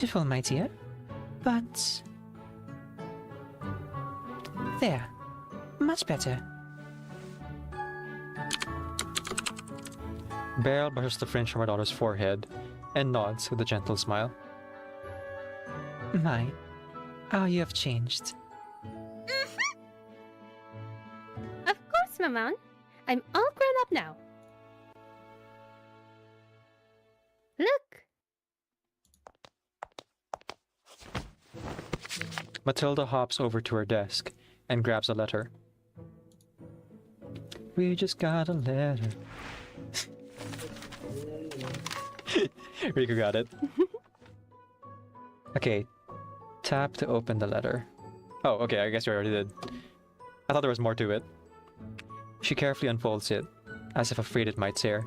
Beautiful, my dear. But... There. Much better. Beryl brushes the fringe from her daughter's forehead and nods with a gentle smile. My, how you have changed. Of course, Maman. I'm all grown up now. Look! Matilda hops over to her desk and grabs a letter. We just got a letter. Riku got it. Okay, tap to open the letter. Oh, okay, I guess you already did. I thought there was more to it. She carefully unfolds it, as if afraid it might tear.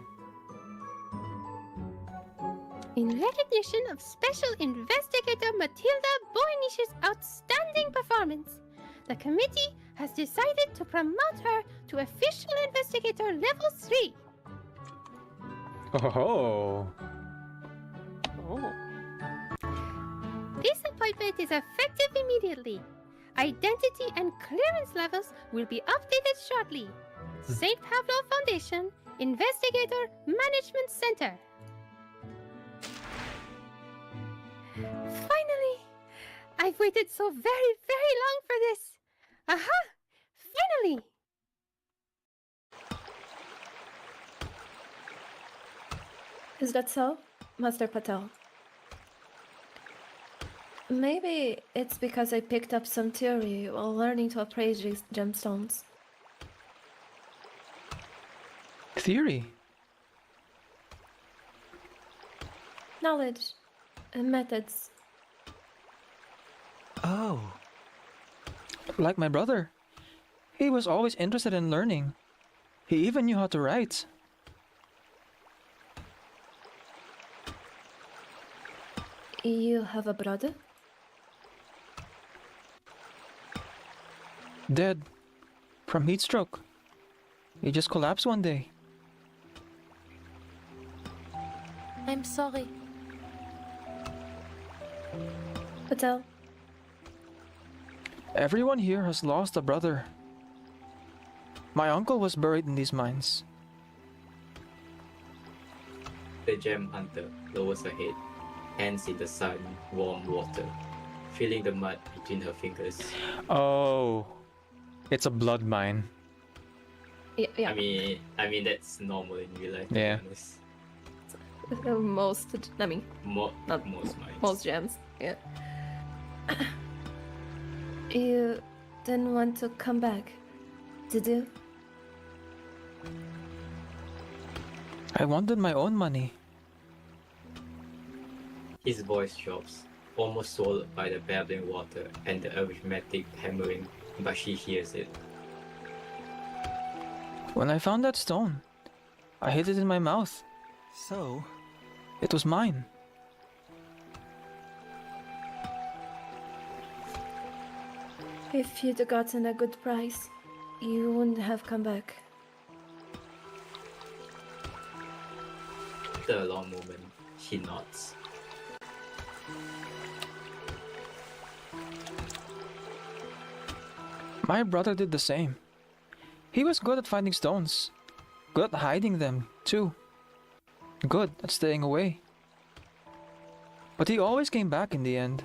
In recognition of Special Investigator Matilda Boynish's outstanding performance, the committee has decided to promote her to Official Investigator Level 3. Oh. Oh. This appointment is effective immediately. Identity and clearance levels will be updated shortly. St. Pablo Foundation Investigator Management Center. Finally! I've waited so very, very long for this. Aha! Finally! Is that so, Master Patel? Maybe it's because I picked up some theory while learning to appraise these gemstones. Theory? Knowledge and methods. Oh. Like my brother. He was always interested in learning. He even knew how to write. You have a brother? Dead. From heat stroke. He just collapsed one day. I'm sorry. Patel, Everyone here has lost a brother. My uncle was buried in these mines. The gem hunter lowers her head, hands in the sun, warm water, feeling the mud between her fingers. Oh. It's a blood mine. yeah. I mean that's normal in real life. Yeah. To be honest. Not Most mines. most gems. Yeah. You didn't want to come back, did you? I wanted my own money. His voice drops, almost swallowed by the babbling water and the arithmetic hammering, but she hears it. When I found that stone, I hid it in my mouth. So? It was mine. If you'd gotten a good price, you wouldn't have come back. After a long moment, she nods. My brother did the same. He was good at finding stones. Good at hiding them, too. Good at staying away. But he always came back in the end.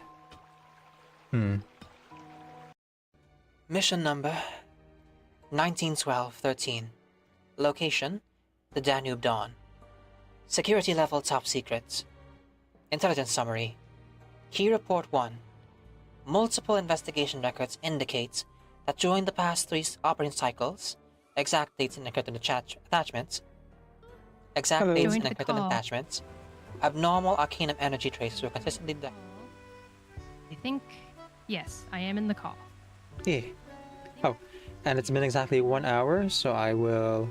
Mission number 1912-13. Location: the Danube Dawn. Security level top secret. Intelligence summary. Key report 1. Multiple investigation records indicate that during the past 3 operating cycles, exact dates and encrypted attachments, Hello. Joined the call. abnormal arcanum energy traces were consistently I think, yes, I am in the call. Yeah. Oh, and it's been exactly 1 hour, so I will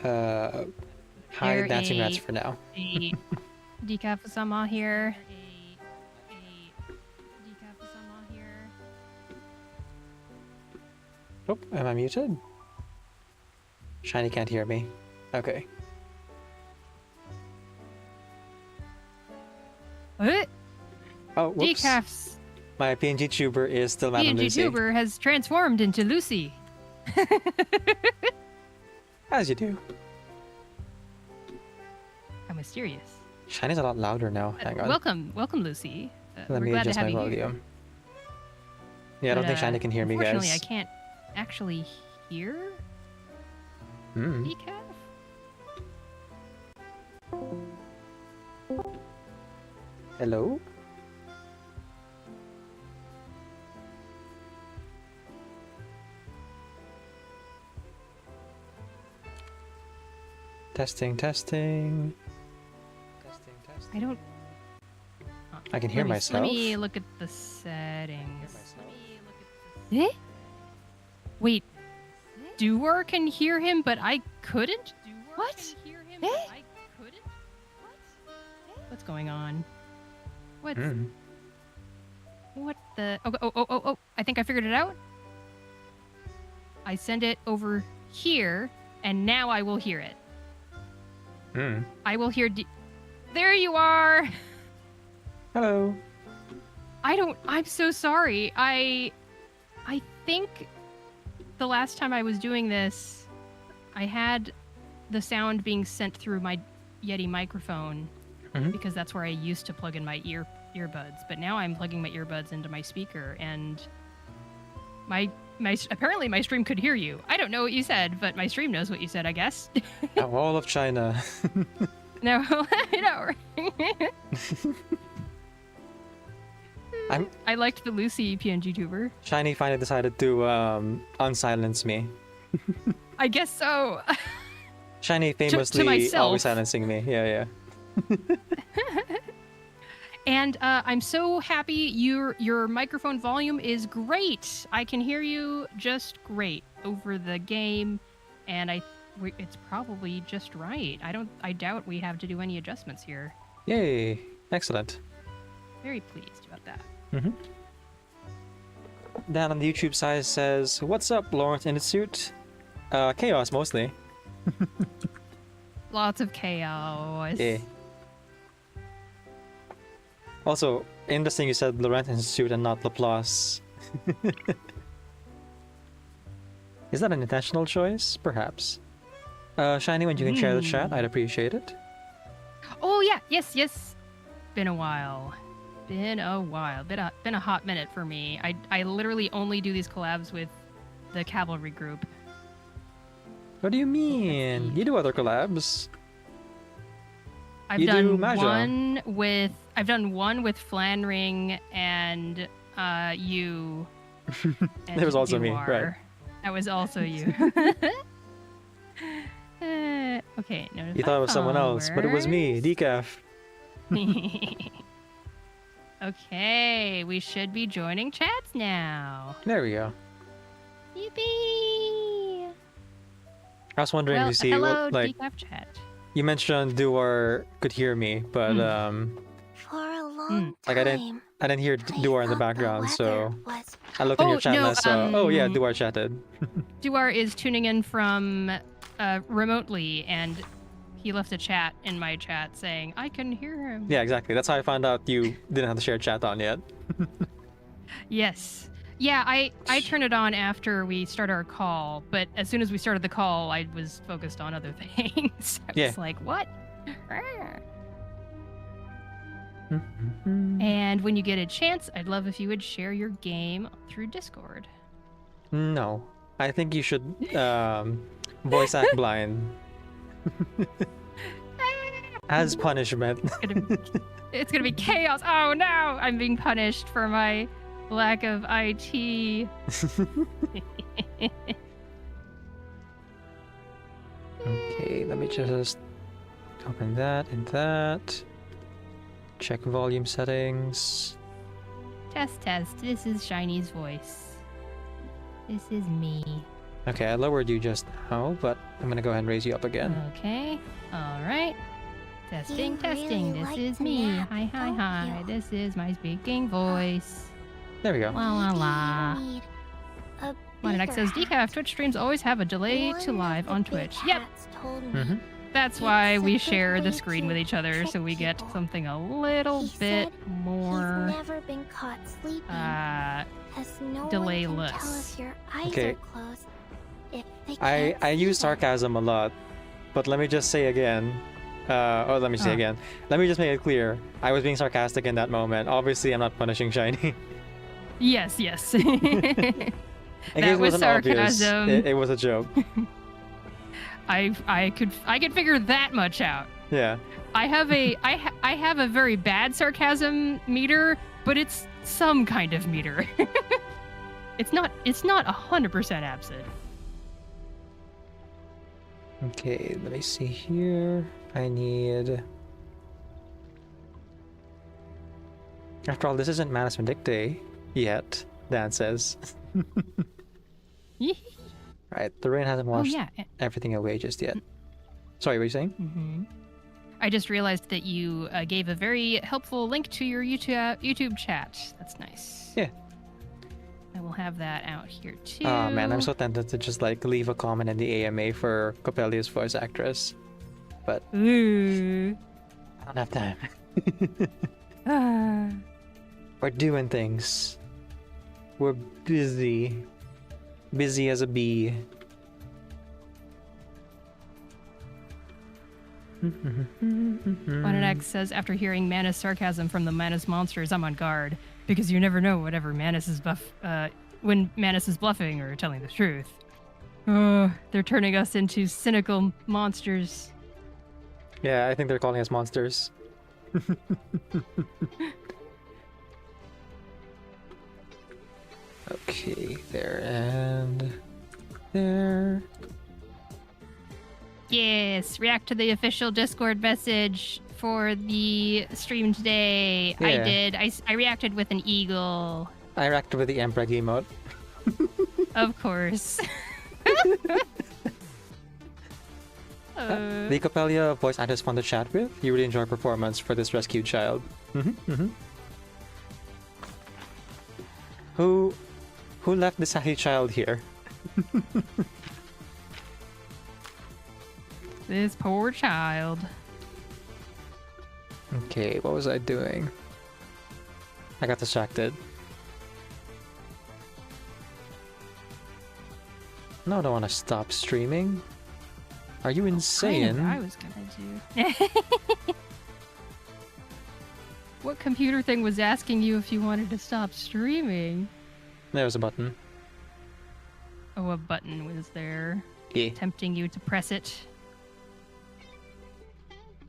hide Here dancing rats a- for now. A decaf here. Oh, am I muted? Shiny can't hear me. Okay. What? Oh, whoops. Decaf's My PNG tuber is still Madam PNG Lucy. tuber has transformed into Lucy. As you do. How mysterious. Shiny's a lot louder now. Hang on. Welcome, Lucy. Let we're me glad adjust to have my you volume. Here. Yeah, I don't But, think Shiny can hear me, unfortunately, guys. I can't actually hear Hmm. Decaf. Hello? Testing, testing. Testing, testing. I don't. I can hear myself. Let me look at the settings. myself. Eh? Wait. Doer can hear him, but I couldn't? What? Eh? What's going on? What's... Hmm. What the... Oh, I think I figured it out. I send it over here, and now I will hear it. Hmm. I will hear... There you are! Hello. I'm so sorry. I think the last time I was doing this, I had the sound being sent through my Yeti microphone Mhm. because that's where I used to plug in my earbuds. But now I'm plugging my earbuds into my speaker, and apparently my stream could hear you. I don't know what you said, but my stream knows what you said, I guess. All of China. No, I know. I liked the Lucy PNG tuber. Shiny finally decided to unsilence me. I guess so. Shiny famously myself. always silencing me. Yeah. And I'm so happy your microphone volume is great. I can hear you just great over the game, and it's probably just right. I doubt we have to do any adjustments here. Yay. Excellent. Very pleased about that. Mm-hmm. Down on the YouTube side says, "What's up, Lawrence in a suit?" Chaos mostly. Lots of chaos. Yeah. Also, interesting you said Laurent in a suit and not Laplace. Is that an intentional choice? Perhaps. Shiny, when you can share the chat, I'd appreciate it. Oh yeah, yes. Been a while. Been a hot minute for me. I literally only do these collabs with the Cavalry group. What do you mean? You do other collabs. I've You do done Mahjong. I've done one with Flanring and you. And There was also me, Duar. right. That was also you. Okay, notify You thought it was someone else, but it was me, Decaf. followers. Okay, we should be joining chats now. There we go. Yippee! I was wondering Well, to see hello, what, like, Decaf chat. you mentioned Duar could hear me, but For a long like I didn't hear Duar in the background, so I looked in Oh, your chat and no, I saw, oh yeah, Duar chatted. Duar is tuning in from remotely, and he left a chat in my chat saying, I can hear him. Yeah, exactly. That's how I found out you didn't have to share chat on yet. Yes. Yeah, I turned it on after we started our call, but as soon as we started the call, I was focused on other things. I was like, what? And when you get a chance, I'd love if you would share your game through Discord. No, I think you should voice act blind as punishment. It's gonna be chaos. Oh no! I'm being punished for my lack of IT. Okay, let me just open that and that. Check volume settings. Test. This is Shiny's voice. This is me. Okay, I lowered you just now, but I'm gonna go ahead and raise you up again. Okay. All right. Testing. You really This like is to me. nap, Hi. don't you? This is my speaking voice. There we go. La la la. Maybe you need a Monedex says bigger decaf Twitch streams always have a delay hat. to live One on of the big Twitch. Yep. hats told me. Mm-hmm. That's It's why we a good share the way screen to with each other, so we trick get people. something a little He bit said more He's never caught sleeping, Uh, as no delay one can less. tell if your eyes Okay. are closed. If they I can't see use them. sarcasm a lot, but let me just say again. Let me say Oh. again. Let me just make it clear. I was being sarcastic in that moment. Obviously, I'm not punishing Shiny. Yes, yes. In case That it was wasn't obvious, sarcasm. it was a joke. I could figure that much out. Yeah. I have a very bad sarcasm meter, but it's some kind of meter. It's not 100% absent. Okay, let me see here. I need... After all, this isn't Manus Vindictae yet, Dan says. Right, the rain hasn't Oh washed yeah. everything away just yet. Sorry, what were you saying? Mm-hmm. I just realized that you gave a very helpful link to your YouTube chat. That's nice. Yeah. I will have that out here too. Oh man, I'm so tempted to just like leave a comment in the AMA for Coppelia's voice actress. But Ooh. I don't have time. Ah. We're doing things. We're busy. Busy as a bee. X says, after hearing Manus sarcasm from the Manus monsters, I'm on guard because you never know whatever Manus is when Manus is bluffing or telling the truth. They're turning us into cynical monsters. Yeah, I think they're calling us monsters. Okay, there and there. Yes, react to the official Discord message for the stream today. I Yeah. did. I reacted with an eagle, I reacted with the Emperor emote. of course. The Coppelia voice actor is fun to chat with. You really enjoy performance for this rescued child. Who left this happy child here? This poor child. Okay, what was I doing? I got distracted. No, I don't want to stop streaming. Are you insane? What I was gonna do. What computer thing was asking you if you wanted to stop streaming? There was a button. Oh, a button was there, Yeah. tempting you to press it.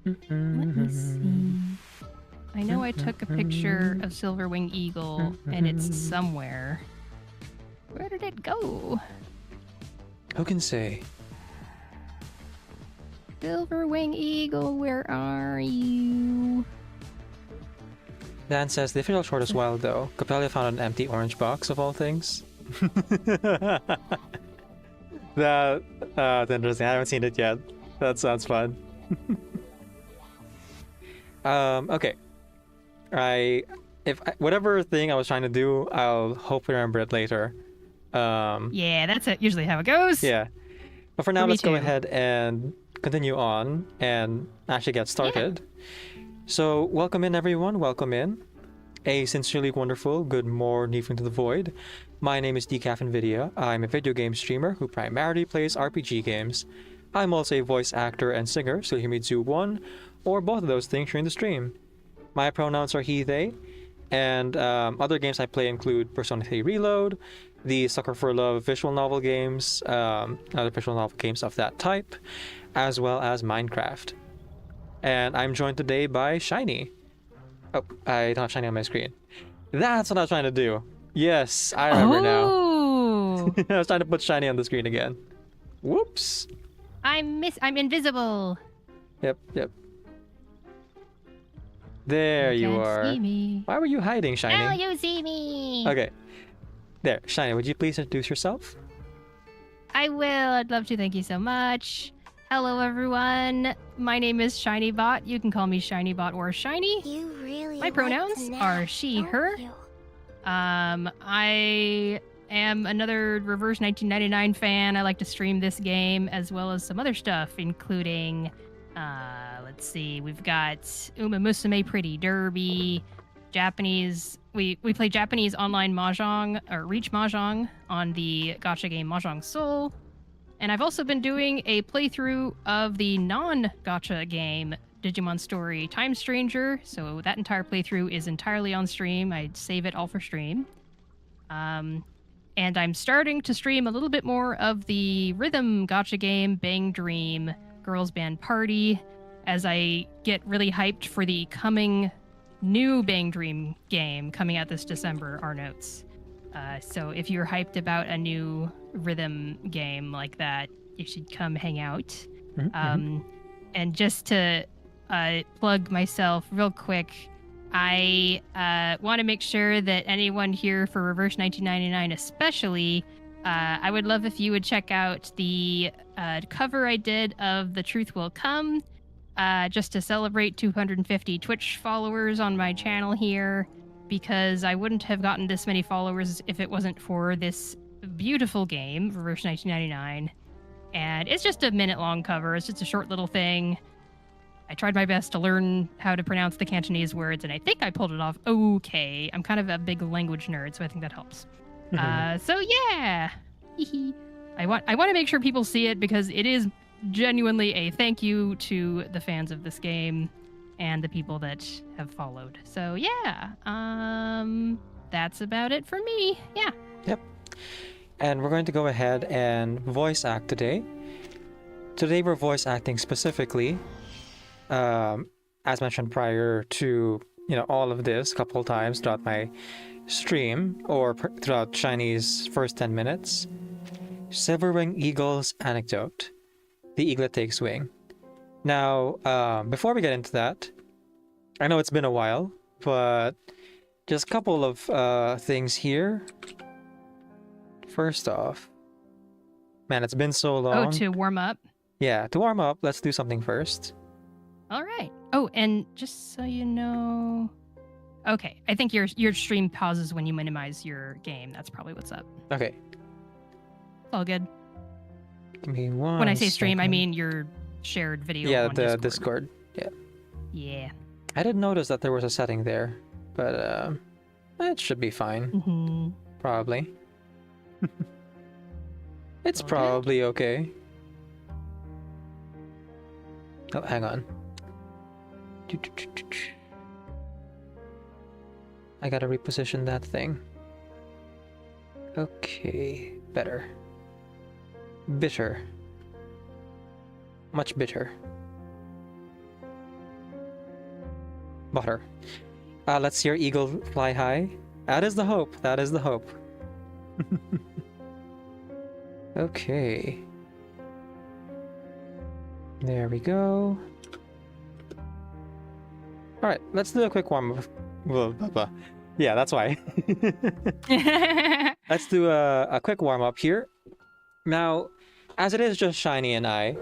Let Mm-hmm. me see. I know I took a picture of Silverwing Eagle, and it's somewhere. Where did it go? Who can say? Silverwing Eagle, where are you? Dan says the official short is wild though. Coppelia found an empty orange box of all things. That's interesting. I haven't seen it yet. That sounds fun. Okay. Whatever thing I was trying to do, I'll hopefully remember it later. Yeah, that's usually how it goes. Yeah. But for now, Me let's go too. ahead and continue on and actually get started. So, welcome in, everyone. Welcome in. A sincerely wonderful good morning from the void. My name is Decaf Nvidia. I'm a video game streamer who primarily plays RPG games. I'm also a voice actor and singer, so you hear me do one or both of those things during the stream. My pronouns are he, they, and other games I play include Persona 3 Reload, the Sucker for Love visual novel games, other visual novel games of that type, as well as Minecraft. And I'm joined today by Shiny. Oh, I don't have Shiny on my screen. That's what I was trying to do. Yes, I remember now. Oh, I was trying to put Shiny on the screen again. Whoops. I'm invisible. Yep. There you Can't are. See me. Why were you hiding, Shiny? Now you see me. Okay. There, Shiny, would you please introduce yourself? I will. I'd love to. Thank you so much. Hello, everyone. My name is ShinyBot. You can call me ShinyBot or Shiny. You really My like pronouns the are nap, she, don't her. you? I am another Reverse 1999 fan. I like to stream this game as well as some other stuff, including, let's see, we've got Uma Musume Pretty Derby, Japanese we play Japanese online mahjong or reach mahjong on the gacha game Mahjong Soul, and I've also been doing a playthrough of the non-gacha game Digimon Story Time Stranger. So that entire playthrough is entirely on stream. I save it all for stream. And I'm starting to stream a little bit more of the rhythm gacha game Bang Dream Girls Band Party as I get really hyped for the coming new Bang Dream game coming out this December, our notes. So if you're hyped about a new rhythm game like that, you should come hang out. And just to plug myself real quick, I want to make sure that anyone here for Reverse 1999 especially, I would love if you would check out the cover I did of The Truth Will Come, just to celebrate 250 Twitch followers on my channel here, because I wouldn't have gotten this many followers if it wasn't for this beautiful game, Reverse 1999. And it's just a minute-long cover. It's just a short little thing. I tried my best to learn how to pronounce the Cantonese words, and I think I pulled it off okay. I'm kind of a big language nerd, so I think that helps. So yeah, I want to make sure people see it because it is genuinely a thank you to the fans of this game and the people that have followed. So yeah, that's about it for me. Yeah. Yep. And we're going to go ahead and voice act today. Today we're voice acting specifically, as mentioned prior to, all of this a couple times throughout my stream or throughout Shiny's first 10 minutes. Silverwing Eagle's Anecdote. The Eaglet Takes Wing. Now, before we get into that, I know it's been a while, but just a couple of things here. First off, man, it's been so long. Oh, to warm up? Yeah, to warm up, let's do something first. All right. Oh, and just so you know... Okay, I think your stream pauses when you minimize your game. That's probably what's up. Okay. It's all good. Give me one When I say stream, I second. mean your shared video Yeah, on the Discord. Discord. Yeah. Yeah. I didn't notice that there was a setting there, but it should be fine. Mm-hmm. Probably. It's Okay. probably okay. Oh, hang on. I gotta reposition that thing. Okay, better. Bitter. Much bitter. Butter. Let's hear Eagle fly high. That is the hope. That is the hope. Okay. There we go. Alright, let's do a quick warm-up. Yeah, that's why. Let's do a quick warm-up here. Now, as it is just Shiny and I,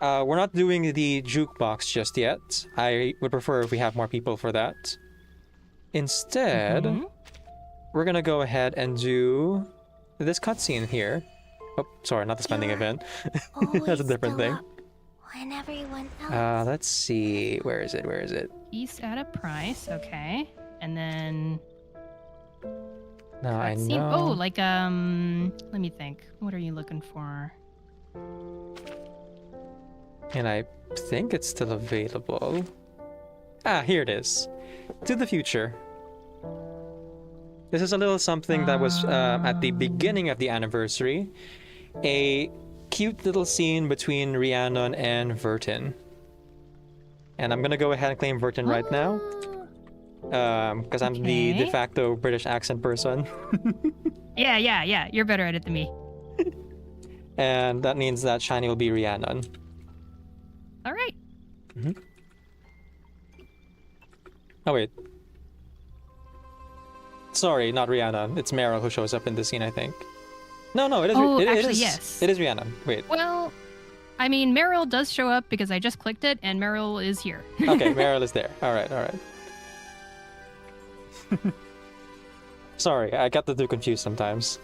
we're not doing the jukebox just yet. I would prefer if we have more people for that. Instead, we're gonna go ahead and do this cutscene here. Oh, sorry, not the spending You're event. That's a different thing. When everyone else. Let's see. Where is it? Where is it? East at a price, okay. And then... Now I cutscene- know. Oh, like, let me think. What are you looking for? And I think it's still available. Ah, here it is. To the future. This is a little something that was at the beginning of the anniversary. A cute little scene between Rhiannon and Vertin. And I'm gonna go ahead and claim Vertin right now. Because I'm the de Okay. facto British accent person. Yeah. You're better at it than me. And that means that Shiny will be Rhiannon. All right. Oh, wait. Sorry, not Rhiannon. It's Meryl who shows up in the scene, I think. No, it is. Oh, it actually, is, yes. It is Rhiannon. Wait. Well, I mean, Meryl does show up because I just clicked it, and Meryl is here. Okay, Meryl is there. All right. Sorry, I got the two confused sometimes.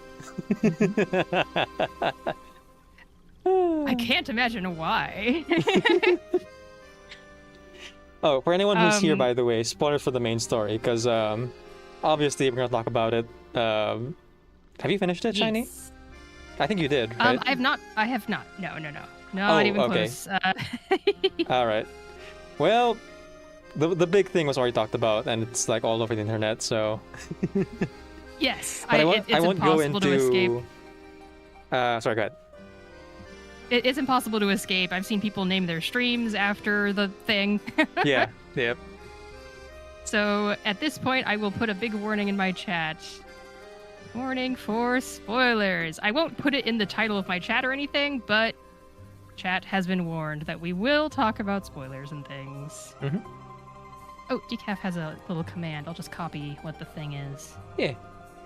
I can't imagine why. Oh, for anyone who's here, by the way, spoilers for the main story, because obviously we're gonna talk about it. Have you finished it, Shiny? Yes. I think you did, right? I have not. No. Not even okay. close. All right. Well, the big thing was already talked about, and it's like all over the internet. So. Yes, But it's I won't go impossible into. to escape. Sorry, go ahead. It's impossible to escape. I've seen people name their streams after the thing. Yeah. Yep. So at this point, I will put a big warning in my chat. Warning for spoilers. I won't put it in the title of my chat or anything, but chat has been warned that we will talk about spoilers and things. Mm-hmm. Oh, Decaf has a little command. I'll just copy what the thing is. Yeah.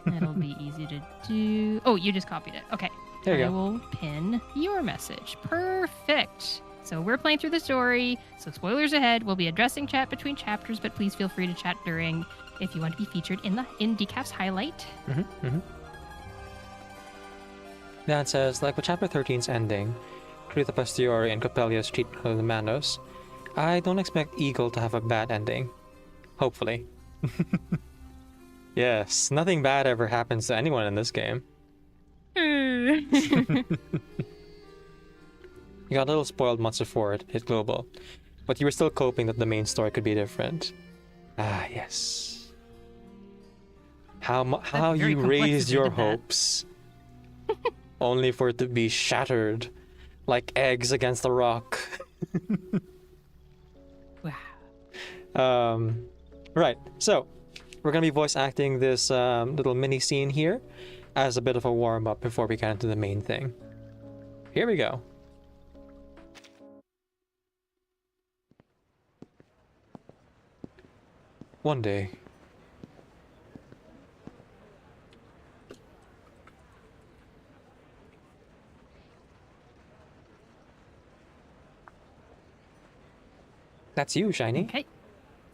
It'll be easy to do. Oh, you just copied it. Okay. There you I go. will pin your message. Perfect. So we're playing through the story. So spoilers ahead. We'll be addressing chat between chapters, but please feel free to chat during if you want to be featured in Decaf's highlight. That says, like with Chapter 13's ending, Crita Pastiori and Coppelia's treatment of the Manos, I don't expect Eagle to have a bad ending. Hopefully. Yes, nothing bad ever happens to anyone in this game. You got a little spoiled months before it hit global, but you were still coping that the main story could be different. Ah, yes. How very you complex raised if you your did that. hopes, only for it to be shattered, like eggs against a rock. Wow. Right, so we're gonna be voice acting this little mini scene here as a bit of a warm up before we get into the main thing. Here we go. One day. That's you, Shiny. Okay.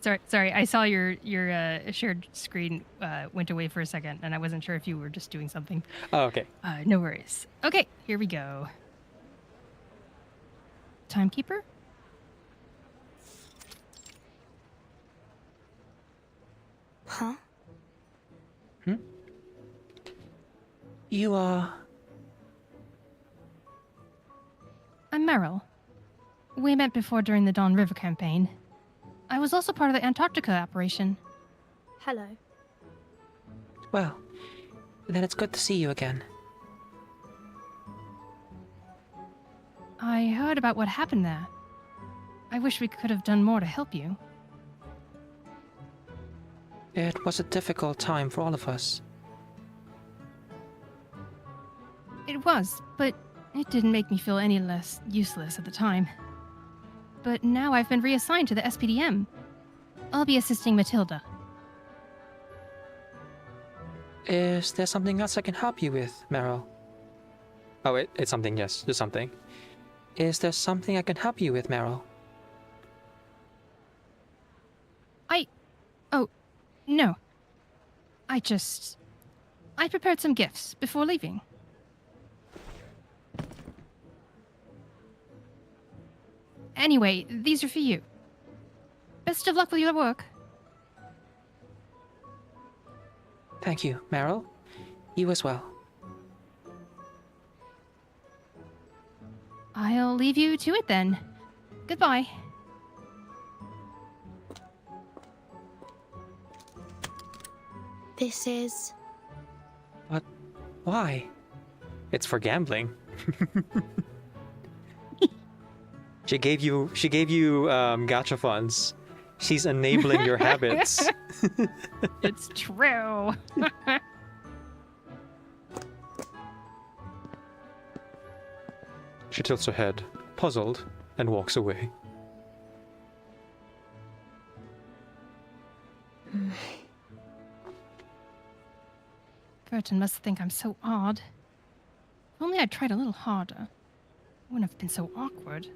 Sorry. I saw your shared screen went away for a second, and I wasn't sure if you were just doing something. Oh, okay. No worries. Okay, here we go. Timekeeper? Huh? You are. I'm Meryl. We met before during the Dawn River campaign. I was also part of the Antarctica operation. Hello. Well, then it's good to see you again. I heard about what happened there. I wish we could have done more to help you. It was a difficult time for all of us. It was, but it didn't make me feel any less useless at the time. But now I've been reassigned to the SPDM. I'll be assisting Matilda. Is there something else I can help you with, Meryl? Oh, it's something, yes, just something. Is there something I can help you with, Meryl? Oh, no. I prepared some gifts before leaving. Anyway, these are for you. Best of luck with your work. Thank you, Meryl. You as well. I'll leave you to it then. Goodbye. This is... But why? It's for gambling. She gave you gacha funds. She's enabling your habits. It's true. She tilts her head, puzzled, and walks away. Burton must think I'm so odd. If only I'd tried a little harder. It wouldn't have been so awkward.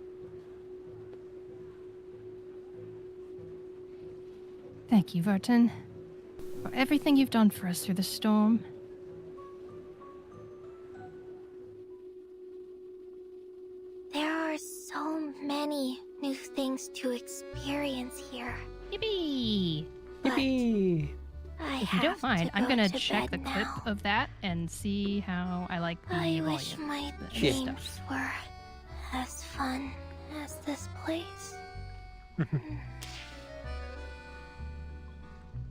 Thank you, Burton, for everything you've done for us through the storm. There are so many new things to experience here. Yippee! But Yippee! I If you don't have mind, to I'm go gonna to check the bed clip now. of that and see how I like the I wish volume. my the dreams stuff. were as fun as this place.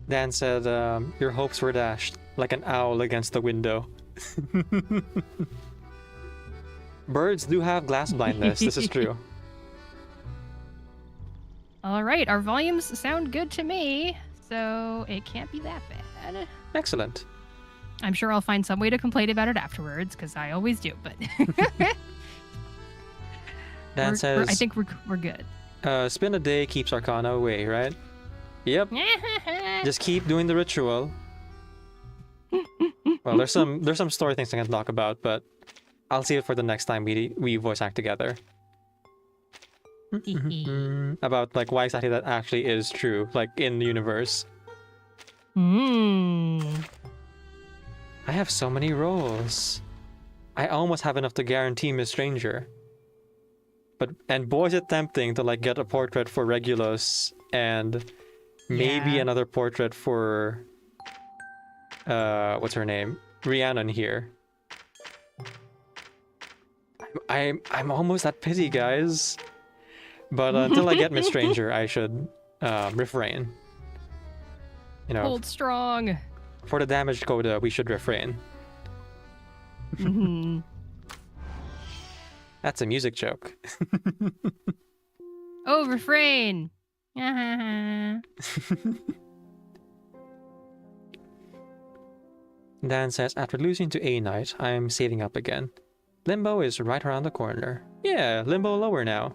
Dan said, your hopes were dashed like an owl against the window. Birds do have glass blindness. This is true. All right, our volumes sound good to me, so it can't be that bad. Excellent. I'm sure I'll find some way to complain about it afterwards, because I always do. But Dan says, I think we're good. spin a day keeps Arcana away, right? Yep. Just keep doing the ritual. Well, there's some story things I can talk about, but I'll save it for the next time we voice act together. About like why exactly that actually is true, like in the universe. Hmm. I have so many roles. I almost have enough to guarantee Miss Stranger. And boy is it tempting to like get a portrait for Regulus and maybe Yeah. another portrait for what's her name? Rhiannon here. I'm almost at pity, guys. But until I get Miss Stranger, I should refrain. You know, Hold strong. for the damage quota, we should refrain. Hmm. That's a music joke. Oh, refrain. Dan says, after losing to A Knight, I'm saving up again. Limbo is right around the corner. Yeah, Limbo lower now.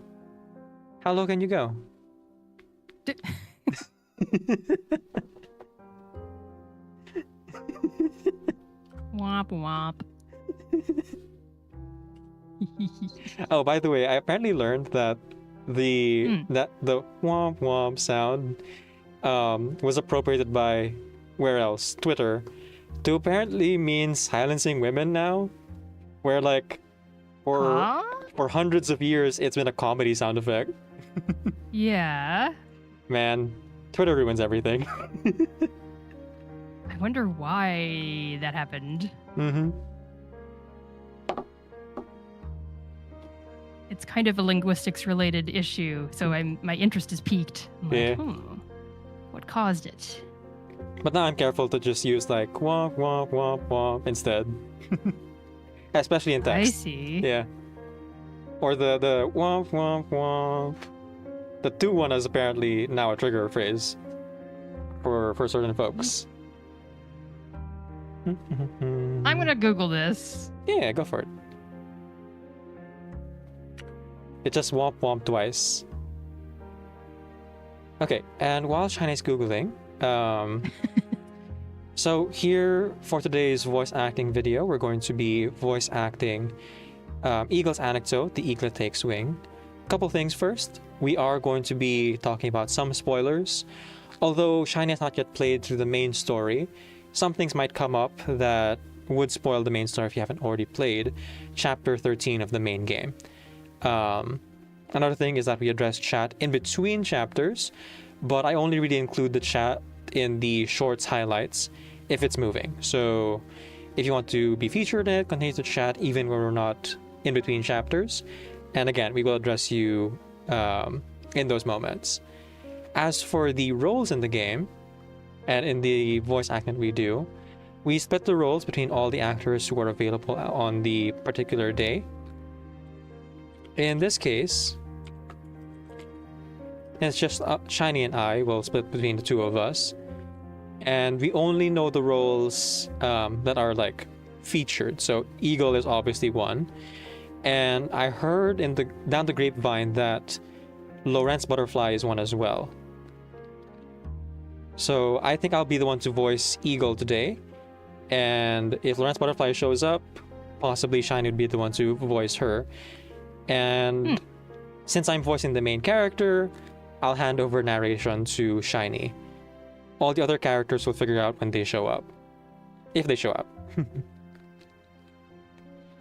How low can you go? Womp womp. Oh, by the way, I apparently learned that the womp womp sound was appropriated by where else? Twitter to apparently mean silencing women now. Where like Huh? for hundreds of years it's been a comedy sound effect. Yeah. Man, Twitter ruins everything. I wonder why that happened. Mm-hmm. It's kind of a linguistics related issue, so my interest is piqued. I'm like, Yeah. What caused it? But now I'm careful to just use like womp womp womp womp instead. Especially in I text. see. Yeah. Or the womp womp womp. The 2-1 is apparently now a trigger phrase for certain folks. I'm gonna Google this. Yeah, go for it. It just womp womp twice. Okay, and while Shiny's Googling, so here for today's voice acting video, we're going to be voice acting Eagle's Anecdote, The Eaglet Takes Wing. Couple things first. We are going to be talking about some spoilers. Although Shiny has not yet played through the main story, some things might come up that would spoil the main story if you haven't already played Chapter 13 of the main game. Another thing is that we address chat in between chapters, but I only really include the chat in the shorts highlights if it's moving. So if you want to be featured in it, continue to chat even when we're not in between chapters. And again, we will address you in those moments. As for the roles in the game, and in the voice acting we do, we split the roles between all the actors who are available on the particular day. In this case, it's just Shiny and I will split between the two of us. And we only know the roles that are like featured. So Eagle is obviously one. And I heard down the grapevine that Lawrence Butterfly is one as well. So I think I'll be the one to voice Eagle today. And if Lawrence Butterfly shows up, possibly Shiny would be the one to voice her. And since I'm voicing the main character, I'll hand over narration to Shiny. All the other characters will figure out when they show up. If they show up.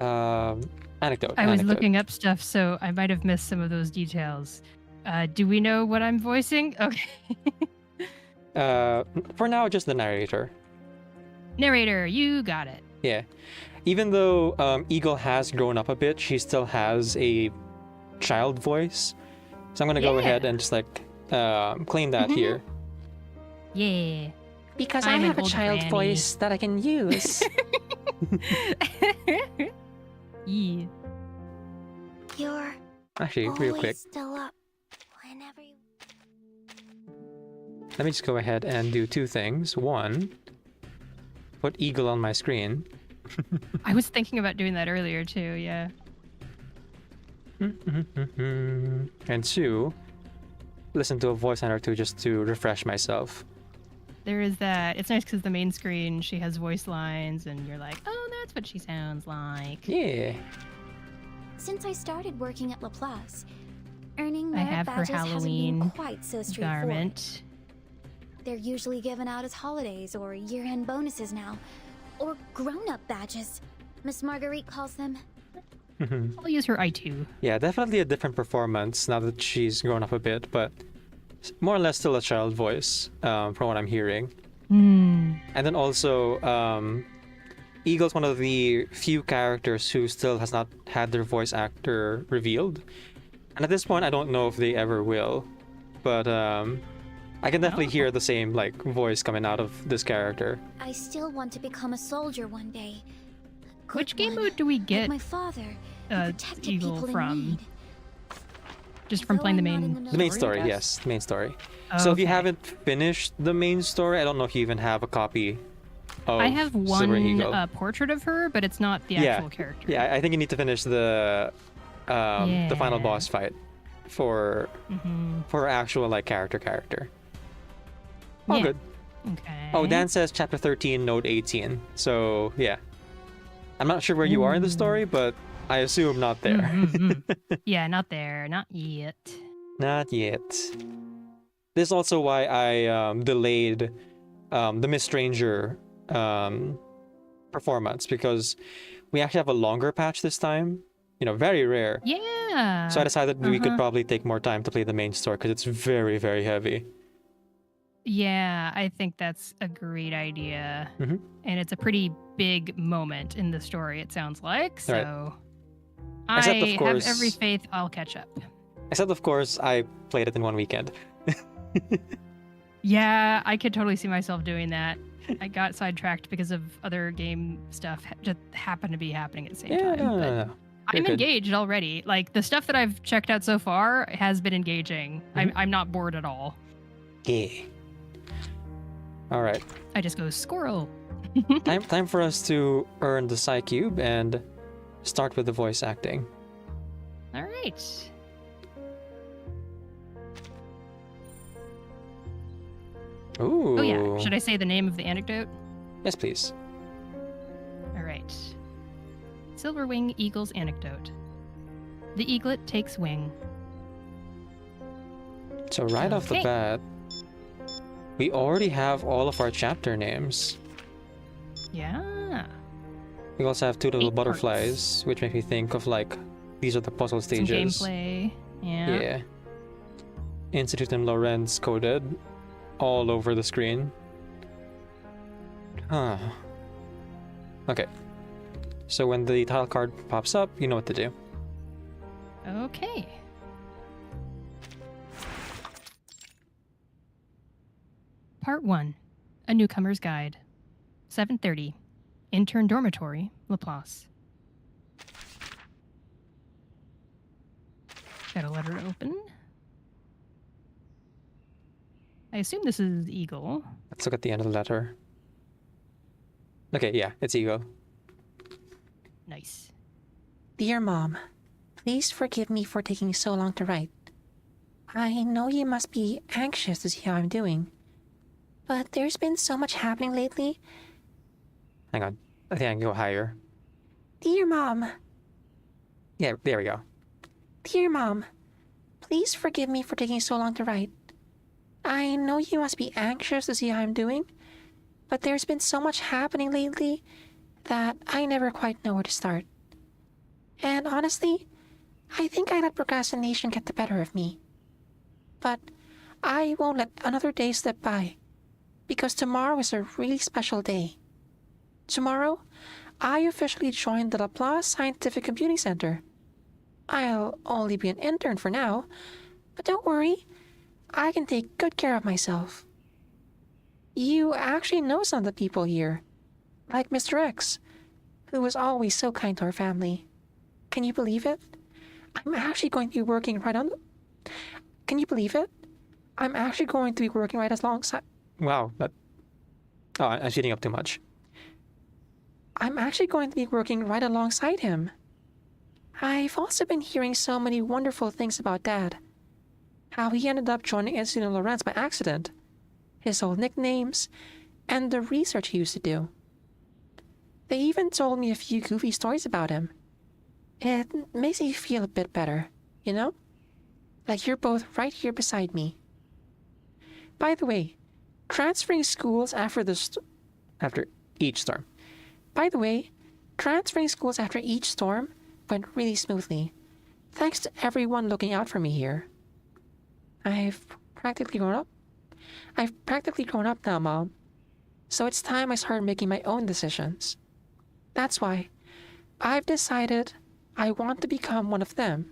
Anecdote. I was anecdote. looking up stuff, so I might have missed some of those details. Do we know what I'm voicing? Okay. For now, just the narrator. Narrator, you got it. Yeah. Even though Eagle has grown up a bit, she still has a child voice. So I'm gonna go ahead and just like claim that here. Yeah. Because I'm I an have a old child granny. voice that I can use. Yeah. You're Actually, real quick, always still up whenever you. let me just go ahead and do two things. One, put Eagle on my screen. I was thinking about doing that earlier too, yeah. And two, listen to a voice line or two just to refresh myself. There is that. It's nice because the main screen, she has voice lines, and you're like, oh, that's what she sounds like. Yeah. Since I started working at Laplace, earning I merit have her badges hasn't Halloween been quite so straightforward. Garment. They're usually given out as holidays or year-end bonuses now, or grown-up badges. Miss Marguerite calls them. I'll use her I2. Yeah, definitely a different performance now that she's grown up a bit, but more or less still a child voice, from what I'm hearing. And then also, Eagle's one of the few characters who still has not had their voice actor revealed. And at this point, I don't know if they ever will. But I can definitely hear the same like voice coming out of this character. I still want to become a soldier one day. A good Which game one, mode do we like get my father, who protected Eagle people in from? need. Just from Though playing the I'm not main in the The main I story, guess? yes, the main story. So if you Okay. haven't finished the main story, I don't know if you even have a copy of I have Silver one Eagle. portrait of her, but it's not the actual character. Yeah, I think you need to finish the final Yeah. boss fight for actual like character. All Yeah. good. Okay. Oh, Dan says chapter 13, note 18. So yeah, I'm not sure where you are in the story, but I assume not there. Yeah, not there. Not yet. Not yet. This is also why I delayed the Miss Stranger performance, because we actually have a longer patch this time. You know, very rare. Yeah. So I decided we could probably take more time to play the main story because it's very, very heavy. Yeah, I think that's a great idea. And it's a pretty big moment in the story, it sounds like. So Except, of I course- have every faith I'll catch up. Except, of course, I played it in one weekend. Yeah, I could totally see myself doing that. I got sidetracked because of other game stuff just happened to be happening at the same Yeah, time. no, but no, no. I'm good. engaged already. Like the stuff that I've checked out so far has been engaging. I'm not bored at all. Yeah. All right. I just go squirrel. Time for us to earn the Psy Cube and start with the voice acting. All right. Ooh. Oh yeah. Should I say the name of the anecdote? Yes, please. All right. Silverwing Eagle's anecdote. The eaglet takes wing. So right off the Okay. bat, we already have all of our chapter names. Yeah. We also have two little 8 butterflies, parts. which make me think of like these are the puzzle Some stages. gameplay. Yeah. Yeah. Institute and Lorenz coded all over the screen. Huh. Okay. So when the title card pops up, you know what to do. Okay. Part 1. A Newcomer's Guide. 7:30. Intern Dormitory, Laplace. Got a letter to open. I assume this is Eagle. Let's look at the end of the letter. Okay, yeah, it's Ego. Nice. Dear Mom, please forgive me for taking so long to write. I know you must be anxious to see how I'm doing, but there's been so much happening lately. Hang on. I think I can go higher. Dear Mom, Yeah, there we go. dear Mom, please forgive me for taking so long to write. I know you must be anxious to see how I'm doing, but there's been so much happening lately that I never quite know where to start. And honestly, I think I let procrastination get the better of me. But I won't let another day slip by, because tomorrow is a really special day. Tomorrow, I officially joined the Laplace Scientific Computing Center. I'll only be an intern for now, but don't worry, I can take good care of myself. You actually know some of the people here, like Mr. X, who was always so kind to our family. Can you believe it? I'm actually going to be working right on... Can you believe it? I'm actually going to be working right alongside... Wow, that... Oh, I'm shooting up too much. I'm actually going to be working right alongside him. I've also been hearing so many wonderful things about Dad. How he ended up joining Institut Lorentz by accident, his old nicknames, and the research he used to do. They even told me a few goofy stories about him. It makes me feel a bit better, you know? Like you're both right here beside me. By the way, transferring schools after each storm went really smoothly, thanks to everyone looking out for me here. I've practically grown up now, Mom. So it's time I started making my own decisions. That's why I've decided I want to become one of them.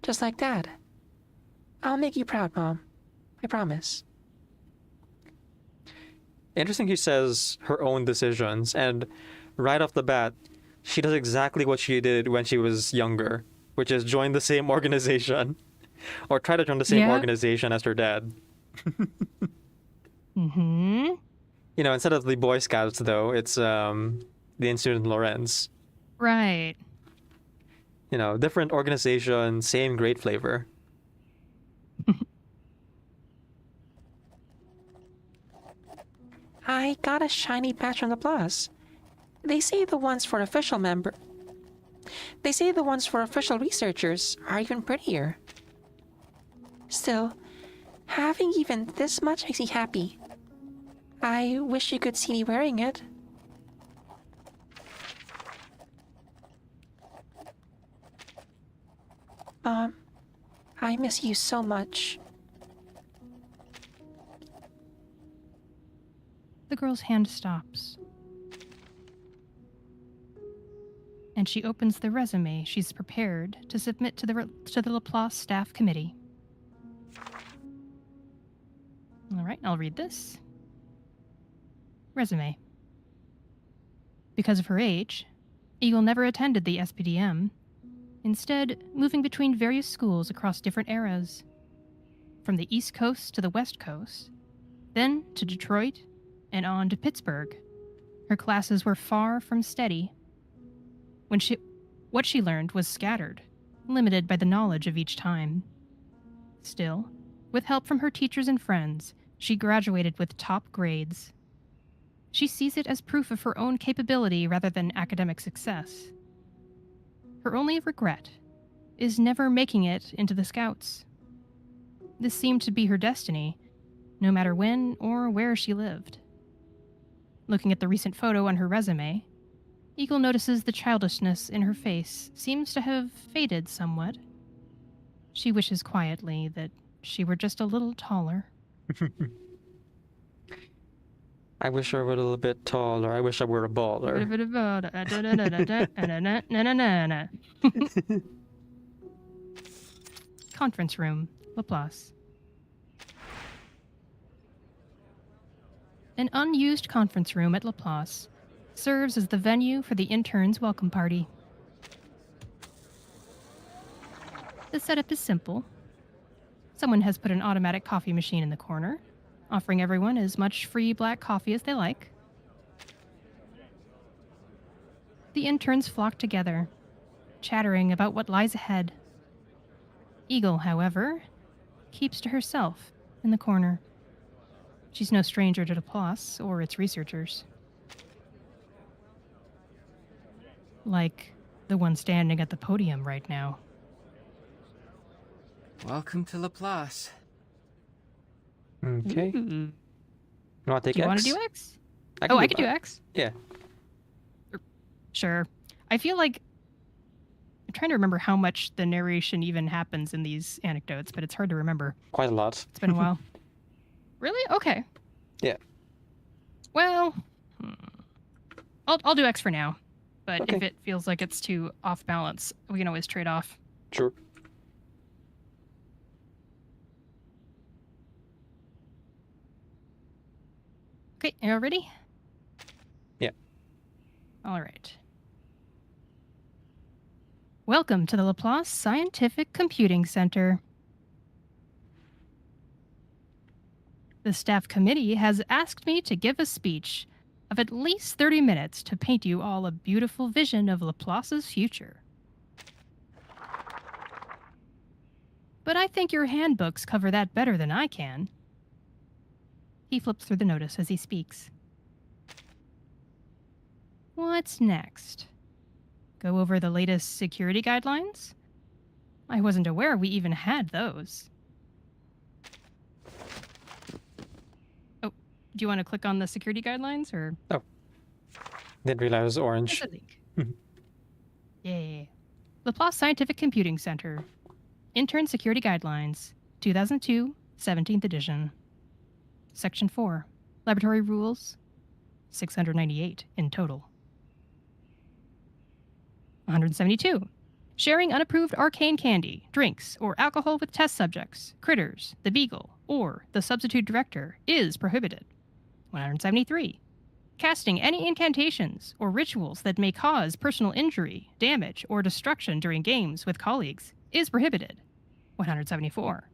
Just like Dad. I'll make you proud, Mom. I promise. Interesting she says her own decisions, and right off the bat, she does exactly what she did when she was younger, which is join the same organization. Or try to join the same organization as her dad. Mm-hmm. You know, instead of the Boy Scouts, though, it's the Institut Lorentz. Right. You know, different organization, same great flavor. I got a shiny patch on the plus. They say the ones for official researchers are even prettier. Still, having even this much makes me happy. I wish you could see me wearing it. Mom, I miss you so much. The girl's hand stops. And she opens the resume she's prepared to submit to the Laplace staff committee. All right, I'll read this. Resume. Because of her age, Eagle never attended the SPDM, instead moving between various schools across different eras. From the East Coast to the West Coast, then to Detroit, and on to Pittsburgh. Her classes were far from steady. What she learned was scattered, limited by the knowledge of each time. Still, with help from her teachers and friends, she graduated with top grades. She sees it as proof of her own capability rather than academic success. Her only regret is never making it into the Scouts. This seemed to be her destiny, no matter when or where she lived. Looking at the recent photo on her resume, Eagle notices the childishness in her face seems to have faded somewhat. She wishes quietly that she were just a little taller. I wish I were a little bit taller. I wish I were a baller. Conference room, Laplace. An unused conference room at Laplace serves as the venue for the interns' welcome party. The setup is simple. Someone has put an automatic coffee machine in the corner, offering everyone as much free black coffee as they like. The interns flock together, chattering about what lies ahead. Eagle, however, keeps to herself in the corner. She's no stranger to Laplace or its researchers. Like the one standing at the podium right now. Welcome to Laplace. Okay. You want to take Do you X? want to do X? I could do X. Yeah. Sure. I feel like I'm trying to remember how much the narration even happens in these anecdotes, but it's hard to remember. Quite a lot. It's been a while. Really? Okay. Yeah. Well, I'll do X for now. But Okay. if it feels like it's too off balance, we can always trade off. Sure. Okay, are you ready? Yeah. All right. Welcome to the Laplace Scientific Computing Center. The staff committee has asked me to give a speech of at least 30 minutes to paint you all a beautiful vision of Laplace's future. But I think your handbooks cover that better than I can. He flips through the notice as he speaks. What's next? Go over the latest security guidelines? I wasn't aware we even had those. Oh, do you want to click on the security guidelines or? Didn't realize it was orange. There's a link. Yay. Laplace Scientific Computing Center. Intern Security Guidelines, 2002, 17th edition. Section 4. Laboratory Rules, 698 in total. 172. Sharing unapproved arcane candy, drinks, or alcohol with test subjects, critters, the beagle, or the substitute director is prohibited. 173. Casting any incantations or rituals that may cause personal injury, damage, or destruction during games with colleagues is prohibited. 174.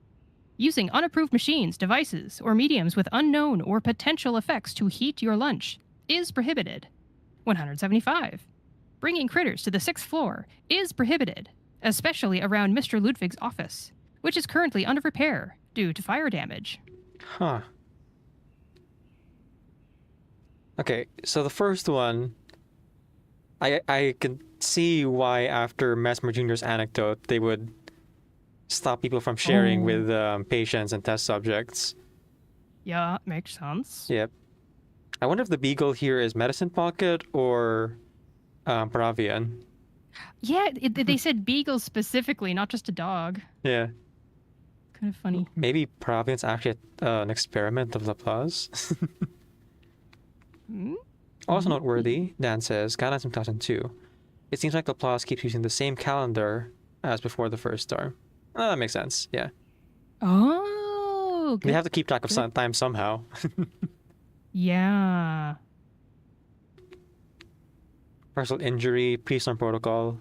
Using unapproved machines, devices, or mediums with unknown or potential effects to heat your lunch is prohibited. 175. Bringing critters to the 6th floor is prohibited, especially around Mr. Ludwig's office, which is currently under repair due to fire damage. Huh. Okay, so the first one, I can see why after Mesmer Jr.'s anecdote, they would stop people from sharing with patients and test subjects. Yeah, makes sense. Yep. I wonder if the beagle here is Medicine Pocket or Paravian. Yeah, they said beagle specifically, not just a dog. Yeah. Kind of funny. Maybe Paravian's actually an experiment of Laplace. Also noteworthy, Dan says, guidelines from 2002. It seems like Laplace keeps using the same calendar as before the first term. Oh, that makes sense, yeah. Oh, They have to keep track of time somehow. Yeah. Personal injury, pre-storm protocol.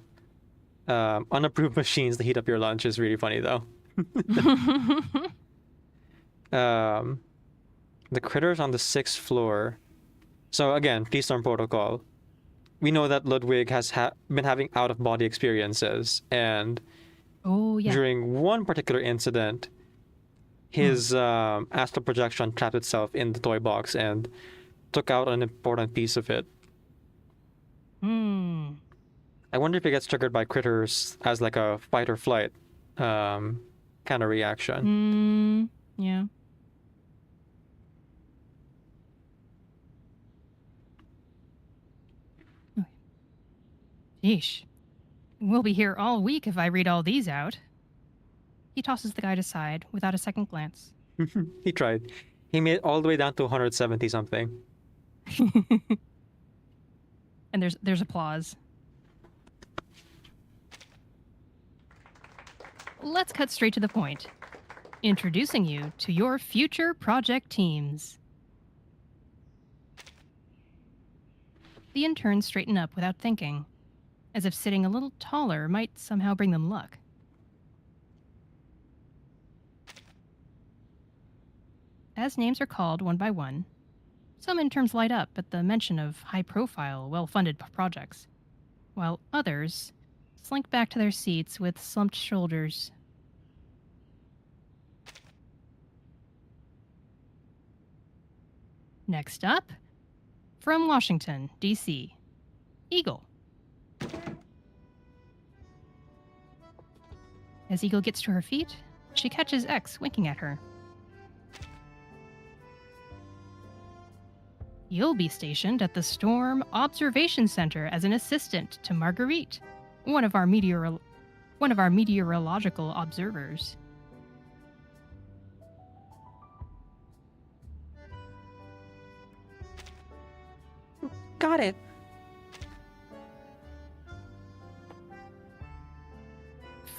Unapproved machines to heat up your lunch is really funny, though. The critters on the 6th floor. So again, pre-storm protocol. We know that Ludwig has been having out-of-body experiences, and during one particular incident, his astral projection trapped itself in the toy box and took out an important piece of it. I wonder if it gets triggered by critters as like a fight or flight kind of reaction. Yeah. Yeesh. We'll be here all week if I read all these out. He tosses the guide aside without a second glance. He tried. He made it all the way down to 170 something. And there's applause. Let's cut straight to the point. Introducing you to your future project teams. The interns straighten up without thinking, as if sitting a little taller might somehow bring them luck. As names are called one by one, some interns light up at the mention of high-profile, well-funded projects, while others slink back to their seats with slumped shoulders. Next up, from Washington, D.C., Eagle. As Eagle gets to her feet, she catches X winking at her. You'll be stationed at the Storm Observation Center as an assistant to Marguerite, one of our meteorological observers. Got it.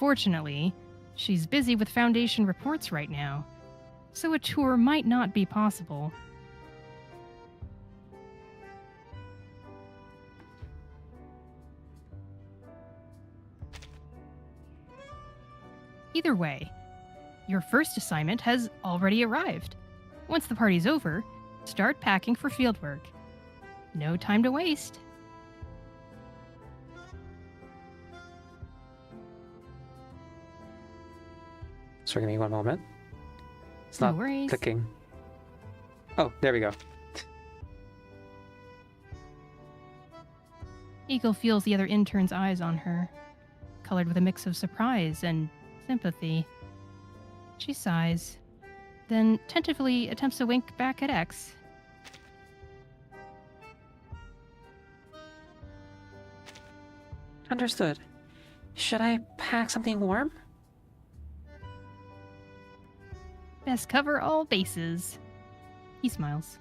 Unfortunately, she's busy with Foundation reports right now, so a tour might not be possible. Either way, your first assignment has already arrived. Once the party's over, start packing for fieldwork. No time to waste. Sorry, give me one moment. It's No not worries. clicking. Oh, there we go. Eagle feels the other intern's eyes on her, colored with a mix of surprise and sympathy. She sighs, then tentatively attempts to wink back at X. Understood. Should I pack something warm? Best cover all bases. He smiles.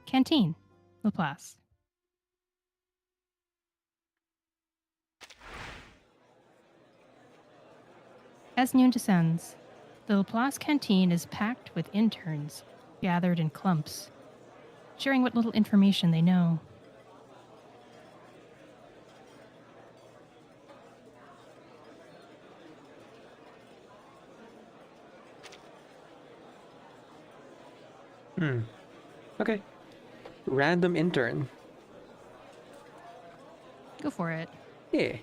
Canteen, Laplace. As noon descends, the Laplace canteen is packed with interns, gathered in clumps, sharing what little information they know. Okay. Random intern. Go for it. Yeah.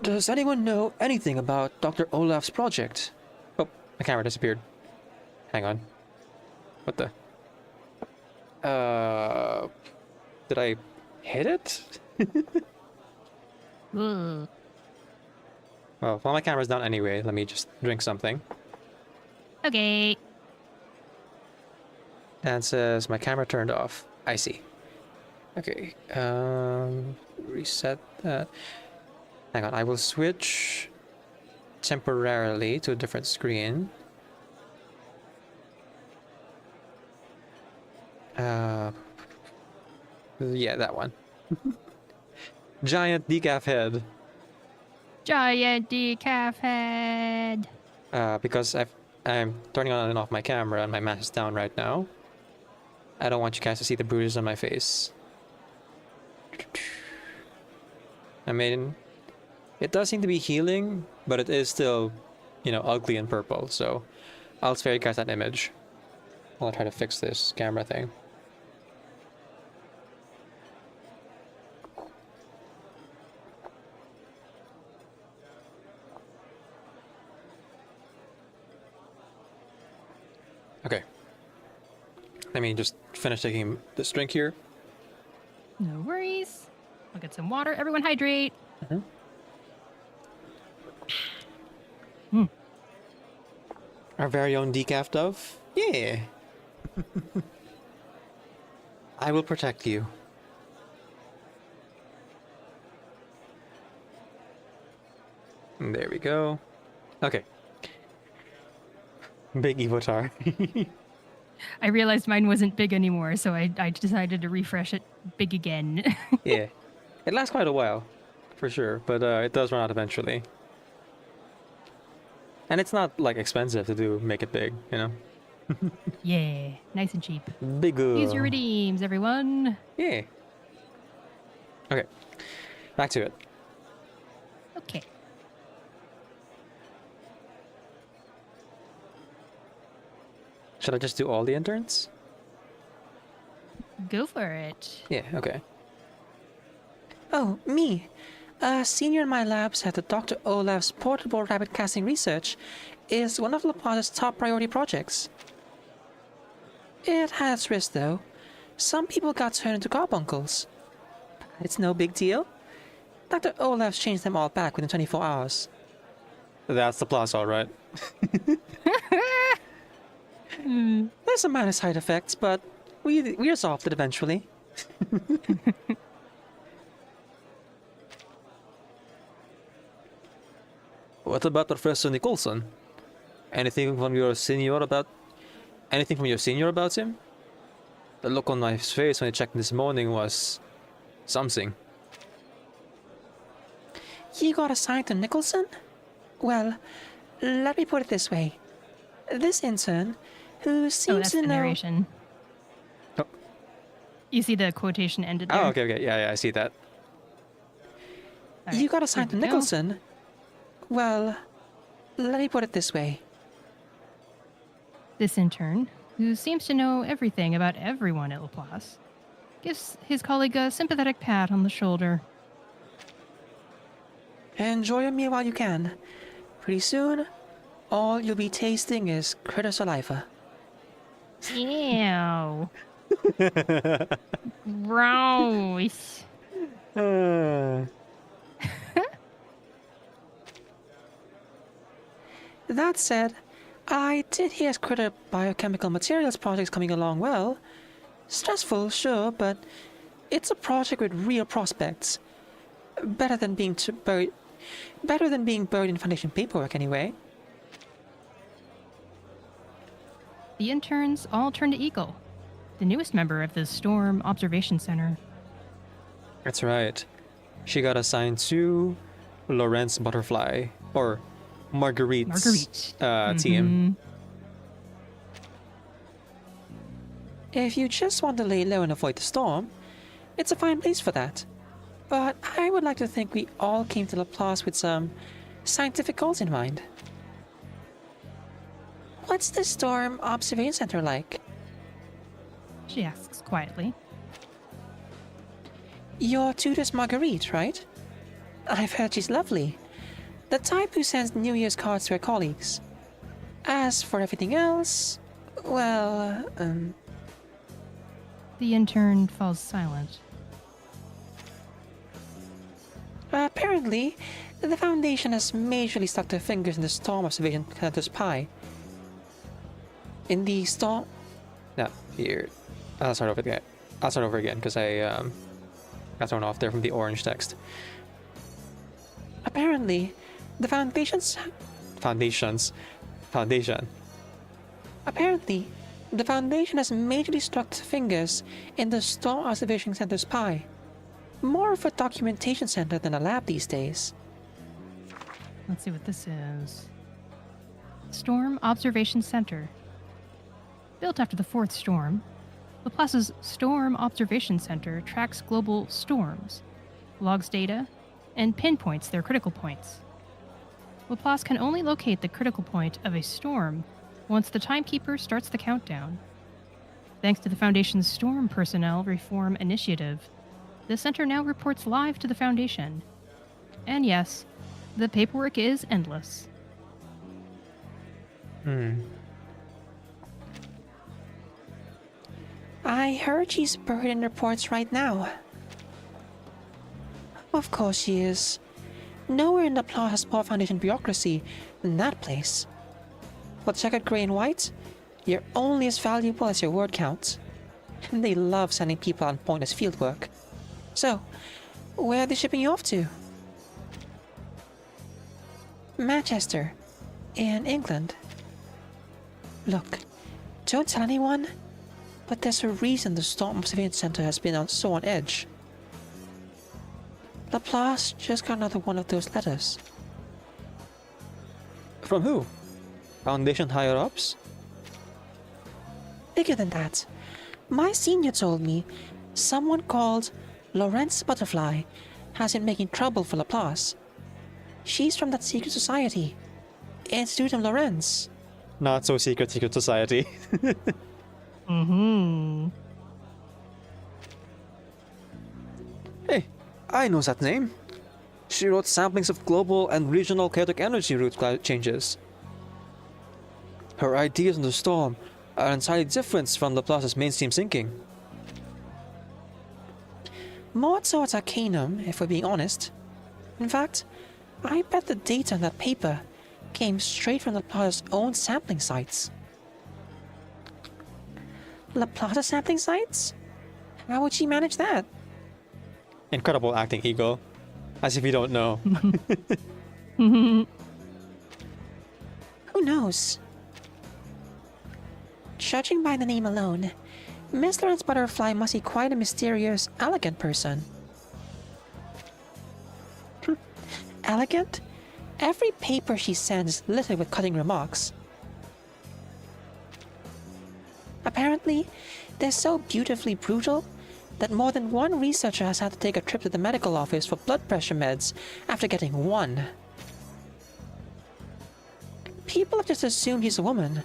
Does anyone know anything about Dr. Olaf's project? Oh, my camera disappeared. Hang on. What the? Did I hit it? Ugh. Well, while my camera's down anyway, let me just drink something. Okay. And it says my camera turned off. I see. Okay. Reset that. Hang on, I will switch temporarily to a different screen. Yeah, that one. Giant decaf head. Giant decaf head. Because I'm turning on and off my camera and my mask is down right now. I don't want you guys to see the bruises on my face. I mean, it does seem to be healing, but it is still, ugly and purple, so I'll spare you guys that image while I try to fix this camera thing. Okay. Let me just finish taking this drink here. No worries. I'll get some water. Everyone hydrate. Our very own decaf dove? Yeah. I will protect you. And there we go. Okay. Big Evotar. I realized mine wasn't big anymore, so I decided to refresh it big again. Yeah. It lasts quite a while, for sure, but it does run out eventually. And it's not, like, expensive to make it big, Yeah, nice and cheap. Bigger. Use your redeems, everyone. Yeah. Okay. Back to it. Okay. Should I just do all the interns? Go for it. Yeah, okay. Oh, me. A senior in my lab said that Dr. Olaf's portable rabbit casting research is one of La Plaza's top priority projects. It has risks, though. Some people got turned into carbuncles. It's no big deal. Dr. Olaf's changed them all back within 24 hours. That's the plus, alright. There's some minor side effects, but we resolved it eventually. What about Professor Nicholson? Anything from your senior about him? The look on my face when I checked this morning was something. You got assigned to Nicholson? Well, let me put it this way. This intern, who Oh, seems that's to the know... narration. Oh. You see the quotation ended there? Oh, okay. Yeah, I see that. All You right, got assigned to here we go. Nicholson? Well, let me put it this way. This intern, who seems to know everything about everyone at Laplace, gives his colleague a sympathetic pat on the shoulder. Enjoy your meal while you can. Pretty soon, all you'll be tasting is critter saliva. Ew. Gross. That said, I did hear critter biochemical materials project's coming along well. Stressful, sure, but it's a project with real prospects. Better than being buried in foundation paperwork, anyway. The interns all turn to Eagle, the newest member of the Storm Observation Center. That's right. She got assigned to Lawrence Butterfly, or Marguerite's team. If you just want to lay low and avoid the storm, it's a fine place for that. But I would like to think we all came to Laplace with some scientific goals in mind. What's the Storm Observation Center like? She asks quietly. Your tutor's Marguerite, right? I've heard she's lovely. The type who sends New Year's cards to her colleagues. As for everything else, well, The intern falls silent. apparently, the Foundation has majorly stuck their fingers in the Storm Observation Center's pie. In the storm... No, here. I'll start over again because I got thrown off there from the orange text. Apparently, the Foundation... Apparently, the Foundation has majorly stuck its fingers in the Storm Observation Center's pie. More of a documentation center than a lab these days. Let's see what this is. Storm Observation Center. Built after the fourth storm, Laplace's Storm Observation Center tracks global storms, logs data, and pinpoints their critical points. Laplace can only locate the critical point of a storm once the timekeeper starts the countdown. Thanks to the Foundation's Storm Personnel Reform Initiative, the center now reports live to the Foundation. And yes, the paperwork is endless. I heard she's buried in reports right now. Of course she is. Nowhere in the plot has more Foundation bureaucracy than that place. But checkered gray and white, you're only as valuable as your word count. And they love sending people on pointless fieldwork. So, where are they shipping you off to? Manchester, in England. Look, don't tell anyone, but there's a reason the Storm Observation Center has been so on edge. Laplace just got another one of those letters. From who? Foundation higher-ups? Bigger than that. My senior told me someone called Lawrence Butterfly has been making trouble for Laplace. She's from that secret society, Institute of Lawrence. Not so secret society. Hey, I know that name. She wrote samplings of global and regional chaotic energy route changes. Her ideas on the storm are entirely different from Laplace's mainstream thinking. More towards Arcanum, if we're being honest. In fact, I bet the data on that paper came straight from Laplace's own sampling sites. Laplace sampling sites? How would she manage that? Incredible acting, Eagle. As if you don't know. Who knows? Judging by the name alone, Miss Lawrence Butterfly must be quite a mysterious, elegant person. elegant? Every paper she sends is littered with cutting remarks. Apparently, they're so beautifully brutal that more than one researcher has had to take a trip to the medical office for blood pressure meds after getting one. People have just assumed he's a woman.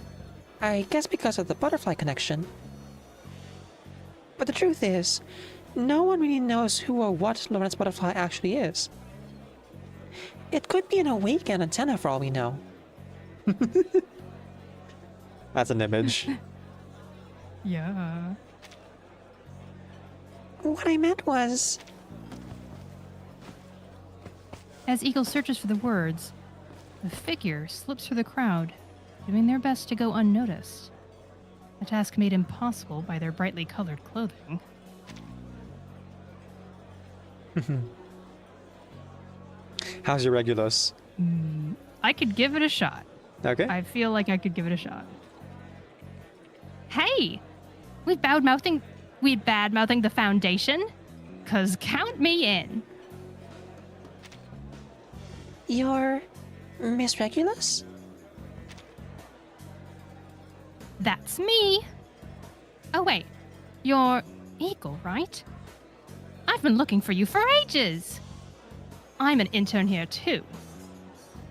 I guess because of the butterfly connection. But the truth is, no one really knows who or what Lawrence Butterfly actually is. It could be an awakened antenna for all we know. That's an image. Yeah. What I meant was... As Eagle searches for the words, the figure slips through the crowd, doing their best to go unnoticed. A task made impossible by their brightly colored clothing. How's your Regulus? I could give it a shot. Okay. I feel like I could give it a shot. Hey! We bad-mouthing the Foundation? 'Cause count me in. You're... Miss Regulus? That's me. Oh wait, you're Eagle, right? I've been looking for you for ages. I'm an intern here too.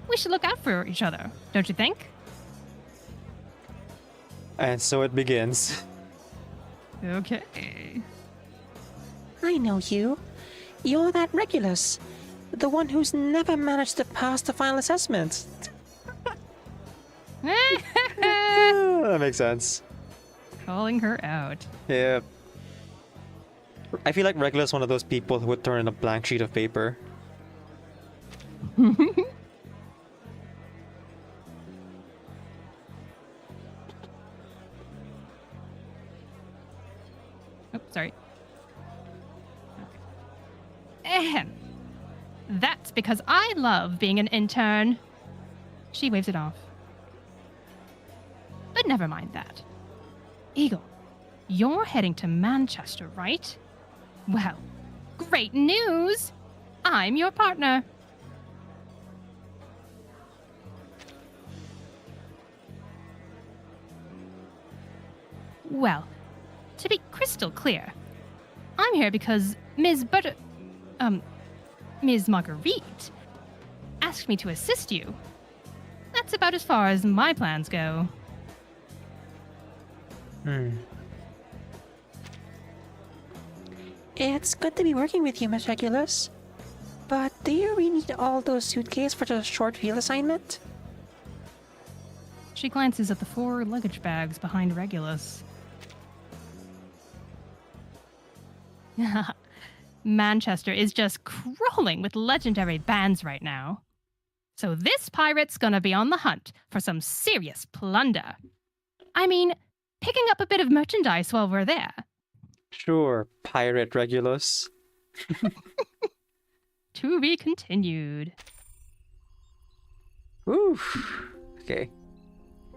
We should look out for each other, don't you think? And so it begins. Okay. I know you. You're that Regulus. The one who's never managed to pass the final assessment. That makes sense. Calling her out. Yeah. I feel like Regulus is one of those people who would turn in a blank sheet of paper. Oh, sorry. Ahem. That's because I love being an intern. She waves it off. But never mind that. Eagle, you're heading to Manchester, right? Well, great news! I'm your partner. Well, to be crystal clear, I'm here because Ms. Marguerite asked me to assist you. That's about as far as my plans go. It's good to be working with you, Miss Regulus. But do you really need all those suitcases for just a short field assignment? She glances at the 4 luggage bags behind Regulus. Manchester is just crawling with legendary bands right now. So this pirate's gonna be on the hunt for some serious plunder. I mean, picking up a bit of merchandise while we're there. Sure, Pirate Regulus. To be continued. Oof. Okay.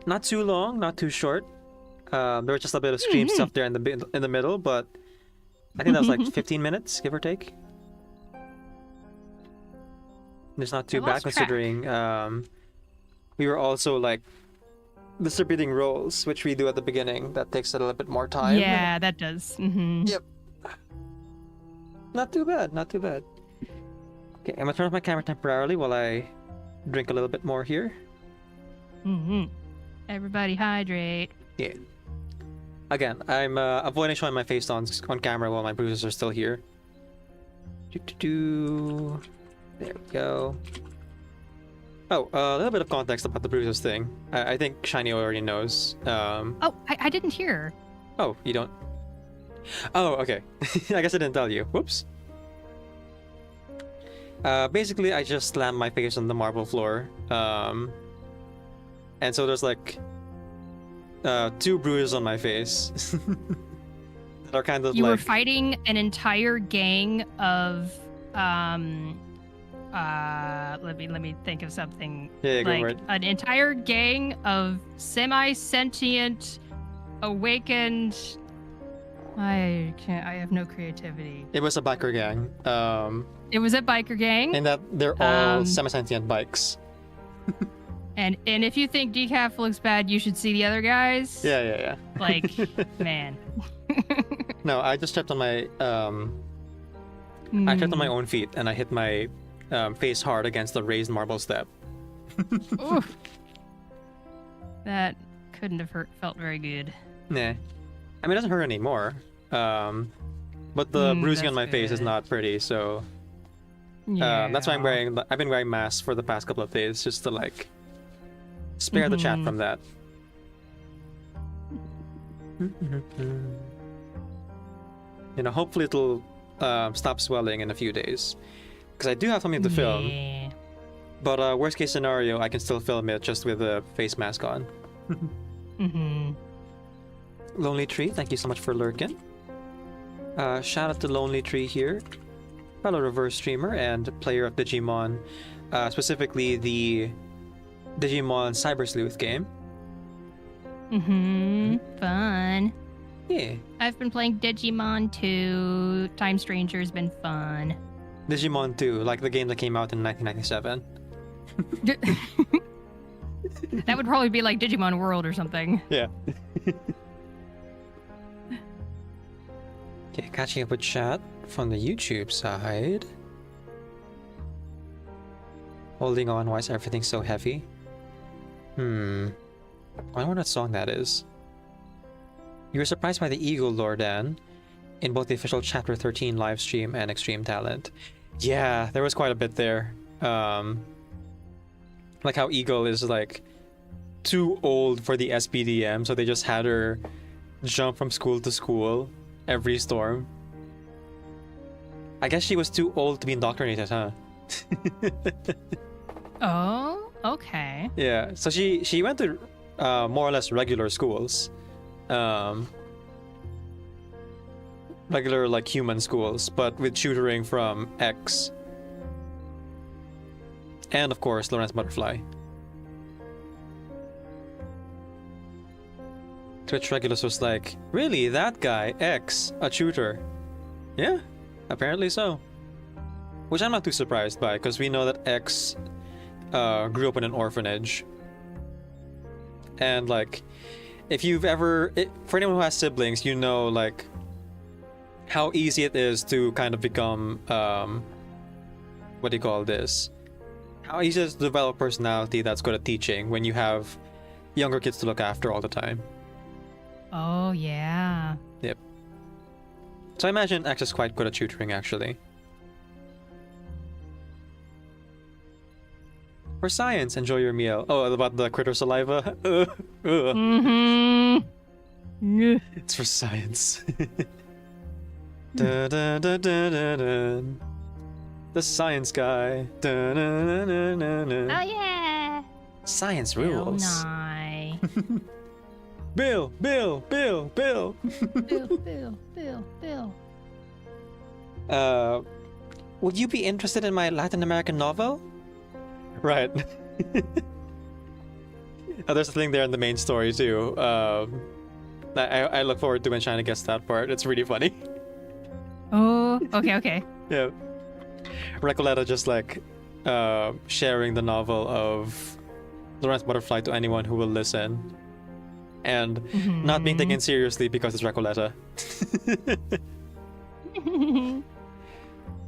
Not too long, not too short. There was just a bit of stream stuff there in the middle, but I think that was like 15 minutes, give or take. It's not too I bad lost track. considering we were also like distributing roles, which we do at the beginning. That takes a little bit more time. Yeah, that does. Mm-hmm. Yep. Not too bad, not too bad. Okay, I'm gonna turn off my camera temporarily while I drink a little bit more here. Mm-hmm. Everybody hydrate. Yeah. Again, I'm avoiding showing my face on camera while my bruises are still here. There we go. Oh, a little bit of context about the bruises thing. I think Shiny already knows. Oh, I didn't hear. Oh, you don't? Oh, okay. I guess I didn't tell you. Whoops. Basically, I just slammed my face on the marble floor. And so there's like 2 bruises on my face. That are kind of You like... were fighting an entire gang of let me think of something. Yeah, go like for it. an entire gang of semi-sentient, awakened I can't. I have no creativity. It was a biker gang. It was a biker gang. And that they're all Um, semi-sentient bikes. And if you think Decaf looks bad, you should see the other guys. Yeah. Like, man. No, I just stepped on my I stepped on my own feet and I hit my face hard against the raised marble step. Oof. That couldn't have felt very good. Nah. I mean, it doesn't hurt anymore. But the bruising on that's my face is good. not pretty, so Yeah. that's why I've been wearing masks for the past couple of days just to like spare the chat from that. You know, hopefully it'll stop swelling in a few days. Because I do have something to film. Yeah. But worst case scenario, I can still film it just with a face mask on. Lonely Tree, thank you so much for lurking. Shout out to Lonely Tree here. Fellow reverse streamer and player of Digimon. Specifically the Digimon Cyber Sleuth game. Fun. Yeah. I've been playing Digimon 2. Time Stranger's been fun. Digimon 2, like the game that came out in 1997. That would probably be like Digimon World or something. Yeah. Okay, catching up with chat from the YouTube side. Holding on, why is everything so heavy? I wonder what song that is. You were surprised by the Eagle lore, Dan, in both the official Chapter 13 livestream and Extreme Talent. Yeah, there was quite a bit there. Like how Eagle is like too old for the SPDM, so they just had her jump from school to school every storm. I guess she was too old to be indoctrinated, huh? Oh, okay. Yeah, so she went to more or less regular schools. Regular like human schools, but with tutoring from X. And of course, Lawrence Butterfly. Twitch Regulus was like, really, that guy, X, a tutor? Yeah, apparently so. Which I'm not too surprised by, because we know that X grew up in an orphanage. And like, if you've ever, for anyone who has siblings, you know like how easy it is to kind of become, what do you call this? How easy it is to develop personality that's good at teaching when you have younger kids to look after all the time. Oh, yeah. Yep. So I imagine X is quite good at tutoring, actually. For science, enjoy your meal. Oh, about the critter saliva? It's for science. Da, da, da, da, da, da. The science guy. Da, da, da, da, da, da. Oh, yeah. Science Bill rules. Nye. Bill, Bill, Bill, Bill. Bill. Would you be interested in my Latin American novel? Right. There's a thing there in the main story too. I look forward to when China gets that part. It's really funny. Oh, okay. Yeah. Recoleta just like sharing the novel of Lawrence Butterfly to anyone who will listen. And not being taken seriously because it's Recoleta.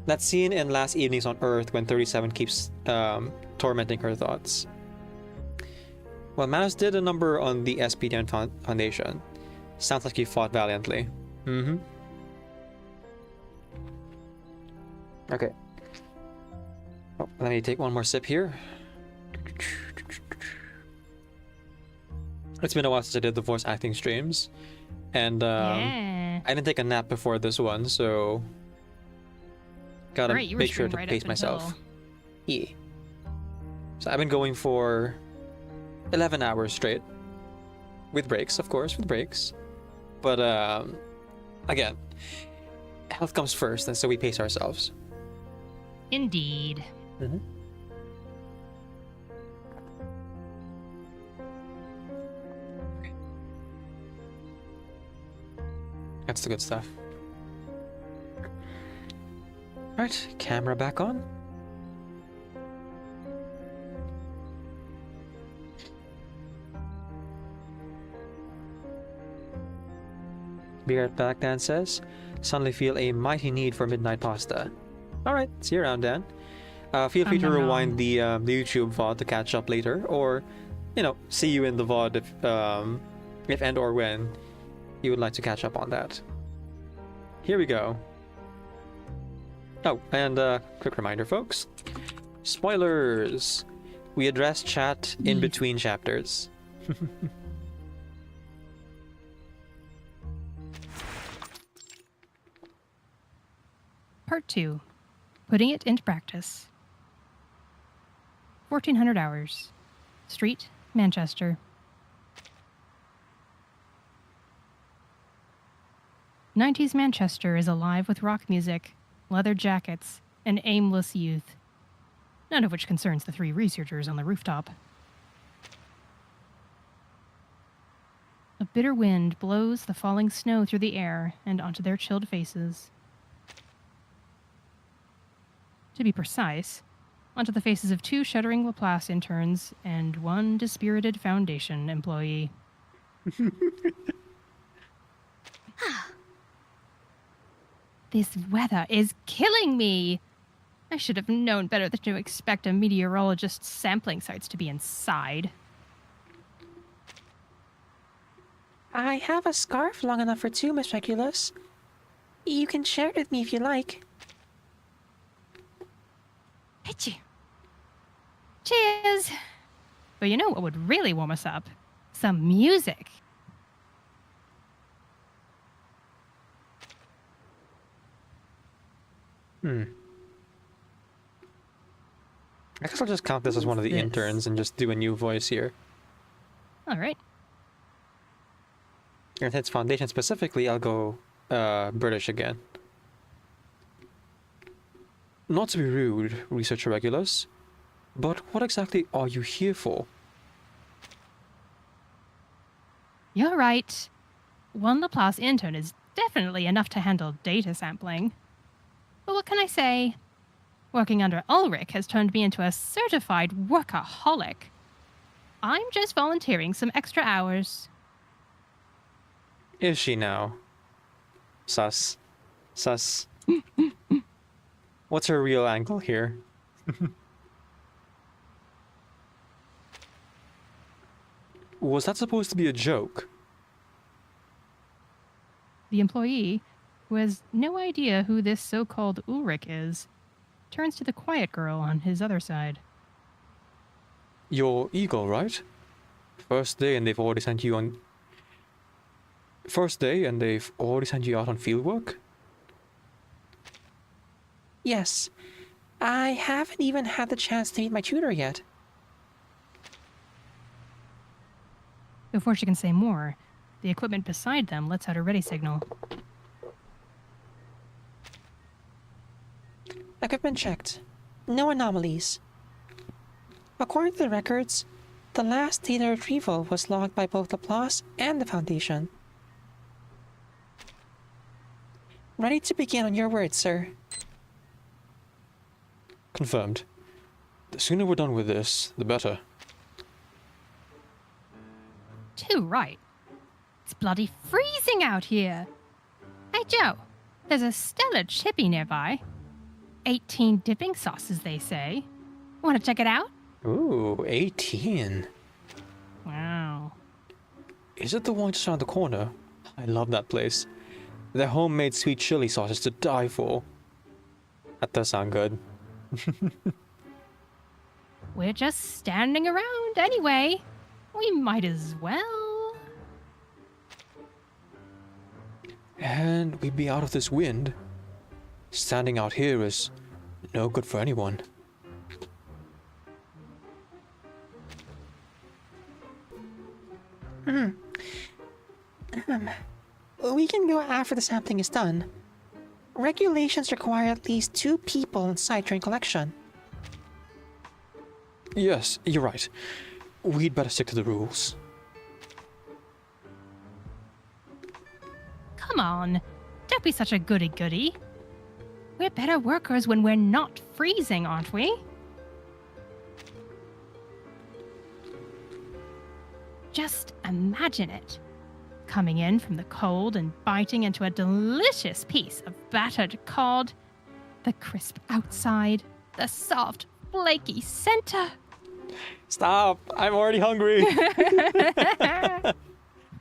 That scene in Last Evenings on Earth when 37 keeps tormenting her thoughts. Well, Manos did a number on the SPDN Foundation. Sounds like he fought valiantly. Okay. Oh, let me take one more sip here. It's been a while since I did the voice acting streams. And Yeah. I didn't take a nap before this one, so gotta Right, you were make sure to streaming right pace up myself. until- Yeah. So I've been going for 11 hours straight. With breaks, of course, with breaks. But again, health comes first, and so we pace ourselves. Indeed. That's the good stuff. Right, camera back on. Be right back, Dan says. Suddenly feel a mighty need for midnight pasta. Alright, see you around, Dan. Feel free to rewind the YouTube VOD to catch up later, or, see you in the VOD if and or when you would like to catch up on that. Here we go. Oh, and quick reminder, folks. Spoilers! We address chat in between chapters. Part 2. Putting it into practice. 1400 hours. Street, Manchester. 90s Manchester is alive with rock music, leather jackets, and aimless youth. None of which concerns the 3 researchers on the rooftop. A bitter wind blows the falling snow through the air and onto their chilled faces. To be precise, onto the faces of 2 shuddering Laplace interns and 1 dispirited Foundation employee. This weather is killing me! I should have known better than to expect a meteorologist's sampling sites to be inside. I have a scarf long enough for 2, Miss Regulus. You can share it with me if you like. Achoo. Cheers! But you know what would really warm us up? Some music. I guess I'll just count this as one of the interns and just do a new voice here. Alright. If it's Foundation specifically, I'll go British again. Not to be rude, Researcher Regulus, but what exactly are you here for? You're right. 1 Laplace intern is definitely enough to handle data sampling. But what can I say? Working under Ulrich has turned me into a certified workaholic. I'm just volunteering some extra hours. Is she now? Sus. Sus. What's her real angle here? Was that supposed to be a joke? The employee, who has no idea who this so-called Ulrich is, turns to the quiet girl on his other side. You're Eagle, right? First day and they've already sent you on... First day and they've already sent you out on fieldwork? Yes. I haven't even had the chance to meet my tutor yet. Before she can say more, the equipment beside them lets out a ready signal. Equipment checked. No anomalies. According to the records, the last data retrieval was logged by both Laplace and the Foundation. Ready to begin on your word, sir. Confirmed. The sooner we're done with this, the better. Too right. It's bloody freezing out here. Hey, Joe, there's a stellar chippy nearby. 18 dipping sauces, they say. Want to check it out? Ooh, 18. Wow. Is it the one just around the corner? I love that place. Their homemade sweet chili sauce is to die for. That does sound good. We're just standing around anyway. We might as well. And we'd be out of this wind. Standing out here is no good for anyone. We can go after the sampling is done. Regulations require at least 2 people inside during collection. Yes, you're right. We'd better stick to the rules. Come on, don't be such a goody-goody. We're better workers when we're not freezing, aren't we? Just imagine it. Coming in from the cold and biting into a delicious piece of battered cod. The crisp outside, the soft, flaky center. Stop! I'm already hungry.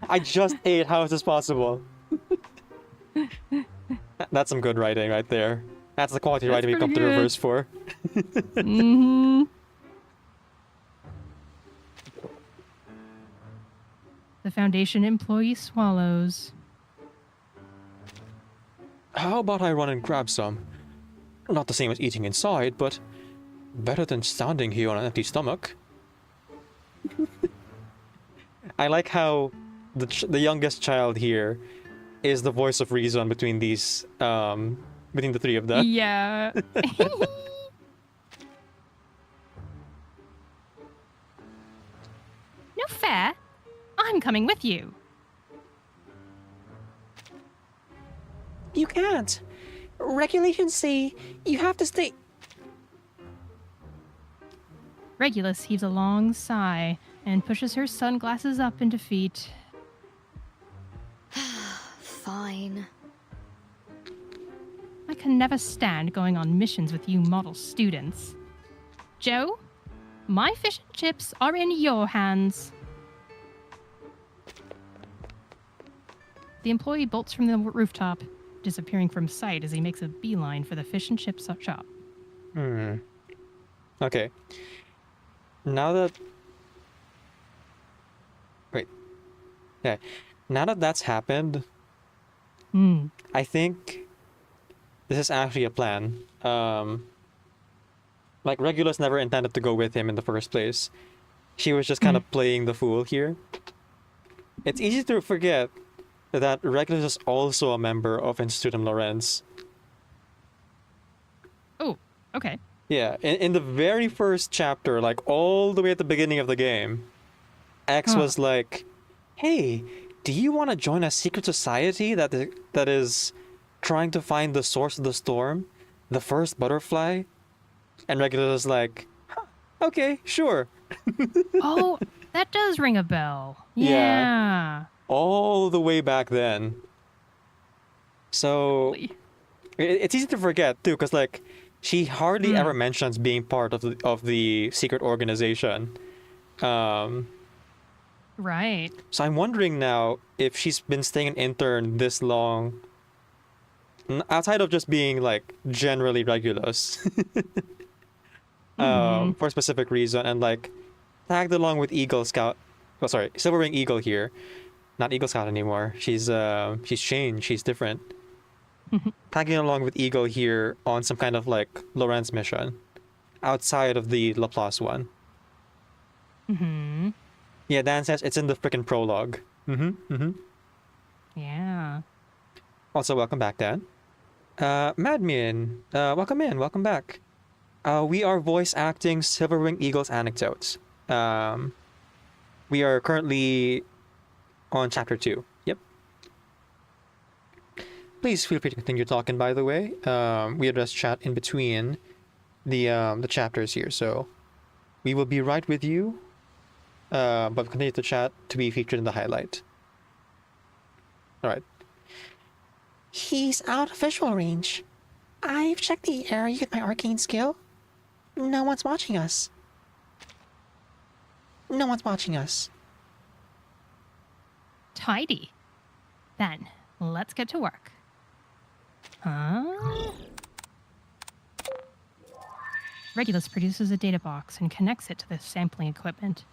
I just ate. How is this possible? That's some good writing right there. That's the quality That's writing we come to pretty good. reverse for. Mm-hmm. The Foundation employee swallows. How about I run and grab some? Not the same as eating inside, but better than standing here on an empty stomach. I like how the youngest child here is the voice of reason between these between the three of them. Yeah. No fair. I'm coming with you. You can't. Regulations say you have to stay. Regulus heaves a long sigh and pushes her sunglasses up in defeat. Fine. I can never stand going on missions with you model students. Joe, my fish and chips are in your hands. The employee bolts from the rooftop, disappearing from sight as he makes a beeline for the fish and chips shop. Okay. Now that... Wait. Yeah. Now that that's happened, I think this is actually a plan. Like, Regulus never intended to go with him in the first place. She was just kind of playing the fool here. It's easy to forget that Regulus is also a member of Institutum Lorenz. Oh, okay. Yeah, in the very first chapter, like all the way at the beginning of the game, X was like, "Hey, do you want to join a secret society that is trying to find the source of the storm, the first butterfly?" And Regulus is like, huh, "Okay, sure." Oh, that does ring a bell. Yeah. Yeah. All the way back then. So it's easy to forget too, because like she hardly ever mentions being part of the secret organization. Right. So I'm wondering now if she's been staying an intern this long, outside of just being like generally Regulus, for a specific reason, and like tagged along with Eagle Scout. Oh, sorry, Silver Wing Eagle here. Not Eagle Scout anymore. She's changed. She's different. Tagging along with Eagle here on some kind of like Lorenz mission, outside of the Laplace one. Yeah, Dan says it's in the frickin' prologue. Yeah. Also, welcome back, Dan. Madmin, welcome in, welcome back. We are voice acting Silverwing Eagle's Anecdote. We are currently on chapter 2. Yep. Please feel free to continue talking, by the way. We address chat in between the chapters here, so we will be right with you. But continue to chat to be featured in the highlight. Alright. He's out of visual range. I've checked the area with my arcane skill. No one's watching us. No one's watching us. Tidy. Then, let's get to work. Huh? Regulus produces a data box and connects it to the sampling equipment.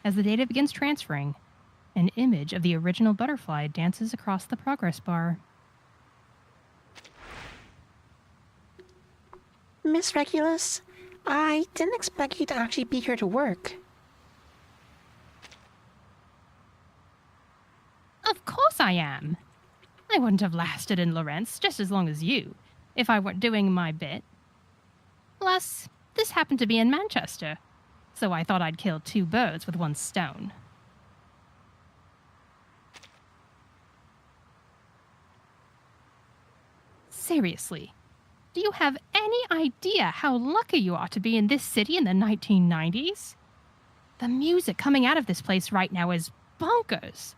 As the data begins transferring, an image of the original butterfly dances across the progress bar. Miss Regulus, I didn't expect you to actually be here to work. Of course I am. I wouldn't have lasted in Lorenz just as long as you, if I weren't doing my bit. Plus, this happened to be in Manchester, so I thought I'd kill two birds with one stone. Seriously, do you have any idea how lucky you are to be in this city in the 1990s? The music coming out of this place right now is bonkers.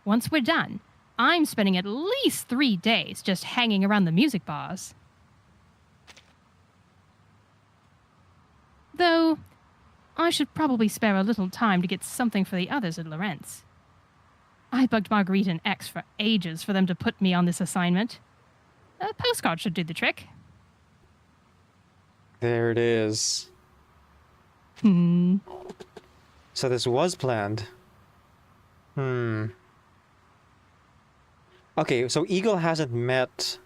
Once we're done, I'm spending at least 3 days just hanging around the music bars. Though, I should probably spare a little time to get something for the others at Lawrence. I bugged Marguerite and X for ages for them to put me on this assignment. A postcard should do the trick. There it is. So this was planned. Okay, so Eagle hasn't met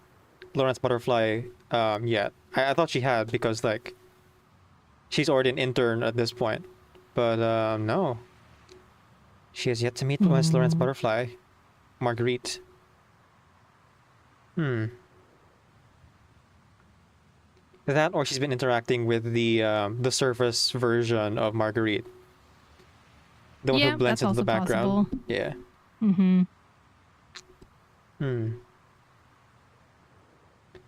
Lawrence Butterfly yet. I thought she had because, like, she's already an intern at this point. But no. She has yet to meet Lawrence Butterfly. Marguerite. That, or she's been interacting with the surface version of Marguerite. The one who blends into the background. Possible. Yeah.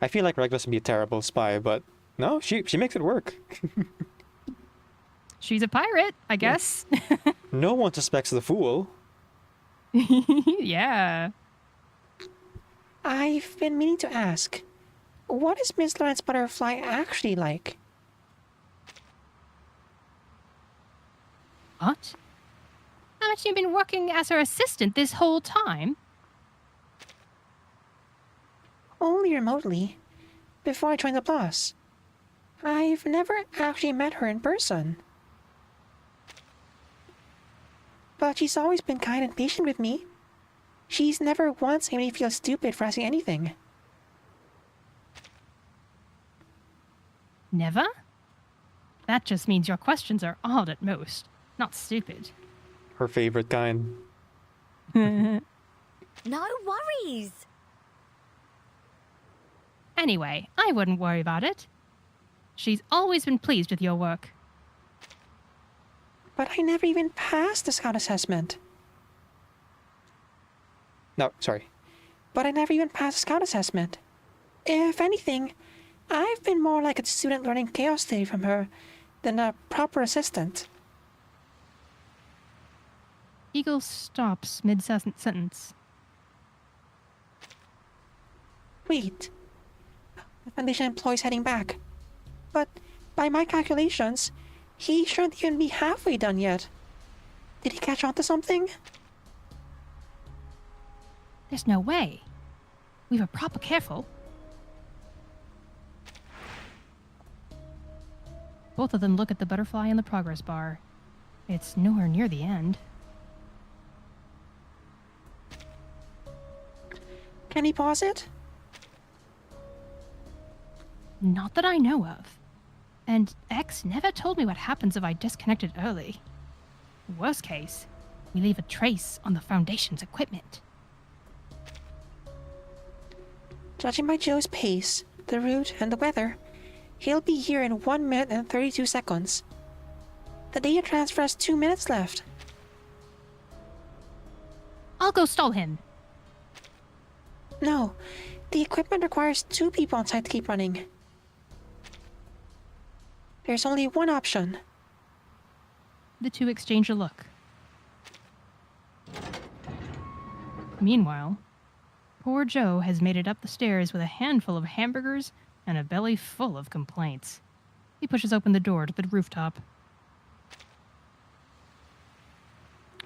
I feel like Regulus would be a terrible spy, but no, she makes it work. She's a pirate, I guess. No one suspects the fool. Yeah. I've been meaning to ask, what is Miss Lawrence Butterfly actually like? What? Haven't you been working as her assistant this whole time? Only remotely, before I joined the boss. I've never actually met her in person. But she's always been kind and patient with me. She's never once made me feel stupid for asking anything. Never? That just means your questions are odd at most, not stupid. Her favorite kind. No worries. Anyway, I wouldn't worry about it. She's always been pleased with your work. But I never even passed the scout assessment. No, sorry. But I never even passed the scout assessment. If anything, I've been more like a student learning chaos theory from her than a proper assistant. Eagle stops mid-sentence. Wait. The Foundation employee's heading back. But by my calculations, he shouldn't even be halfway done yet. Did he catch on to something? There's no way. We were proper careful. Both of them look at the butterfly in the progress bar. It's nowhere near the end. Can he pause it? Not that I know of. And X never told me what happens if I disconnected early. Worst case, we leave a trace on the Foundation's equipment. Judging by Joe's pace, the route, and the weather, he'll be here in 1 minute and 32 seconds. The data transfer has 2 minutes left. I'll go stall him. No, the equipment requires 2 people on site to keep running. There's only one option. The two exchange a look. Meanwhile, poor Joe has made it up the stairs with a handful of hamburgers and a belly full of complaints. He pushes open the door to the rooftop.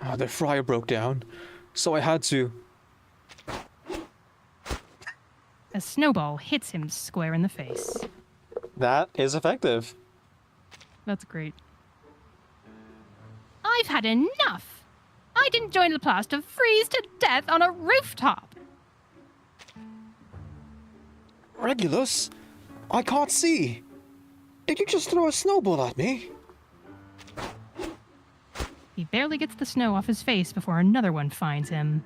Oh, the fryer broke down, so I had to. A snowball hits him square in the face. That is effective. That's great. I've had enough! I didn't join Laplace to freeze to death on a rooftop! Regulus, I can't see. Did you just throw a snowball at me? He barely gets the snow off his face before another one finds him.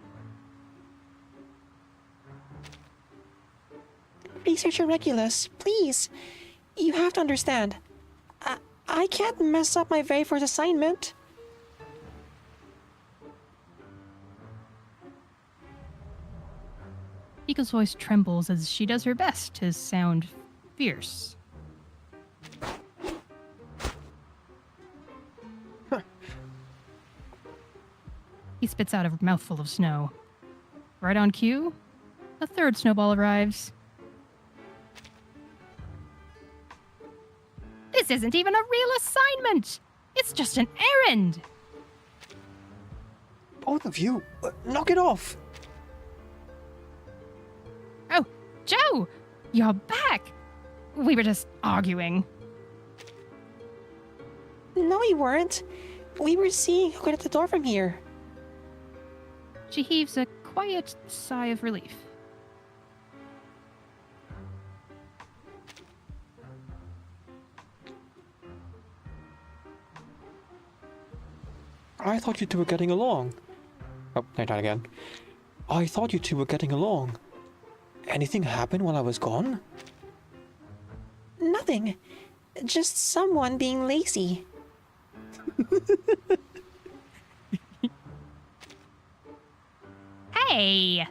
Researcher Regulus, please. You have to understand. I can't mess up my very first assignment. He Eagle's voice trembles as she does her best to sound fierce. He spits out a mouthful of snow. Right on cue, a third snowball arrives. This isn't even a real assignment! It's just an errand! Both of you, knock it off! Oh, Joe! You're back! We were just arguing. No, we weren't. We were seeing who got at the door from here. She heaves a quiet sigh of relief. I thought you two were getting along. Oh, I tried again. I thought you two were getting along. Anything happened while I was gone? Nothing. Just someone being lazy. Hey!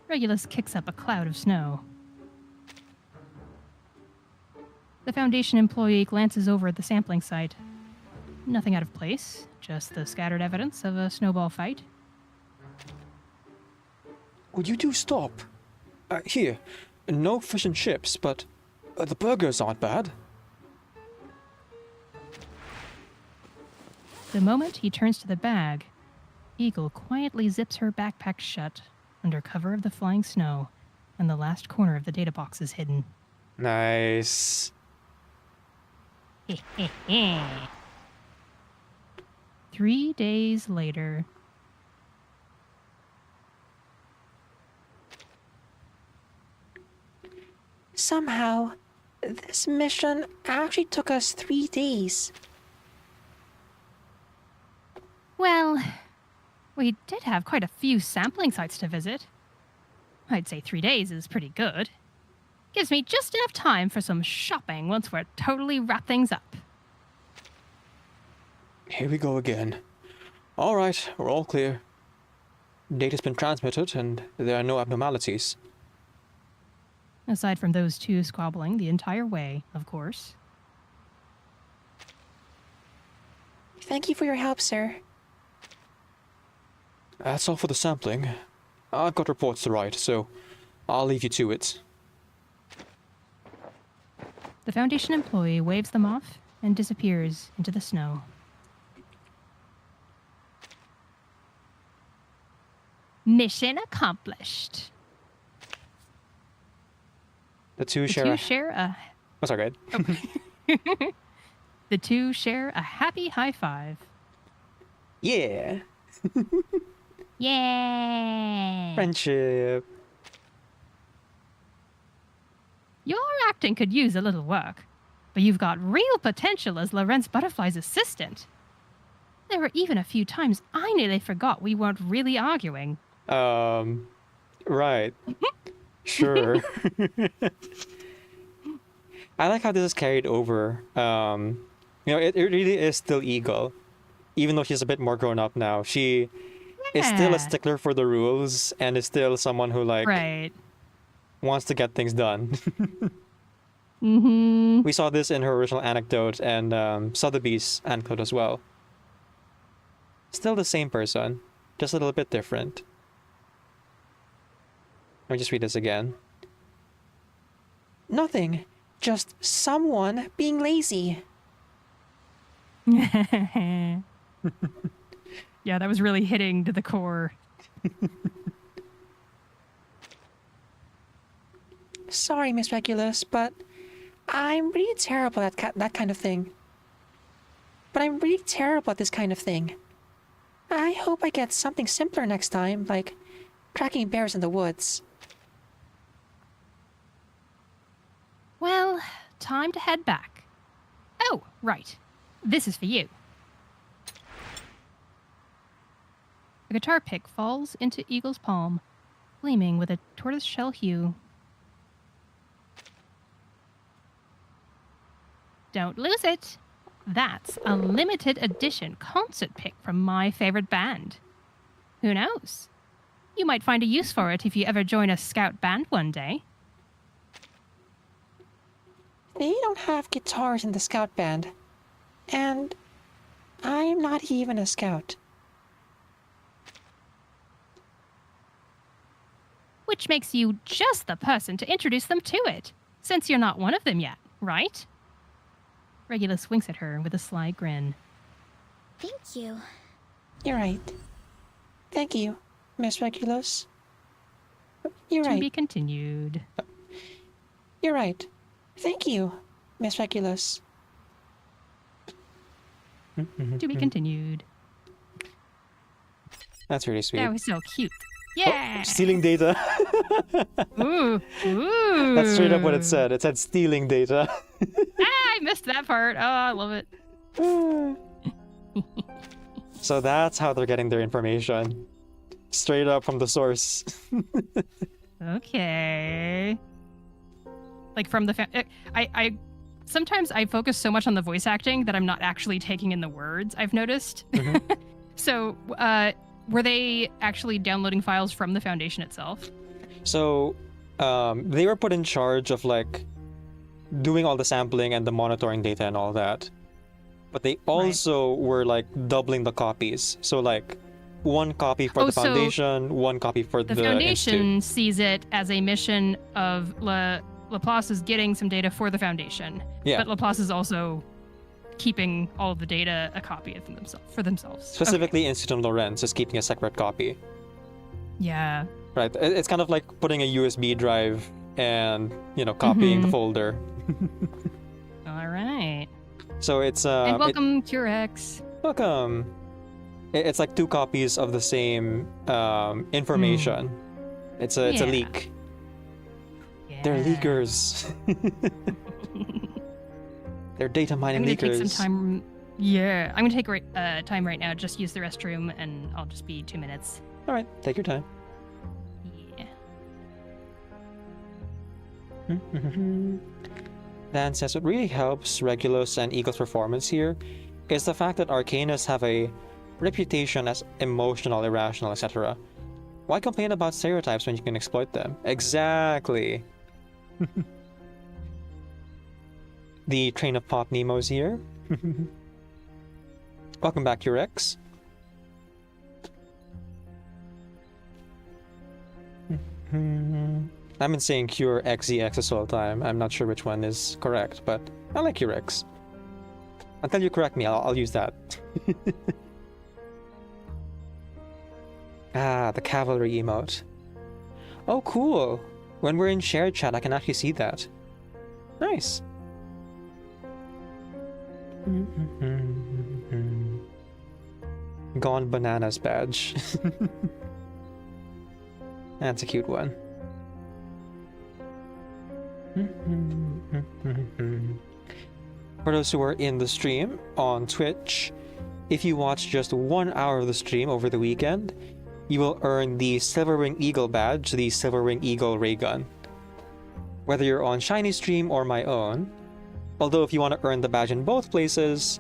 Regulus kicks up a cloud of snow. The Foundation employee glances over at the sampling site. Nothing out of place, just the scattered evidence of a snowball fight. Would you two stop? Here, no fish and chips, but the burgers aren't bad. The moment he turns to the bag, Eagle quietly zips her backpack shut under cover of the flying snow, and the last corner of the data box is hidden. Nice. 3 days later. Somehow, this mission actually took us 3 days. Well, we did have quite a few sampling sites to visit. I'd say 3 days is pretty good. Gives me just enough time for some shopping once we're totally wrapped things up. Here we go again. All right, we're all clear. Data's been transmitted, and there are no abnormalities. Aside from those two squabbling the entire way, of course. Thank you for your help, sir. That's all for the sampling. I've got reports to write, so I'll leave you to it. The Foundation employee waves them off and disappears into the snow. Mission accomplished. The two The share. two share a. Oh, sorry, go ahead. The two share a happy high five. Yeah. Yay! Friendship. Your acting could use a little work, but you've got real potential as Lorenz Butterfly's assistant. There were even a few times I nearly forgot we weren't really arguing. Right. Sure. I like how this is carried over. It really is still Eagle. Even though she's a bit more grown up now, she is still Yeah. a stickler for the rules and is still someone who, like, Right. wants to get things done. Mm-hmm. We saw this in her original Anecdote and Sotheby's Anecdote as well. Still the same person, just a little bit different. Let me just read this again. Nothing. Just someone being lazy. Yeah, that was really hitting to the core. Sorry, Miss Regulus, but I'm really terrible at that kind of thing. But I'm really terrible at this kind of thing. I hope I get something simpler next time, like tracking bears in the woods. Well, time to head back. Oh, right. This is for you. A guitar pick falls into Eagle's palm, gleaming with a tortoiseshell hue. Don't lose it. That's a limited edition concert pick from my favorite band. Who knows? You might find a use for it if you ever join a scout band one day. They don't have guitars in the scout band. And I'm not even a scout. Which makes you just the person to introduce them to it, since you're not one of them yet, right? Regulus winks at her with a sly grin. Thank you. You're right. Thank you, Miss Regulus. You're To right. be continued. You're right. Thank you, Miss Regulus. To be continued. That's really sweet. That was so cute. Yeah! Stealing data. Ooh. Ooh. That's straight up what it said. It said stealing data. I missed that part. Oh, I love it. So that's how they're getting their information. Straight up from the source. Okay. Like from the I sometimes I focus so much on the voice acting that I'm not actually taking in the words, I've noticed. Mhm. So, were they actually downloading files from the Foundation itself? So, they were put in charge of like doing all the sampling and the monitoring data and all that. But they also were like doubling the copies. So like one copy for the so Foundation, one copy for the The Foundation Institute. sees it as a mission of Laplace is getting some data for the Foundation. Yeah. But Laplace is also keeping all of the data a copy of for themselves. Specifically, Institute of Lorentz is keeping a separate copy. Okay. Yeah. Right. It's kind of like putting a USB drive and, you know, copying the folder. All right. So it's And welcome, Curex. welcome. It's like two copies of the same information. It's a Yeah. leak. They're Yeah. leakers. They're data mining I'm gonna leakers. take some time. Yeah, I'm gonna take time right now. Just use the restroom, and I'll just be 2 minutes. All right, take your time. Yeah. Dan says what really helps Regulus and Eagle's performance here is the fact that Arcanists have a reputation as emotional, irrational, etc. Why complain about stereotypes when you can exploit them? Exactly. The train of pop Nemo's here. Welcome back, Urex. I've been saying Cure XEX this whole time. I'm not sure which one is correct, but I like Urex. Until you correct me, I'll use that. Ah, the cavalry emote. Oh, cool. When we're in shared chat, I can actually see that. Nice. Gone Bananas badge. That's a cute one. For those who are in the stream on Twitch, if you watch just 1 hour of the stream over the weekend, you will earn the Silver Wing Eagle badge, the Silver Wing Eagle ray gun. Whether you're on Shiny stream or my own, although if you want to earn the badge in both places,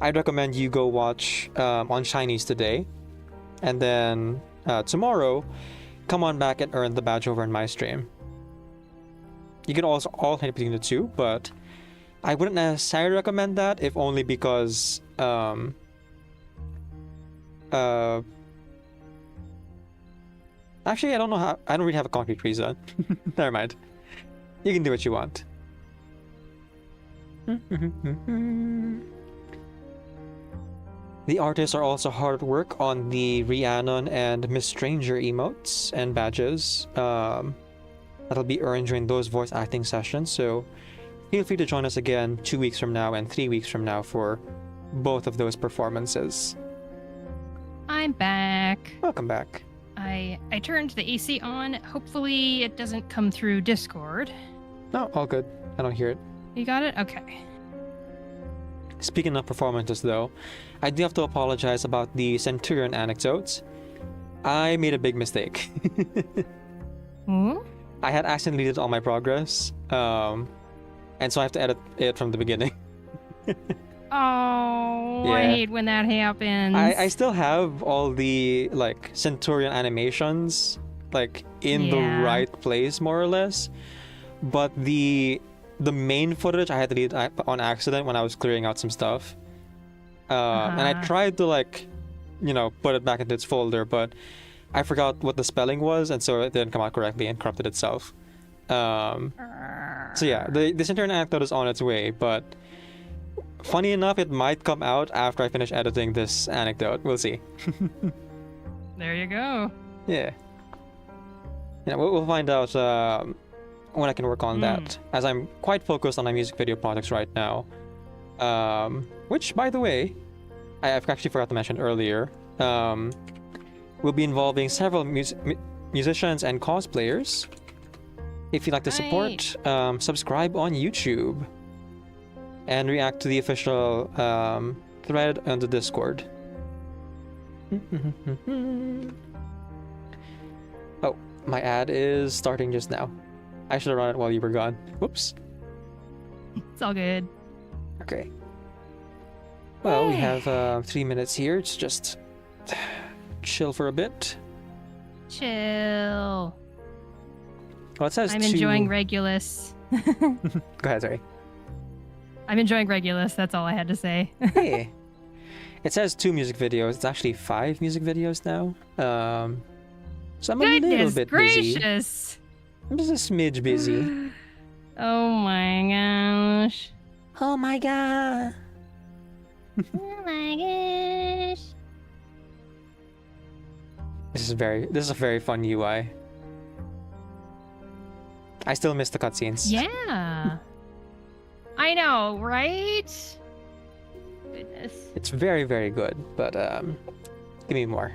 I'd recommend you go watch on Shinies today, and then tomorrow, come on back and earn the badge over in my stream. You can also alternate between the two, but I wouldn't necessarily recommend that, if only because actually I don't know how. I don't really have a concrete reason. Never mind. You can do what you want. The artists are also hard at work on the Rhiannon and Miss Stranger emotes and badges. That'll be earned during those voice acting sessions, so feel free to join us again 2 weeks from now and 3 weeks from now for both of those performances. I'm back. Welcome back. I turned the AC on. Hopefully it doesn't come through Discord. No, all good. I don't hear it. You got it? Okay. Speaking of performances though, I do have to apologize about the Centurion anecdotes. I made a big mistake. Hmm? I had accidentally deleted all my progress, and so I have to edit it from the beginning. Oh, I Yeah. hate when that happens. I still have all the like Centurion animations like in the Yeah. right place more or less, but the main footage I had to delete on accident when I was clearing out some stuff, and I tried to like, put it back into its folder, but I forgot what the spelling was, and so it didn't come out correctly and corrupted itself. So yeah, the Centurion Anecdote is on its way, but funny enough, it might come out after I finish editing this anecdote. We'll see. There you go. Yeah. Yeah, we'll find out when I can work on that, as I'm quite focused on my music video projects right now. Which, by the way, I've actually forgot to mention earlier, will be involving several musicians and cosplayers. If you'd like to support, subscribe on YouTube and react to the official thread on the Discord. Oh, my ad is starting just now. I should have run it while you were gone. Whoops. It's all good. Okay. Well, we have 3 minutes here to just chill for a bit. Chill. Well, it says I'm enjoying Regulus. Go ahead, sorry. I'm enjoying Regulus, that's all I had to say. Hey. It says 2 music videos. It's actually 5 music videos now. So I'm a little bit busy. Gracious. I'm just a smidge busy. Oh my gosh. Oh my god. Oh my gosh. This is a very fun UI. I still miss the cutscenes. Yeah. I know, right? Goodness. It's very, very good, but give me more.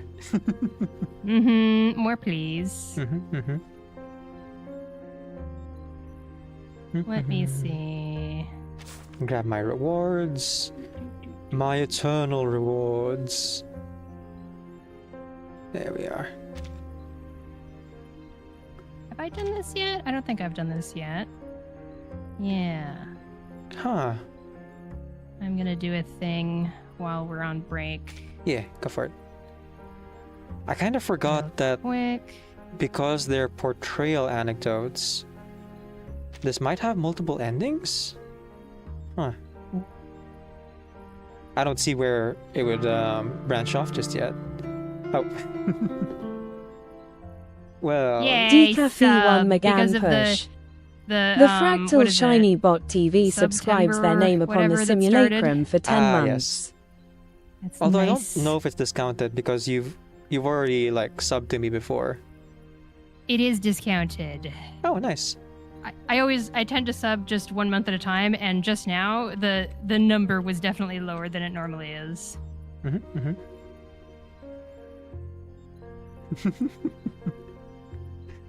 More please. Let me see. Grab my rewards. My eternal rewards. There we are. Have I done this yet? I don't think I've done this yet. Yeah. Huh. I'm gonna do a thing while we're on break. Yeah, go for it. I kind of forgot that Quick. because they're portrayal anecdotes, this might have multiple endings? Huh. I don't see where it would branch off just yet. Oh. Well... Yay, Decafe1 because McGann of push. the The what Fractal is Shiny it? Bot TV subscribes their name upon the September, whatever that simulacrum for 10 Ah, months. That's Although nice. I don't know if it's discounted because you've already like subbed to me before. It is discounted. Oh, nice. I tend to sub just 1 month at a time, and just now the number was definitely lower than it normally is.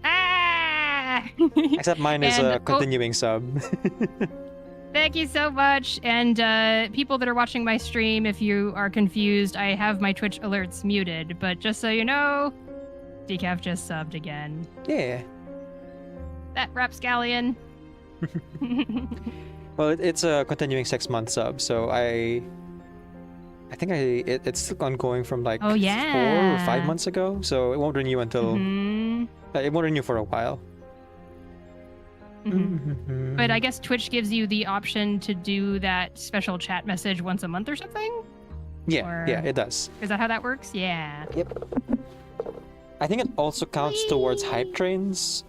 Ah! Except mine is And- a continuing sub. Thank you so much. And people that are watching my stream, if you are confused, I have my Twitch alerts muted. But just so you know, Decaf just subbed again. Yeah. That rapscallion. Well, it's a continuing 6-month sub, so I think it's ongoing from like 4 or 5 months ago, so it won't renew until it won't renew for a while. But I guess Twitch gives you the option to do that special chat message once a month or something? Yeah, yeah, it does. Is that how that works? Yeah. Yep. I think it also counts towards hype trains.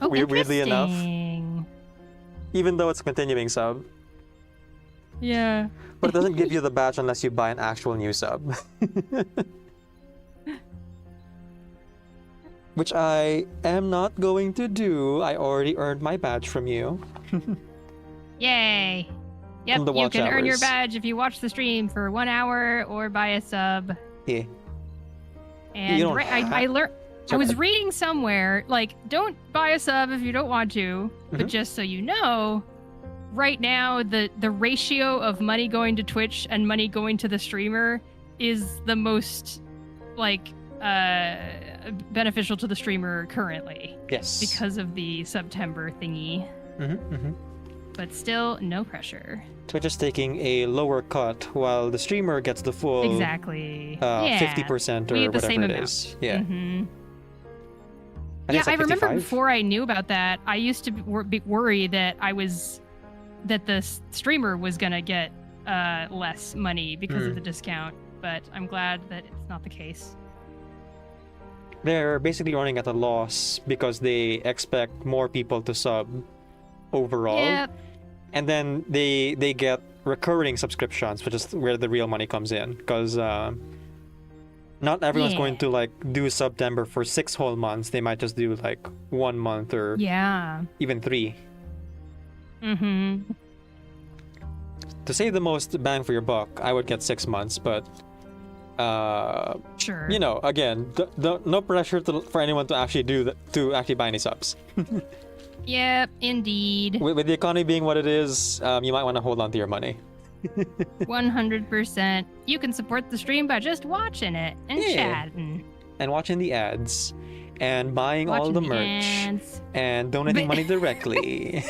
Weirdly enough, even though it's a continuing sub. Yeah. But it doesn't give you the badge unless you buy an actual new sub. Which I am not going to do. I already earned my badge from you. Yay. Yep, From the you watch can earn your hours. badge if you watch the stream for 1 hour or buy a sub. Yeah. And don't I learned. I was reading somewhere, like, don't buy a sub if you don't want to, but just so you know, right now the ratio of money going to Twitch and money going to the streamer is the most, like, beneficial to the streamer currently. Yes. Because of the September thingy. but still no pressure. Twitch is taking a lower cut while the streamer gets the full Exactly. Yeah. 50% or We have the whatever same it amount. is. Yeah. Mm-hmm. I think Yeah, it's like I remember 55. before I knew about that, I used to be worried that the streamer was gonna get less money because of the discount, but I'm glad that it's not the case. They're basically running at a loss because they expect more people to sub overall. Yep. And then they get recurring subscriptions, which is where the real money comes in. Because not everyone's going to like do September for 6 whole months. They might just do like 1 month or even 3. Mm-hmm. To save the most bang for your buck, I would get 6 months, but sure. You know, again, no pressure for anyone to actually to actually buy any subs. Yep, indeed. With the economy being what it is, you might want to hold on to your money. 100%. You can support the stream by just watching it and chatting. And watching the ads. And buying all the merch. Ads. And donating money directly.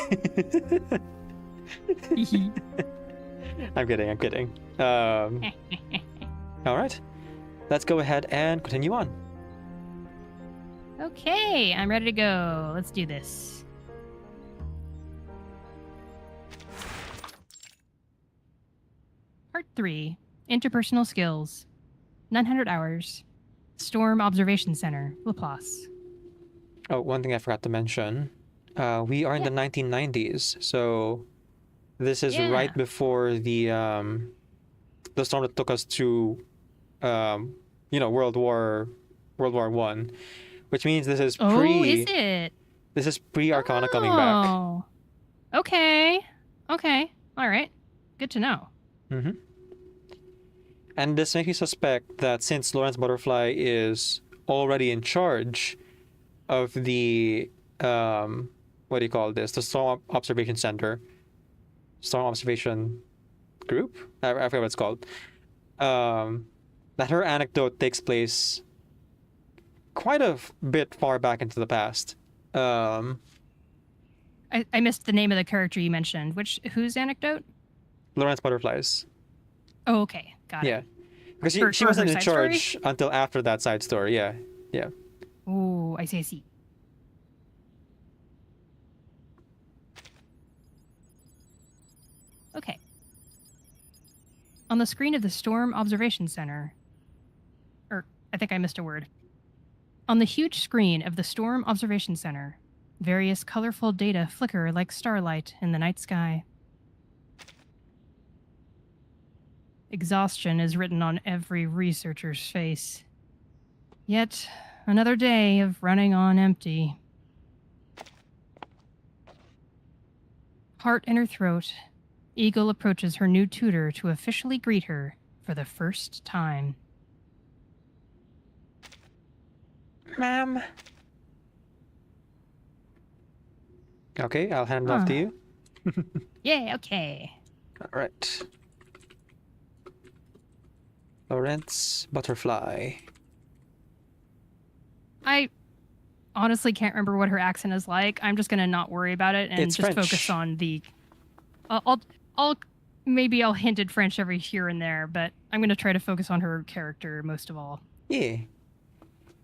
I'm kidding. Alright. Let's go ahead and continue on. Okay, I'm ready to go. Let's do this. Part 3. Interpersonal Skills. 900 Hours. Storm Observation Center, Laplace. Oh, one thing I forgot to mention. We are in the 1990s, so this is right before the storm that took us to World War One, which means this is pre. Oh, is it? This is pre Arcana coming back. Oh. Okay. All right. Good to know. Mm-hmm. And this makes me suspect that since Lawrence Butterfly is already in charge of the what do you call this? The Storm Observation Center, Storm Observation Group. I forget what it's called. That her anecdote takes place quite a bit far back into the past. I missed the name of the character you mentioned. Whose anecdote? Lawrence Butterflies. Oh, okay. Got it. Yeah. Because she For wasn't her in side charge story? until after that side story. Yeah. Oh, I see. Okay. On the screen of the Storm Observation Center. I think I missed a word. On the huge screen of the Storm Observation Center, various colorful data flicker like starlight in the night sky. Exhaustion is written on every researcher's face. Yet another day of running on empty. Heart in her throat, Eagle approaches her new tutor to officially greet her for the first time. Ma'am. Okay, I'll hand it off to you. Yeah, okay. All right. Lawrence Butterfly. I honestly can't remember what her accent is like. I'm just gonna not worry about it and It's just French. focus on the. I'll hint at French every here and there, but I'm gonna try to focus on her character most of all. Yeah.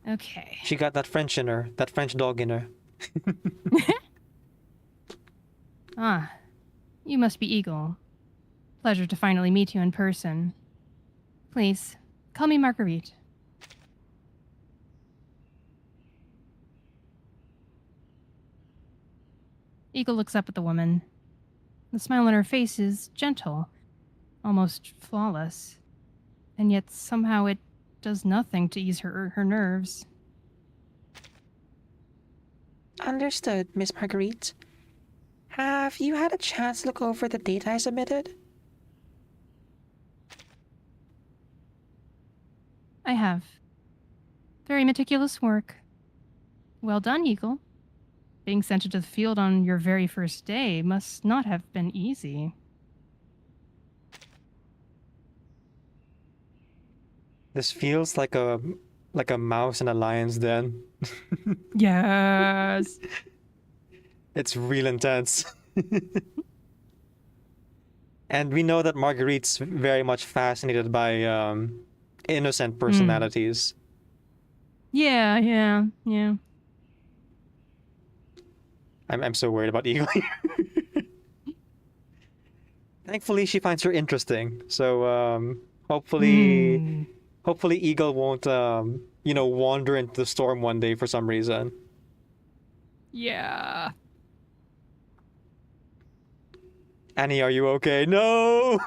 Okay. She got that French in her, that French dog in her. Ah, you must be Eagle. Pleasure to finally meet you in person. Please, call me Marguerite. Eagle looks up at the woman. The smile on her face is gentle, almost flawless, and yet somehow it does nothing to ease her nerves. Understood, Miss Marguerite. Have you had a chance to look over the data I submitted? I have. Very meticulous work. Well done, Eagle. Being sent into the field on your very first day must not have been easy. This feels like a mouse in a lion's den. Yes. It's real intense. And we know that Marguerite's very much fascinated by innocent personalities. Yeah. I'm so worried about Eagle. Thankfully, she finds her interesting. So hopefully Eagle won't wander into the storm one day for some reason. Yeah. Annie, are you okay? No.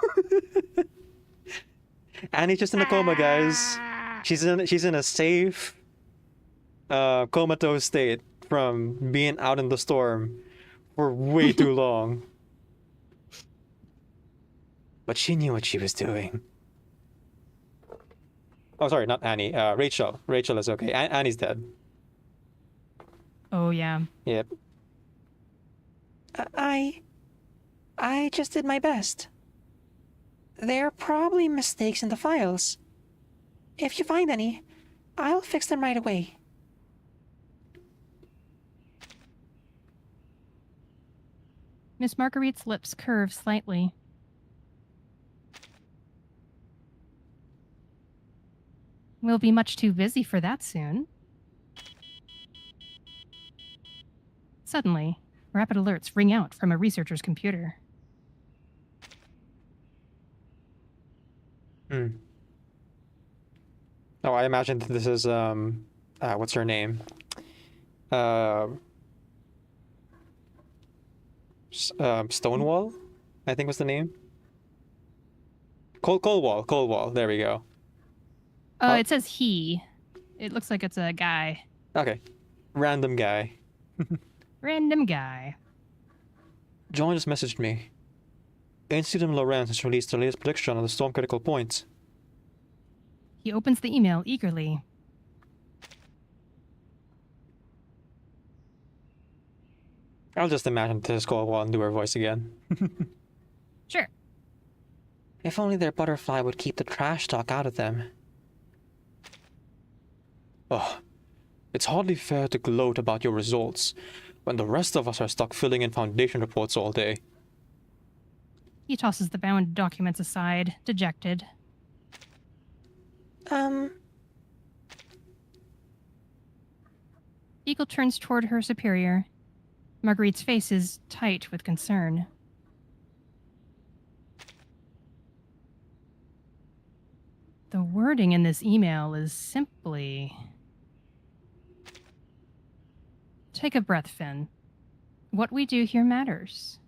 Annie's just in a coma, guys. She's in a safe, comatose state from being out in the storm for way too long. But she knew what she was doing. Oh, sorry, not Annie. Rachel. Rachel is okay. Annie's dead. Oh, yeah. Yep. I just did my best. There are probably mistakes in the files. If you find any, I'll fix them right away. Miss Marguerite's lips curve slightly. We'll be much too busy for that soon. Suddenly, rapid alerts ring out from a researcher's computer. Oh, I imagine that this is what's her name? Stonewall, I think was the name. Coldwall. There we go. Oh, it says he. It looks like it's a guy. Okay, random guy. Random guy. John just messaged me. Institute Lawrence has released the latest prediction on the storm critical point. He opens the email eagerly. I'll just imagine this Coldwall and do her voice again. Sure. If only their butterfly would keep the trash talk out of them. Oh, it's hardly fair to gloat about your results when the rest of us are stuck filling in Foundation reports all day. He tosses the bound documents aside, dejected. Eagle turns toward her superior. Marguerite's face is tight with concern. The wording in this email is simply... Take a breath, Finn. What we do here matters.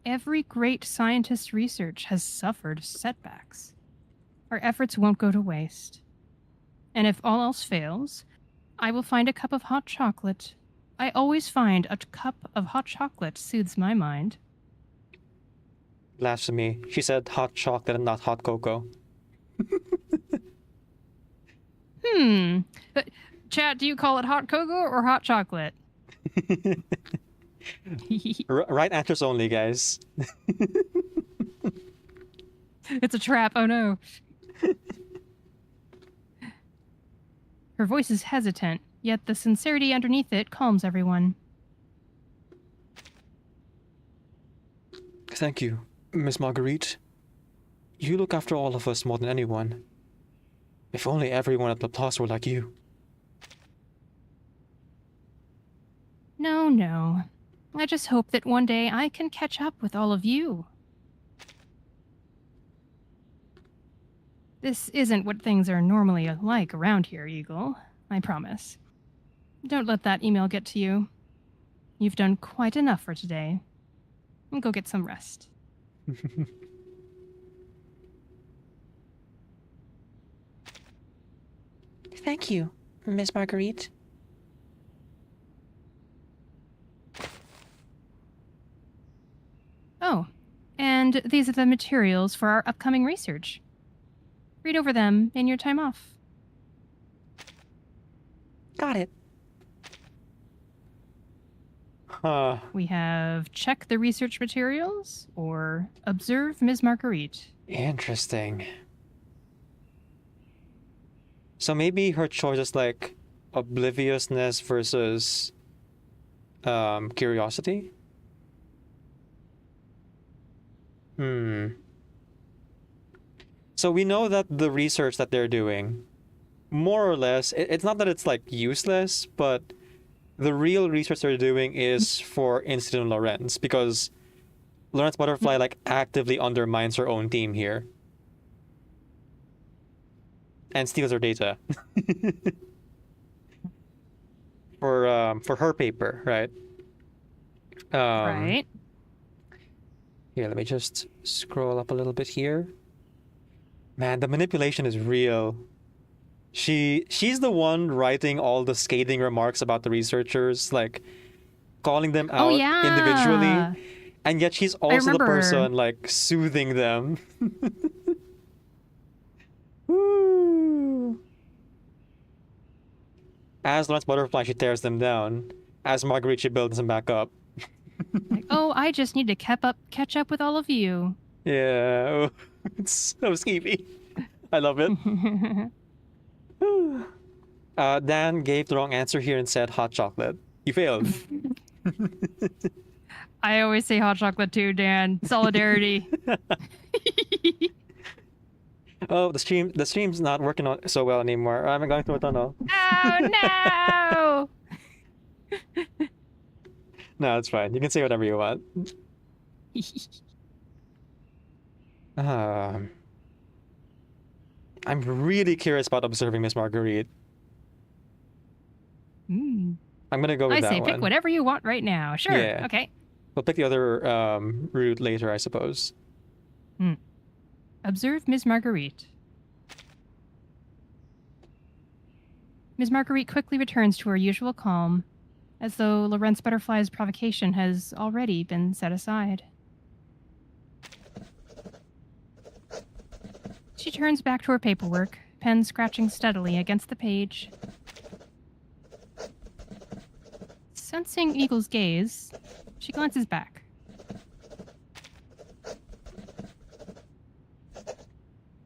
Every great scientist's research has suffered setbacks. Our efforts won't go to waste. And if all else fails, I will find a cup of hot chocolate. I always find a cup of hot chocolate soothes my mind. Blasphemy. She said hot chocolate and not hot cocoa. Chat, do you call it hot cocoa or hot chocolate? Right answers only, guys. It's a trap, oh no. Her voice is hesitant, yet the sincerity underneath it calms everyone. Thank you, Miss Marguerite. You look after all of us more than anyone. If only everyone at Laplace were like you. No. I just hope that one day I can catch up with all of you. This isn't what things are normally like around here, Eagle. I promise. Don't let that email get to you. You've done quite enough for today. Go get some rest. Thank you, Miss Marguerite. Oh, and these are the materials for our upcoming research. Read over them in your time off. Got it. We have check the research materials or observe Ms. Marguerite. Interesting. So maybe her choice is like obliviousness versus curiosity. So we know that the research that they're doing, more or less, it's not that it's like useless, but the real research they're doing is for Institute Lorenz, because Lawrence Butterfly like actively undermines her own team here and steals her data for her paper, right? Right. Here, let me just scroll up a little bit here. Man, the manipulation is real. She's the one writing all the scathing remarks about the researchers, like calling them out individually. And yet she's also the person like soothing them. Woo. As Lawrence Butterfly, she tears them down. As Marguerite, she builds them back up. Like, oh, I just need to catch up with all of you. Yeah, it's so skeevy. I love it. Dan gave the wrong answer here and said hot chocolate. You failed. I always say hot chocolate too, Dan. Solidarity. Oh, the stream's not working on so well anymore. I'm going through a tunnel. Oh no! No, it's fine. You can say whatever you want. I'm really curious about observing Miss Marguerite. I'm gonna go with that one. I say pick whatever you want right now. Sure. Yeah. Okay. We'll pick the other route later, I suppose. Observe Ms. Marguerite. Ms. Marguerite quickly returns to her usual calm, as though Lawrence Butterfly's provocation has already been set aside. She turns back to her paperwork, pen scratching steadily against the page. Sensing Eagle's gaze, she glances back.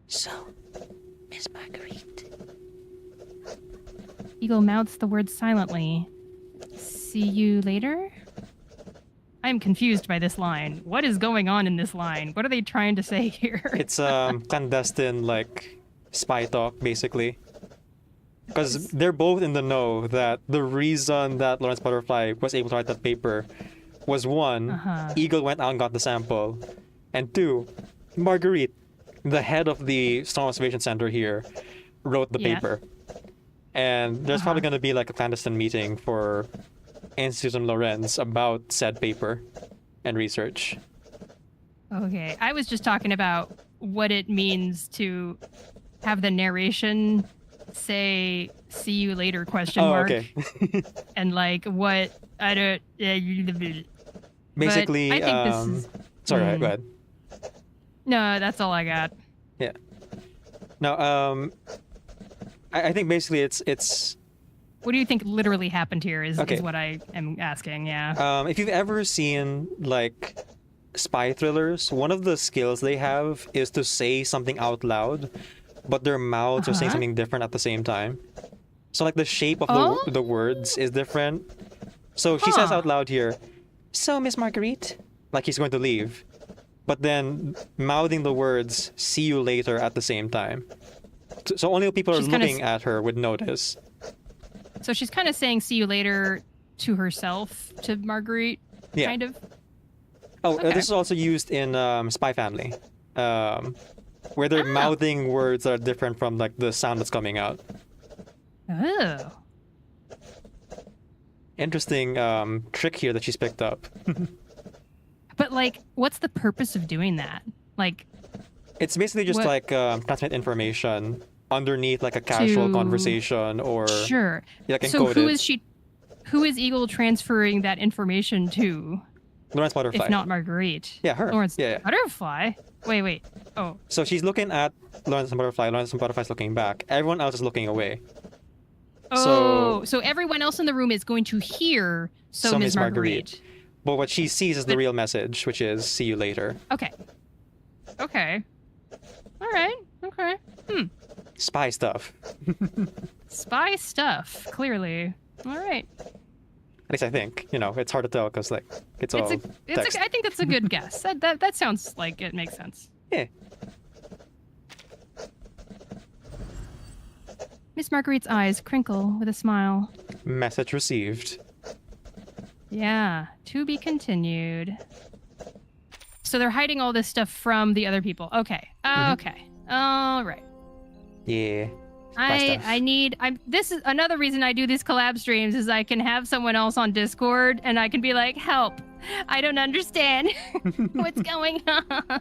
So, Miss Marguerite. Eagle mouths the words silently. See you later? I'm confused by this line. What is going on in this line? What are they trying to say here? It's clandestine, like, spy talk, basically. Because they're both in the know that the reason that Lawrence Butterfly was able to write that paper was one, Eagle went out and got the sample, and two, Marguerite, the head of the Storm Observation Center here, wrote the paper. And there's probably going to be like a clandestine meeting for Institute Lorenz about said paper and research. Okay, I was just talking about what it means to have the narration say "see you later?" question mark. Okay. And like what I don't. Basically, but I think this is. Sorry, go ahead. No, that's all I got. Yeah. No, I think basically it's. What do you think literally happened here is what I am asking, yeah. If you've ever seen, like, spy thrillers, one of the skills they have is to say something out loud, but their mouths are saying something different at the same time. So, like, the shape of the words is different. So she says out loud here, "So, Miss Marguerite," like he's going to leave, but then mouthing the words, "see you later," at the same time. So only people who are looking at her would notice. So she's kind of saying "see you later" to herself, to Marguerite, kind of. Oh, this is also used in Spy Family, where they're mouthing words that are different from like the sound that's coming out. Oh. Interesting trick here that she's picked up. But like, what's the purpose of doing that? Like, it's basically just like transmit information underneath like a casual conversation or like encoded. So who is Eagle transferring that information to? Lawrence Butterfly. If not Marguerite. Yeah, her. Lawrence yeah. Butterfly? Wait. Oh. So she's looking at Lawrence Butterfly. Lawrence Butterfly's looking back. Everyone else is looking away. Oh, so everyone else in the room is going to hear "so Ms. Marguerite." But what she sees is the real message, which is "see you later." Okay. All right. Okay. Spy stuff. Spy stuff, clearly. All right. At least I think. You know, it's hard to tell because like it's all text. I think that's a good guess. That sounds like it makes sense. Yeah. Miss Marguerite's eyes crinkle with a smile. Message received. Yeah, to be continued. So they're hiding all this stuff from the other people. Okay. Okay. All right. Yeah. This is another reason I do these collab streams is I can have someone else on Discord and I can be like, help. I don't understand what's going on.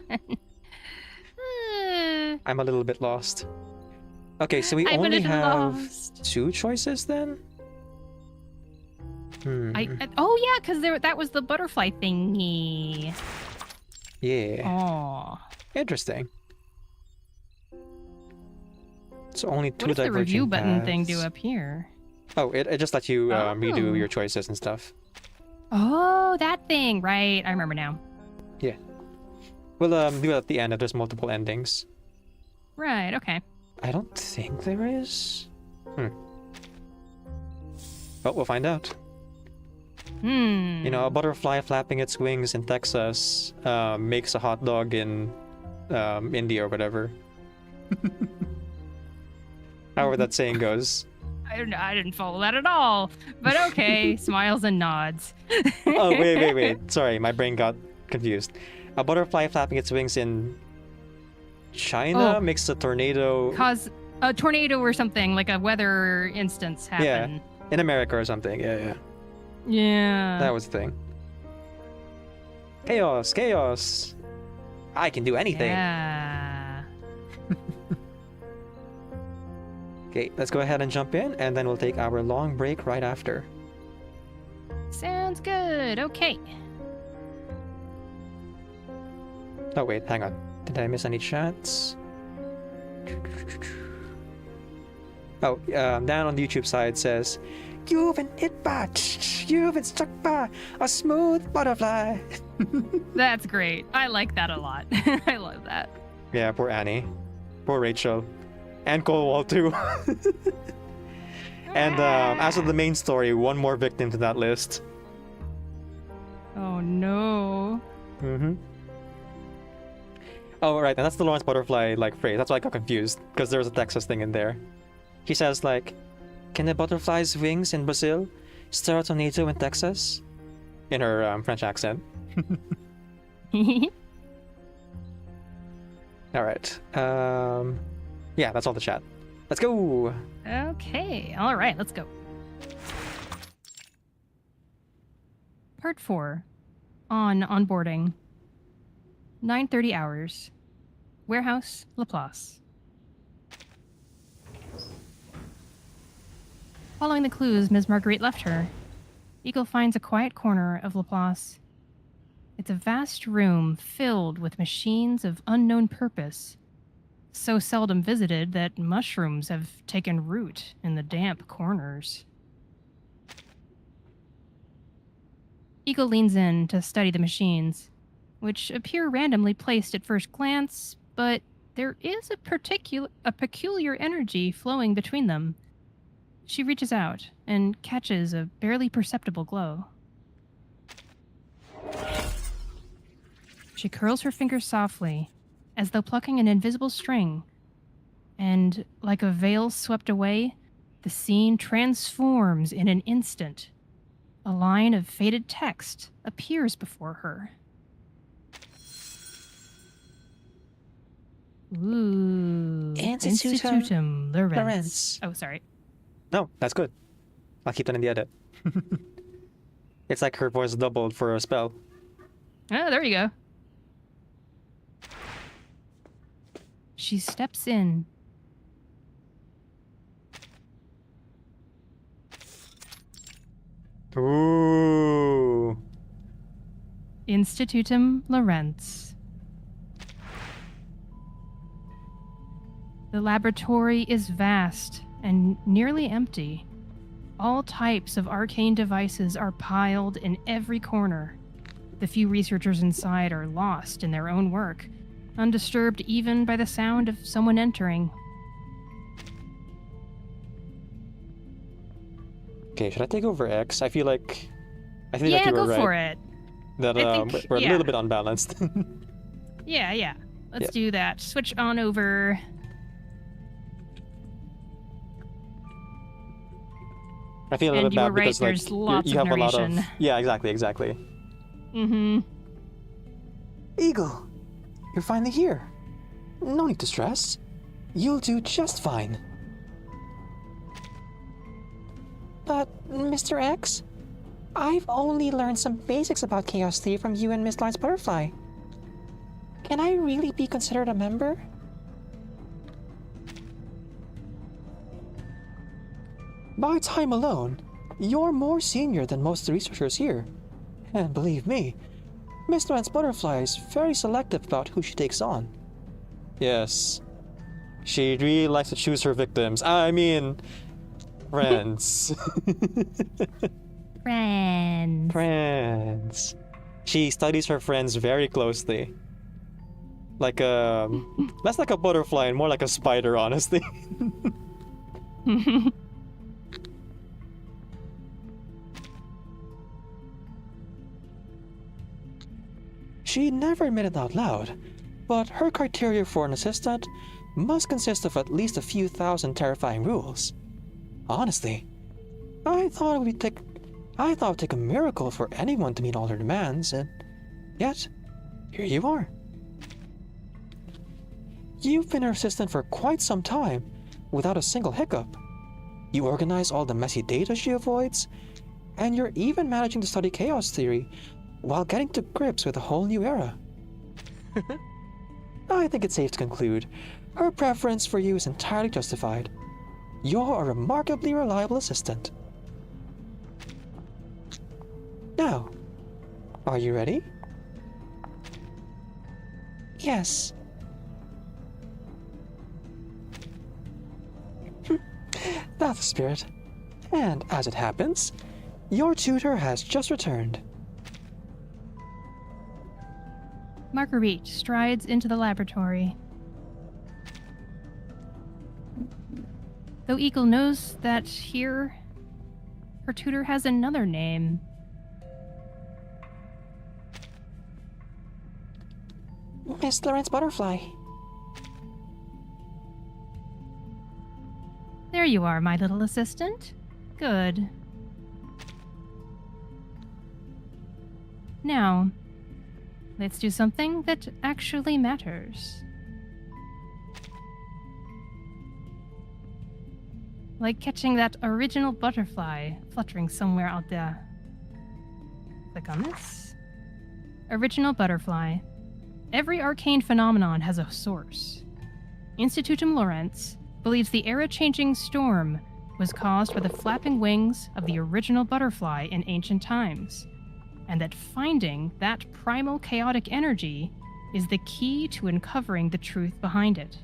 I'm a little bit lost. Okay, so we only have 2 choices then? Oh yeah, because that was the butterfly thingy. Yeah. Oh. Interesting. So only 2 what does the diverging review button paths. thing do up here? Oh, it just lets you redo your choices and stuff. Oh, that thing. Right. I remember now. Yeah. We'll do it at the end if there's multiple endings. Right, okay. I don't think there is. But we'll find out. You know, a butterfly flapping its wings in Texas makes a hot dog in India or whatever. However that saying goes. I didn't follow that at all. But okay, smiles and nods. Oh, wait. Sorry, my brain got confused. A butterfly flapping its wings in China makes a tornado... Cause a tornado or something, like a weather instance happen. Yeah, in America or something, yeah. That was the thing. Chaos! I can do anything. Yeah. Okay, let's go ahead and jump in, and then we'll take our long break right after. Sounds good. Okay. Oh wait, hang on. Did I miss any chats? Oh, down on the YouTube side says, You've been hit by, you've been struck by a smooth butterfly. That's great. I like that a lot. I love that. Yeah, poor Annie. Poor Rachel. And Colwall too. And as of the main story, one more victim to that list. Oh no. Oh, right, and that's the Lawrence Butterfly, like, phrase. That's why I got confused, because there was a Texas thing in there. He says, like, can a butterfly's wings in Brazil stir a tornado in Texas? In her French accent. Alright. Yeah, that's all the chat. Let's go! Okay, alright, let's go. Part 4. On onboarding. 9:30 hours. Warehouse, Laplace. Following the clues Ms. Marguerite left her, Eagle finds a quiet corner of Laplace. It's a vast room filled with machines of unknown purpose, so seldom visited that mushrooms have taken root in the damp corners. Eagle leans in to study the machines, which appear randomly placed at first glance, but there is a peculiar energy flowing between them. She reaches out and catches a barely perceptible glow. She curls her fingers softly, as though plucking an invisible string, and like a veil swept away, the scene transforms in an instant. A line of faded text appears before her. Ooh. Institutum Lorentz. Oh, sorry. No, that's good. I'll keep that in the edit. It's like her voice doubled for a spell. Oh, there you go. She steps in. Ooh. Institutum Lorentz. The laboratory is vast and nearly empty. All types of arcane devices are piled in every corner. The few researchers inside are lost in their own work, undisturbed even by the sound of someone entering. Okay, should I take over X? I feel like I think Yeah, that you were go right. for it. That I think- we're a yeah. little bit unbalanced. Yeah. Let's Yeah. do that. Switch on over. I feel a little And bit you bad were right, because like there's lots you of have a lot of narration. yeah, exactly. Mm-hmm. Eagle, you're finally here. No need to stress. You'll do just fine. But, Mr. X, I've only learned some basics about Chaos Theory from you and Miss Lawrence Butterfly. Can I really be considered a member? By time alone, you're more senior than most of the researchers here. And believe me, Miss Lawrence Butterfly is very selective about who she takes on. Yes. She really likes to choose her victims. I mean, friends. Friends. Friends. She studies her friends very closely. Like less like a butterfly and more like a spider, honestly. She never admitted out loud, but her criteria for an assistant must consist of at least a few thousand terrifying rules. Honestly, I thought it would take a miracle for anyone to meet all her demands, and yet, here you are. You've been her assistant for quite some time, without a single hiccup. You organize all the messy data she avoids, and you're even managing to study chaos theory while getting to grips with a whole new era. I think it's safe to conclude her preference for you is entirely justified. You're a remarkably reliable assistant. Now, are you ready? Yes. That's the spirit. And as it happens, your tutor has just returned. Marguerite strides into the laboratory. Though Eagle knows that here, her tutor has another name. Miss Lawrence Butterfly. There you are, my little assistant. Good. Now, let's do something that actually matters. Like catching that original butterfly fluttering somewhere out there. Click on this. Original butterfly. Every arcane phenomenon has a source. Institutum Lawrence believes the era-changing storm was caused by the flapping wings of the original butterfly in ancient times, and that finding that primal chaotic energy is the key to uncovering the truth behind it.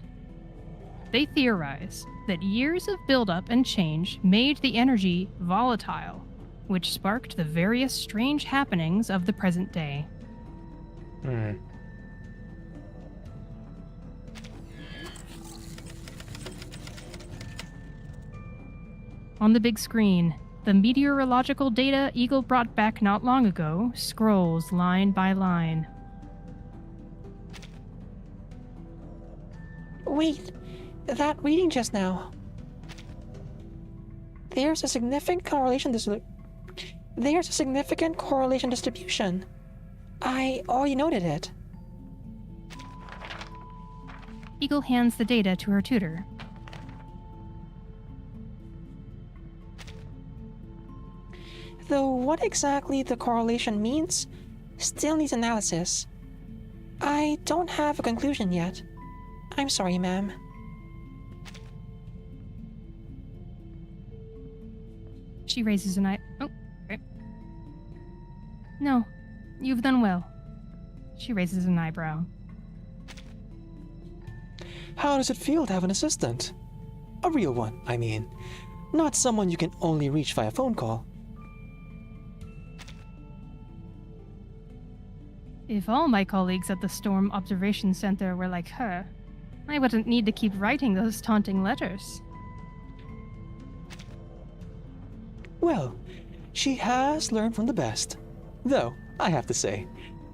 They theorize that years of buildup and change made the energy volatile, which sparked the various strange happenings of the present day. On the big screen, the meteorological data Eagle brought back not long ago scrolls line by line. Wait, that reading just now. There's a significant correlation distribution. I already noted it. Eagle hands the data to her tutor. Though what exactly the correlation means still needs analysis. I don't have a conclusion yet. I'm sorry, ma'am. She raises an eye. Oh, okay. No, you've done well. She raises an eyebrow. How does it feel to have an assistant? A real one, I mean. Not someone you can only reach via phone call. If all my colleagues at the Storm Observation Center were like her, I wouldn't need to keep writing those taunting letters. Well, She has learned from the best. Though, I have to say,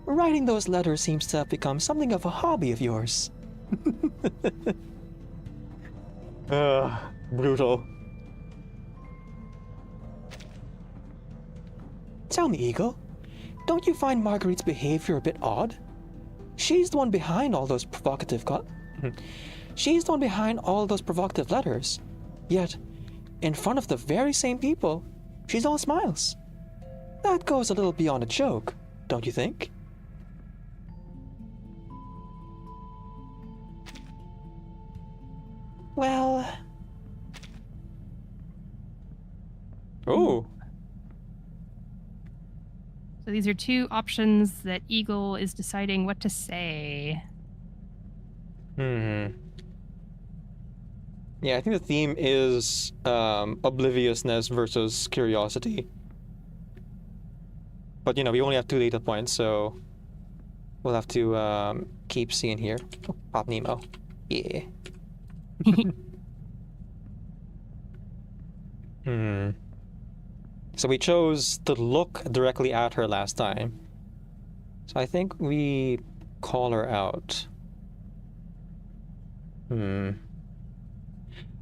writing those letters seems to have become something of a hobby of yours. Brutal. Tell me, Eagle, don't you find Marguerite's behavior a bit odd? She's the one behind all those provocative She's the one behind all those provocative letters. Yet, in front of the very same people, she's all smiles. That goes a little beyond a joke, don't you think? Well... Oh. So these are two options that Eagle is deciding what to say. Yeah, I think the theme is obliviousness versus curiosity. But, you know, we only have 2 data points, so we'll have to keep seeing here. Oh, Pop Nemo. Yeah. So we chose to look directly at her last time. So I think we call her out.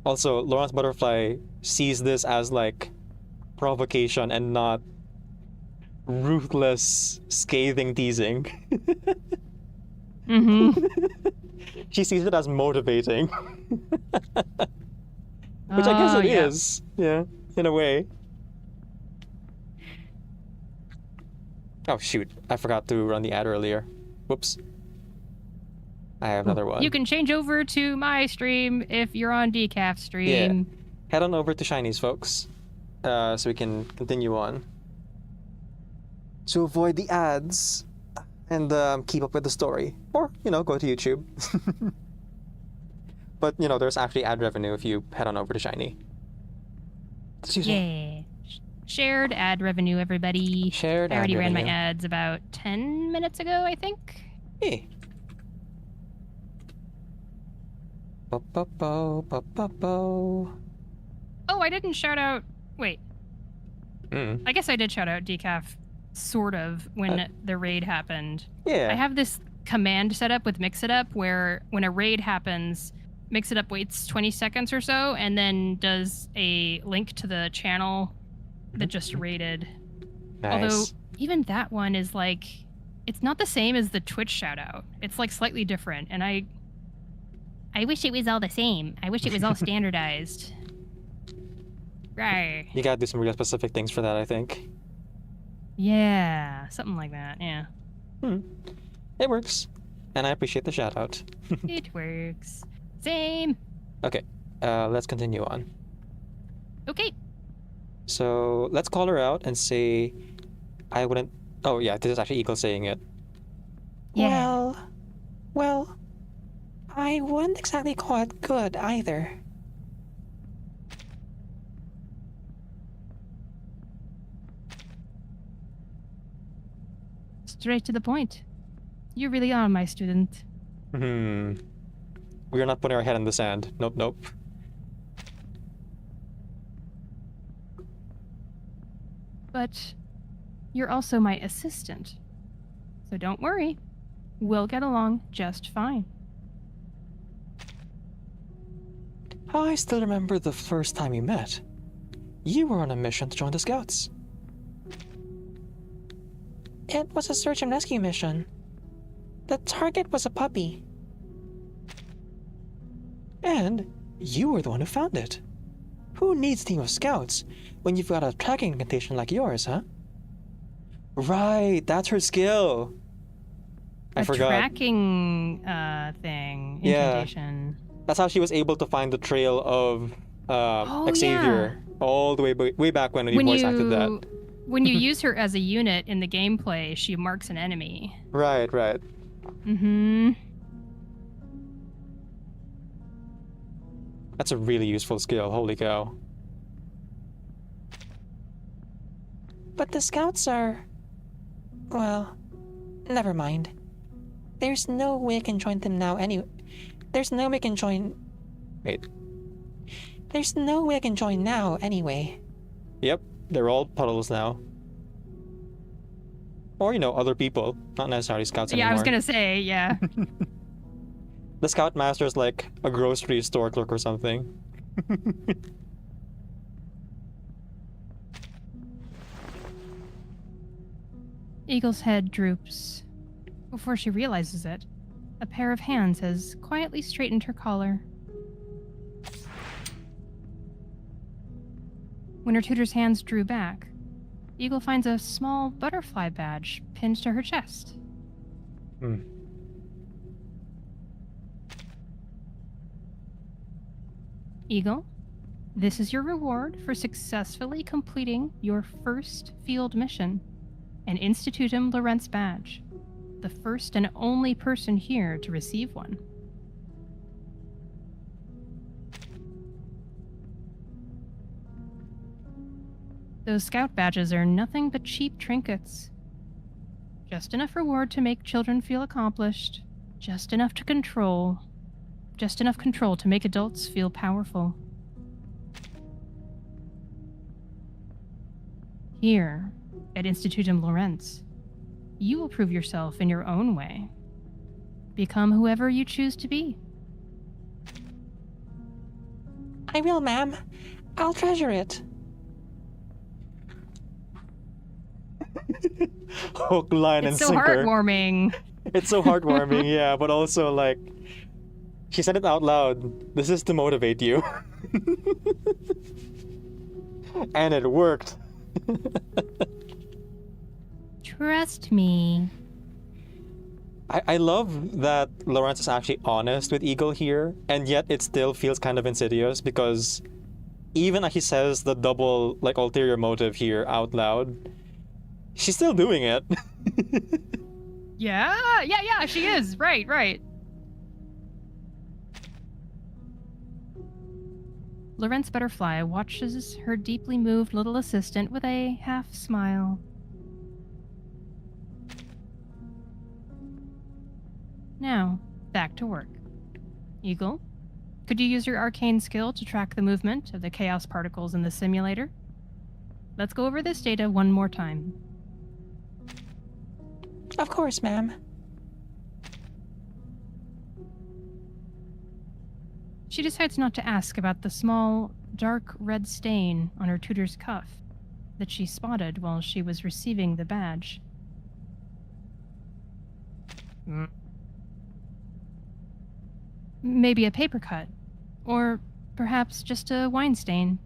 Also, Lawrence Butterfly sees this as like provocation and not ruthless, scathing teasing. She sees it as motivating. Which I guess it is. Yeah, in a way. Oh shoot, I forgot to run the ad earlier. Whoops. I have another one. You can change over to my stream if you're on Decaf stream. Yeah. Head on over to Shinies, folks. So we can continue on. To avoid the ads and keep up with the story. Or, you know, go to YouTube. But, you know, there's actually ad revenue if you head on over to Shiny. Excuse me. Shared ad revenue, everybody. Shared I already ad ran my revenue. ads about 10 minutes ago, I think. Hey. Oh, I didn't shout out... Wait. I guess I did shout out Decaf, sort of, when the raid happened. Yeah. I have this command set up with Mix It Up where when a raid happens, Mix It Up waits 20 seconds or so and then does a link to the channel that just raided. Nice. Although, even that one is like... It's not the same as the Twitch shout out. It's like slightly different, and I wish it was all the same. I wish it was all standardized. Right. You gotta do some real specific things for that, I think. Yeah, something like that, yeah. It works. And I appreciate the shout out. It works. Same. Okay, let's continue on. Okay. So let's call her out and say, I wouldn't... Oh yeah, this is actually Eagle saying it. Yeah. Well, I wouldn't exactly call it good either. Straight to the point. You really are my student. We are not putting our head in the sand. Nope, nope. But you're also my assistant. So don't worry. We'll get along just fine. I still remember the first time we met. You were on a mission to join the Scouts. It was a search and rescue mission. The target was a puppy. And you were the one who found it. Who needs a team of Scouts when you've got a tracking incantation like yours, huh? Right, that's her skill. I forgot. Tracking thing. Incantation. That's how she was able to find the trail of Xavier all the way back when you voice acted that. When you use her as a unit in the gameplay, she marks an enemy. Right, right. That's a really useful skill, holy cow. But the Scouts are... Well, never mind. There's no way I can join them now anyway. There's no way I can join... Wait. There's no way I can join now anyway. Yep, they're all puddles now. Or, other people, not necessarily scouts anymore. Yeah, I was gonna say, yeah. The scoutmaster's like a grocery store clerk or something. Eagle's head droops. Before she realizes it, a pair of hands has quietly straightened her collar. When her tutor's hands drew back, Eagle finds a small butterfly badge pinned to her chest. Eagle, this is your reward for successfully completing your first field mission, an Institutum Lorentz badge, the first and only person here to receive one. Those scout badges are nothing but cheap trinkets. Just enough reward to make children feel accomplished, just enough control to make adults feel powerful. Here, at Institutum Lorentz, you will prove yourself in your own way. Become whoever you choose to be. I will, ma'am. I'll treasure it. Hook, line, and It's so sinker. heartwarming. It's so heartwarming, yeah, but also like she said it out loud. This is to motivate you. And it worked. Trust me. I love that Lawrence is actually honest with Eagle here, and yet it still feels kind of insidious because even as he says the double like ulterior motive here out loud, she's still doing it. Yeah, she is. Right. Lorentz Butterfly watches her deeply moved little assistant with a half smile. Now, back to work. Eagle, could you use your arcane skill to track the movement of the chaos particles in the simulator? Let's go over this data one more time. Of course, ma'am. She decides not to ask about the small, dark red stain on her tutor's cuff that she spotted while she was receiving the badge. Maybe a paper cut, or perhaps just a wine stain.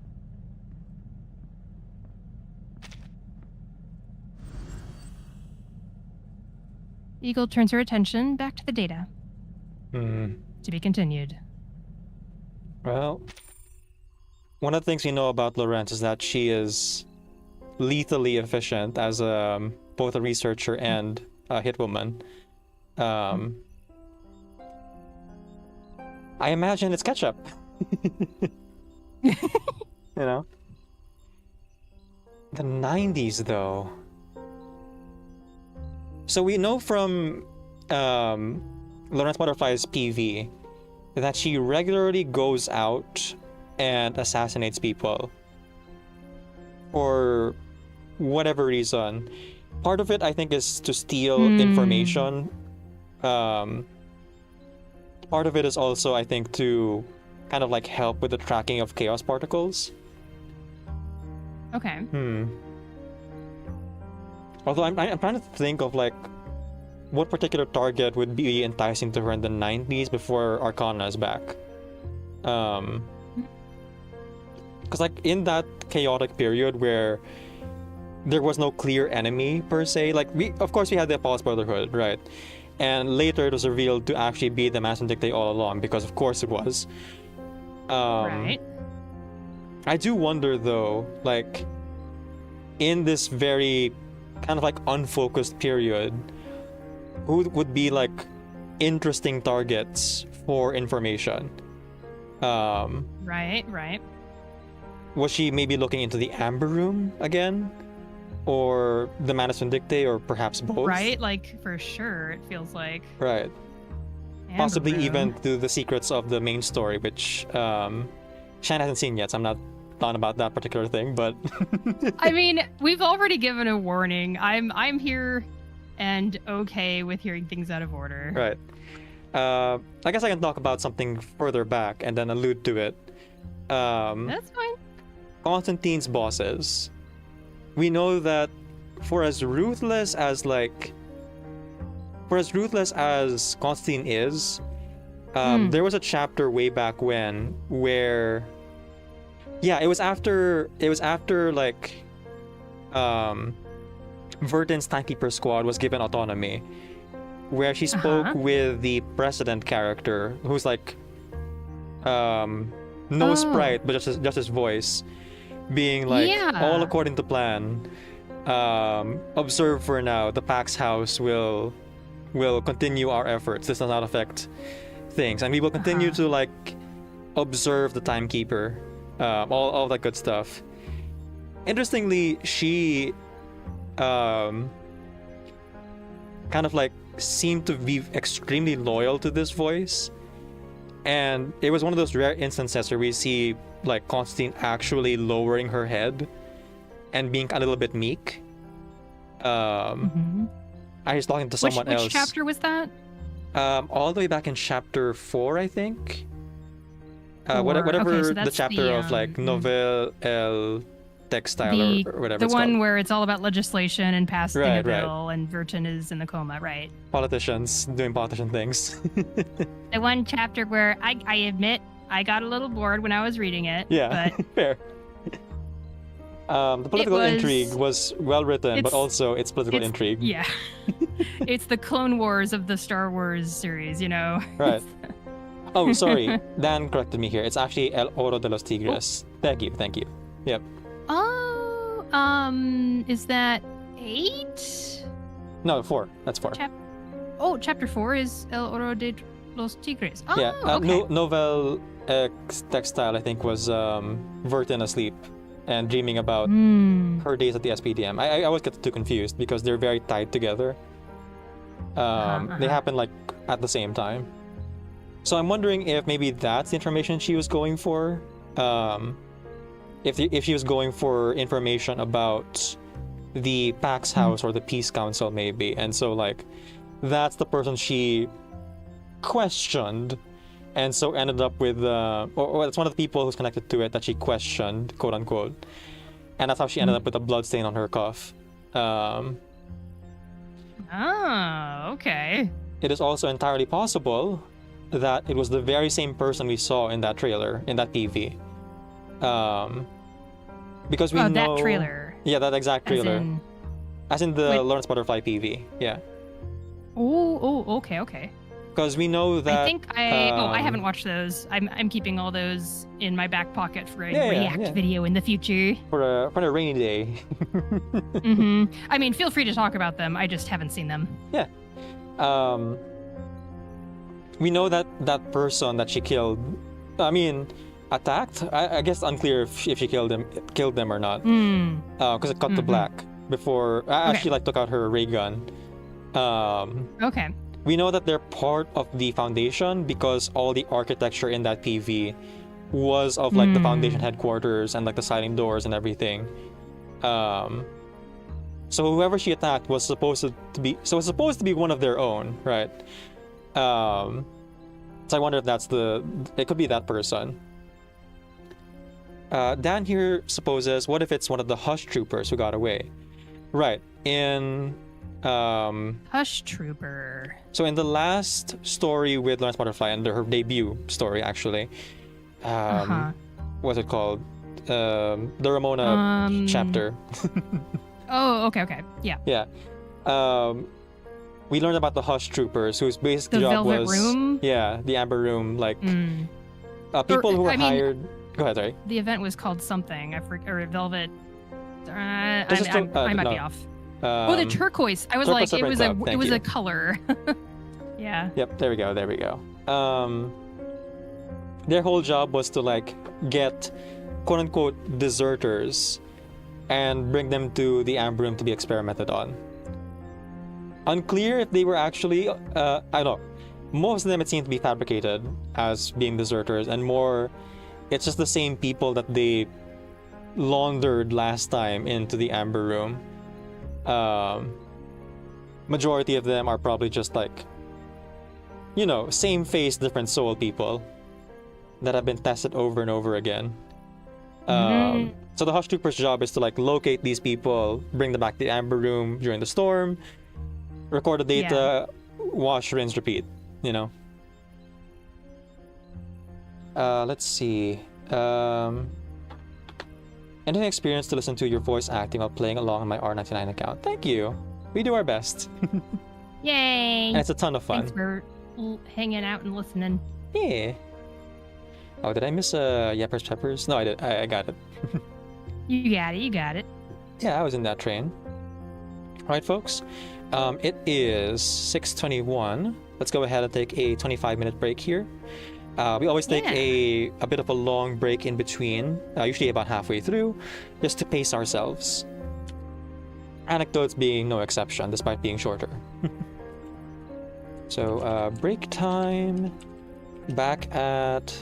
Eagle turns her attention back to the data. To be continued. Well, one of the things we know about Lorentz is that she is lethally efficient as both a researcher and a hitwoman. I imagine it's ketchup. You know? The 90s, though. So we know from Lorentz Butterfly's PV that she regularly goes out and assassinates people for whatever reason. Part of it, I think, is to steal information. Part of it is also, I think, to kind of like help with the tracking of chaos particles. Okay. Although I'm trying to think of like what particular target would be enticing to her in the 90s before Arcana is back. Because like in that chaotic period where there was no clear enemy per se, like we had the Apollos Brotherhood, right? And later it was revealed to actually be the Mass Anecdote all along, because of course it was. Right. I do wonder though, like in this very kind of like unfocused period, who would be like interesting targets for information? Right. Was she maybe looking into the Amber Room again? Or the Manus Vindictae, or perhaps both? Right, like for sure, it feels like. Right. Amber Possibly Room. even to the secrets of the main story, which Shan hasn't seen yet, so I'm not meltdown about that particular thing, but I mean, we've already given a warning. I'm here and okay with hearing things out of order. right. I guess I can talk about something further back and then allude to it. That's fine. Constantine's bosses. We know that for as ruthless as Constantine is, there was a chapter way back when where it was after like Vertin's timekeeper squad was given autonomy, where she spoke with the president character who's like no sprite but just his voice being like all according to plan. Observe for now, the Pax House will continue our efforts. This does not affect things, and we will continue to like observe the timekeeper, all that good stuff. Interestingly, she kind of like seemed to be extremely loyal to this voice, and it was one of those rare instances where we see like Constantine actually lowering her head and being a little bit meek. I was talking to someone else. Which chapter was that? All the way back in chapter 4, I think. Okay, so the chapter of like Novel El Textile or whatever the it's one called. where it's all about legislation and passing Right, a bill, and Vertin is in the coma, right? Politicians doing politician things. The one chapter where I admit I got a little bored when I was reading it. Yeah, But fair. The political intrigue was well written, but also it's political intrigue. Yeah. It's the Clone Wars of the Star Wars series, you know? Right. Oh, sorry. Dan corrected me here. It's actually El Oro de los Tigres. Thank you. Yep. Oh, is that 8? No, 4. That's 4. Chapter 4 is El Oro de los Tigres. Oh, Yeah. okay. Novel Textile, I think, was Vertin asleep and dreaming about her days at the SPDM. I always get the two confused because they're very tied together. They happen like at the same time. So I'm wondering if maybe that's the information she was going for. If she was going for information about the Pax House or the Peace Council, maybe, and so like that's the person she questioned, and so ended up with or it's one of the people who's connected to it that she questioned, quote unquote, and that's how she ended up with a blood stain on her cuff. Okay. It is also entirely possible that it was the very same person we saw in that trailer, in that PV. Because we know that trailer. Yeah, that exact trailer. As in the Wait. Lawrence Butterfly PV. Yeah. Okay. Because we know that I think I haven't watched those. I'm keeping all those in my back pocket for a react video in the future. For a rainy day. I mean, feel free to talk about them. I just haven't seen them. Yeah. We know that that person that she killed, attacked. I guess unclear if she killed them or not. Because it cut to black before. She took out her ray gun. Okay. We know that they're part of the Foundation because all the architecture in that PV was of the Foundation headquarters and the sliding doors and everything. So whoever she attacked was supposed to be one of their own, right? So I wonder if it could be that person. Dan here supposes, what if it's one of the Hush Troopers who got away? Right. In Hush Trooper. So in the last story with Lawrence Butterfly, under her debut story actually, what's it called? The Ramona chapter. Oh, okay. Yeah. Yeah. We learned about the Hush Troopers, whose basic the job Velvet was Room? Yeah, the Amber Room, people who were hired. Go ahead, sorry. The event was called something. Or Velvet. I might be off. The turquoise. I was Turquoise like, it was you. a color. Yeah. Yep. There we go. Their whole job was to get quote unquote deserters and bring them to the Amber Room to be experimented on. Unclear if they were actually, I don't know. Most of them it seemed to be fabricated as being deserters, and more, it's just the same people that they laundered last time into the Amber Room. Majority of them are probably just like, you know, same face, different soul people that have been tested over and over again. So the Hush Trooper's job is to like locate these people, bring them back to the Amber Room during the storm, record the data, wash, rinse, repeat, you know. Let's see. Any experience to listen to your voice acting while playing along on my R99 account? Thank you. We do our best. Yay! And it's a ton of fun. Thanks for hanging out and listening. Yeah. Oh, did I miss Yepers Peppers? No, I did. I got it. You got it. You got it. Yeah, I was in that train. All right, folks. It is 6:21. Let's go ahead and take a 25-minute break here. We always take a bit of a long break in between, usually about halfway through, just to pace ourselves. Anecdotes being no exception, despite being shorter. So, break time. Back at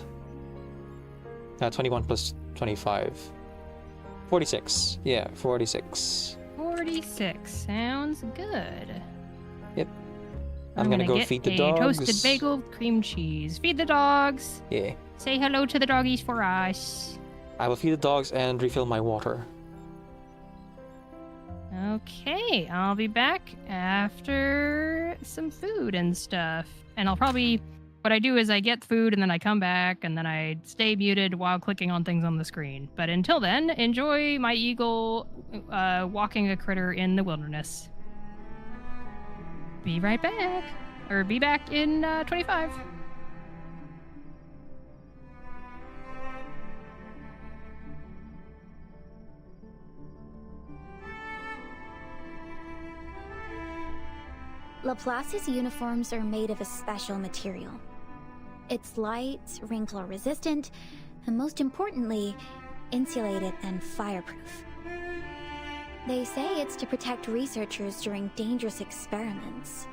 21 plus 25. 46. Yeah, 46. 46. Sounds good. Yep. I'm gonna go get feed the a dogs. toasted bagel with cream cheese. Feed the dogs. Yeah. Say hello to the doggies for us. I will feed the dogs and refill my water. Okay, I'll be back after some food and stuff. And I'll probably... What I do is I get food and then I come back and then I stay muted while clicking on things on the screen. But until then, enjoy my eagle walking a critter in the wilderness. Be right back. Or be back in 25. Laplace's uniforms are made of a special material. It's light, wrinkle-resistant, and most importantly, insulated and fireproof. They say it's to protect researchers during dangerous experiments.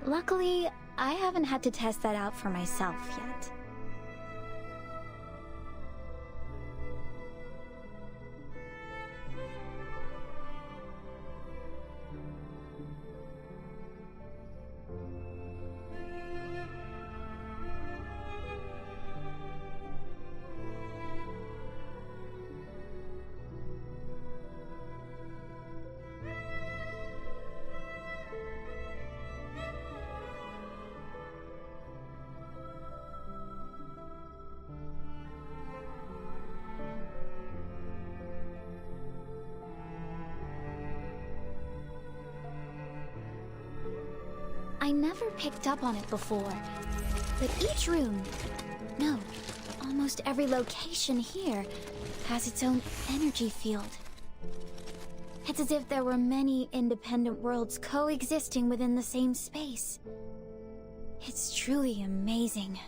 Luckily, I haven't had to test that out for myself yet. I never picked up on it before, but each room, no, almost every location here has its own energy field. It's as if there were many independent worlds coexisting within the same space. It's truly amazing.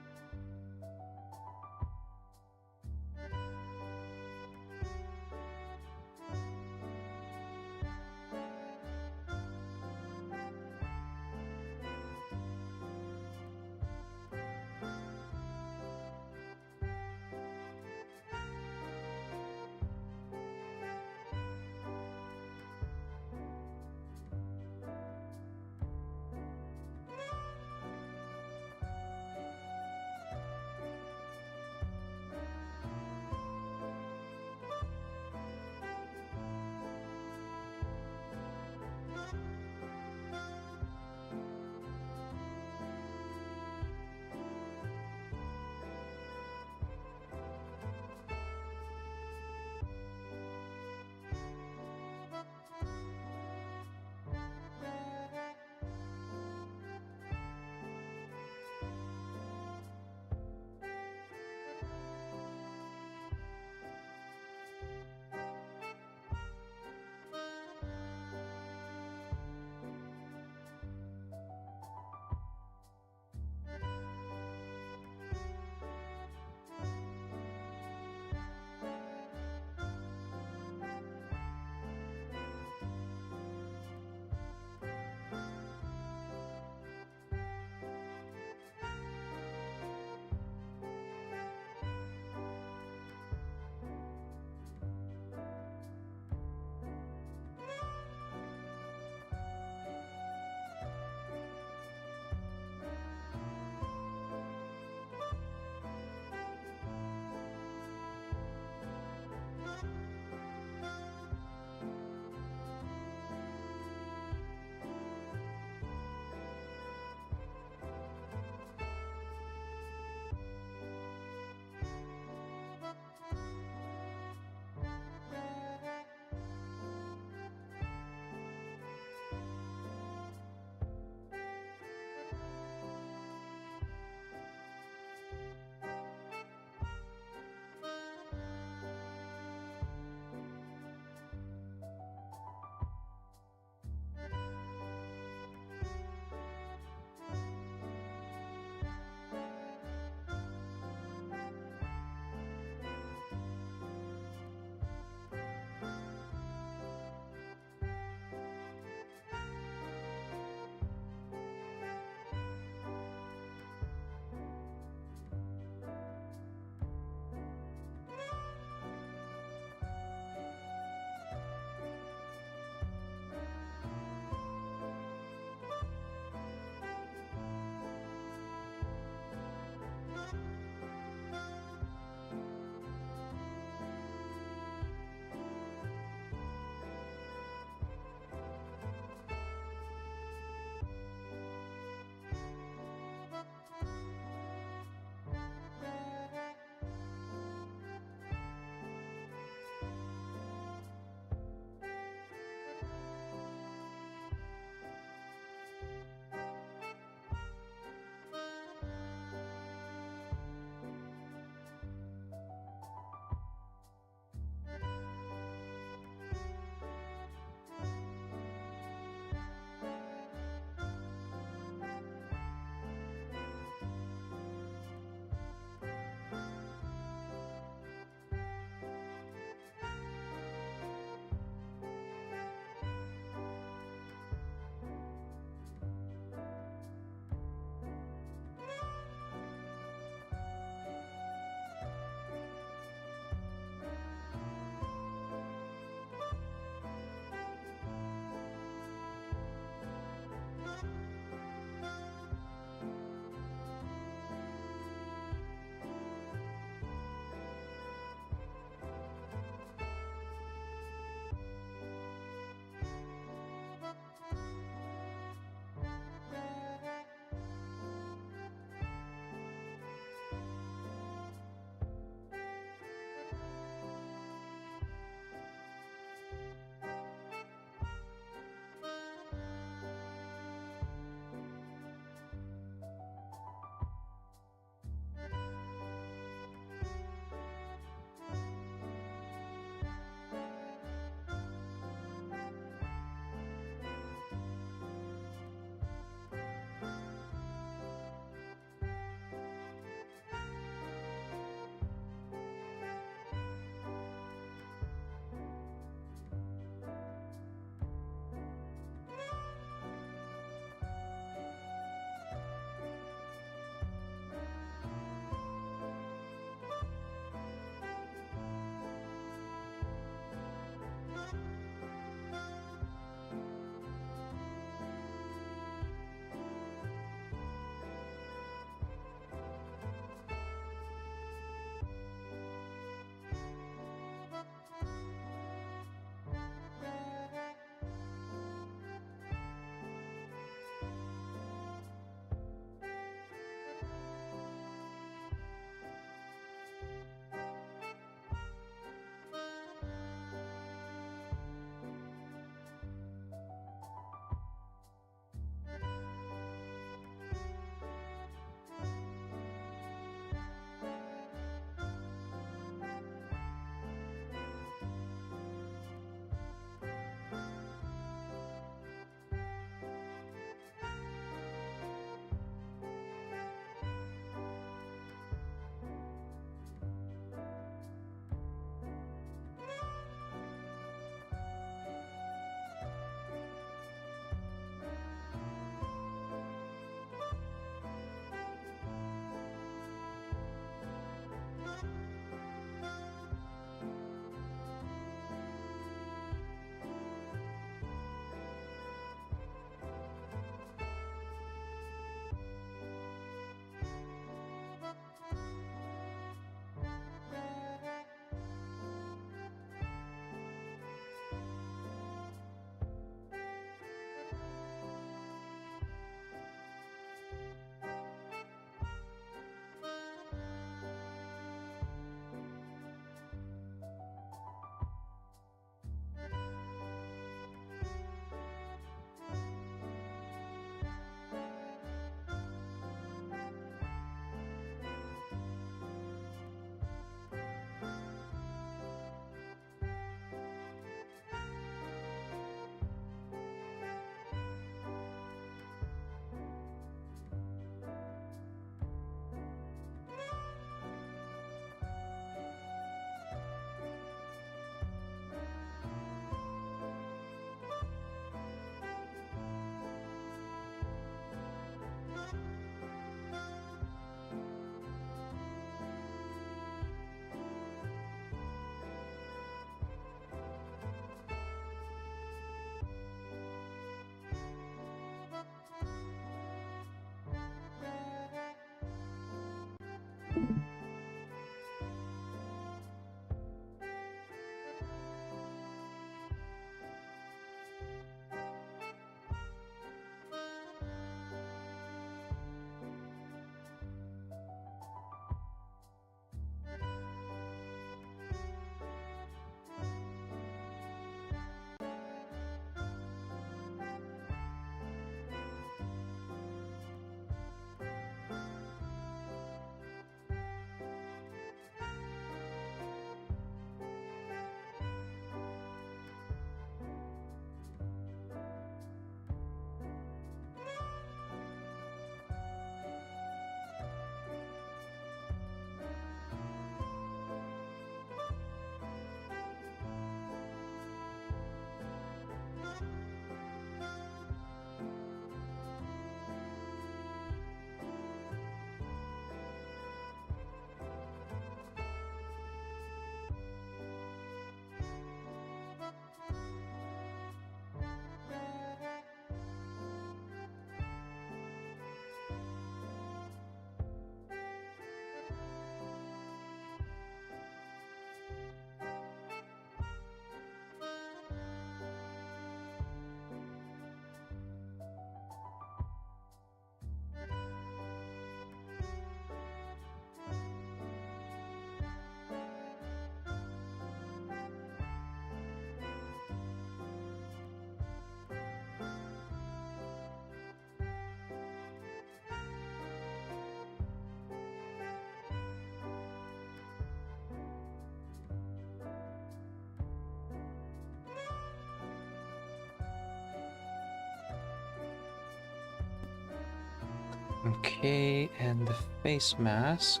Okay, and the face mask.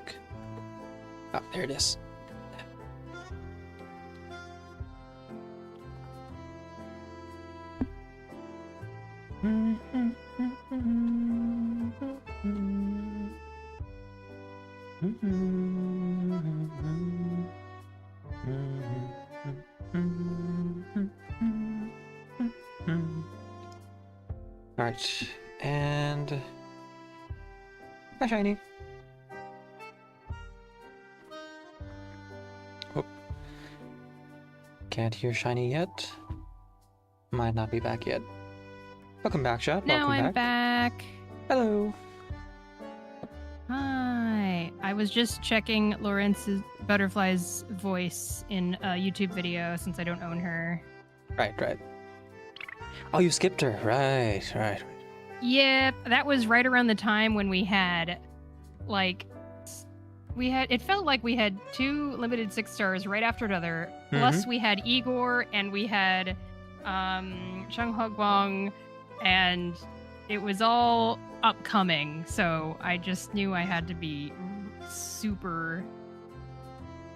Oh, there it is. Alright, and... Hi, Shiny. Oh. Can't hear Shiny yet. Might not be back yet. Welcome back, chat. Now Welcome I'm back. Hello. Hi. I was just checking Lawrence's Butterfly's voice in a YouTube video since I don't own her. Right. Oh, you skipped her. Right. Yep, that was right around the time when we had, it felt like we had 2 limited 6 stars right after another. Plus we had Igor and we had Shang Hogbong, and it was all upcoming. So I just knew I had to be super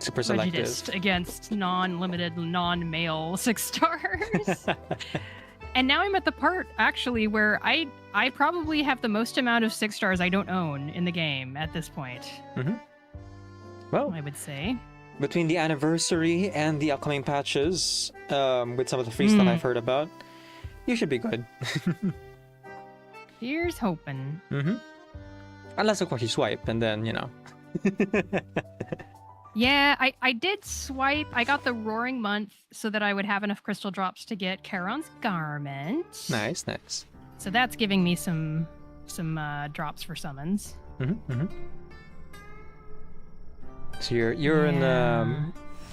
selective prejudiced against non-limited, non-male 6 stars. And now I'm at the part, actually, where I probably have the most amount of 6 stars I don't own in the game at this point. Well, I would say. Between the anniversary and the upcoming patches, with some of the free stuff I've heard about, you should be good. Here's hoping. Unless, of course, you swipe, and then, you know. Yeah, I did swipe. I got the Roaring Month so that I would have enough crystal drops to get Charon's garment. Nice. So that's giving me some drops for summons. So you're in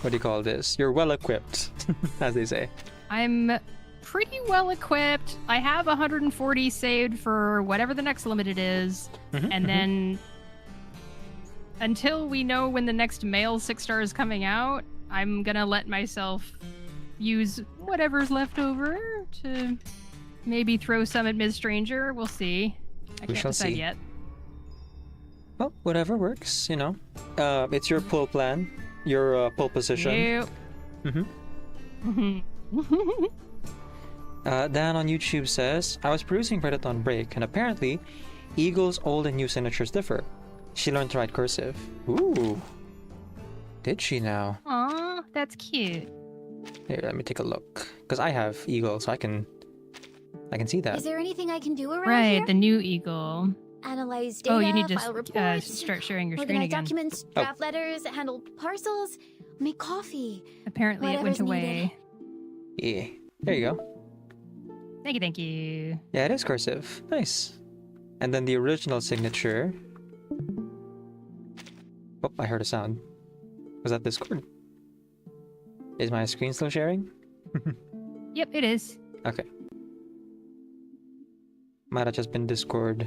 what do you call this? You're well equipped, as they say. I'm pretty well equipped. I have 140 saved for whatever the next limited is, and then until we know when the next male 6 star is coming out, I'm gonna let myself use whatever's left over to maybe throw some at Ms. Stranger. We'll see. I can't decide yet. Well, whatever works, you know. It's your pull plan, your pull position. Yep. Dan on YouTube says, I was perusing Reddit on break, and apparently, Eagle's old and new signatures differ. She learned to write cursive. Ooh. Did she now? Aw, that's cute. Here, let me take a look. Because I have Eagle, so I can see that. Is there anything I can do around here? here? The new Eagle. Analyze data, you need to file reports, start sharing your screen organize again. documents, draft letters, handle parcels, make coffee. Apparently Whatever's it went away. Yeah. There you go. Thank you. Yeah, it is cursive. Nice. And then the original signature. Oh, I heard a sound. Was that Discord? Is my screen still sharing? Yep, it is. Okay. Might have just been Discord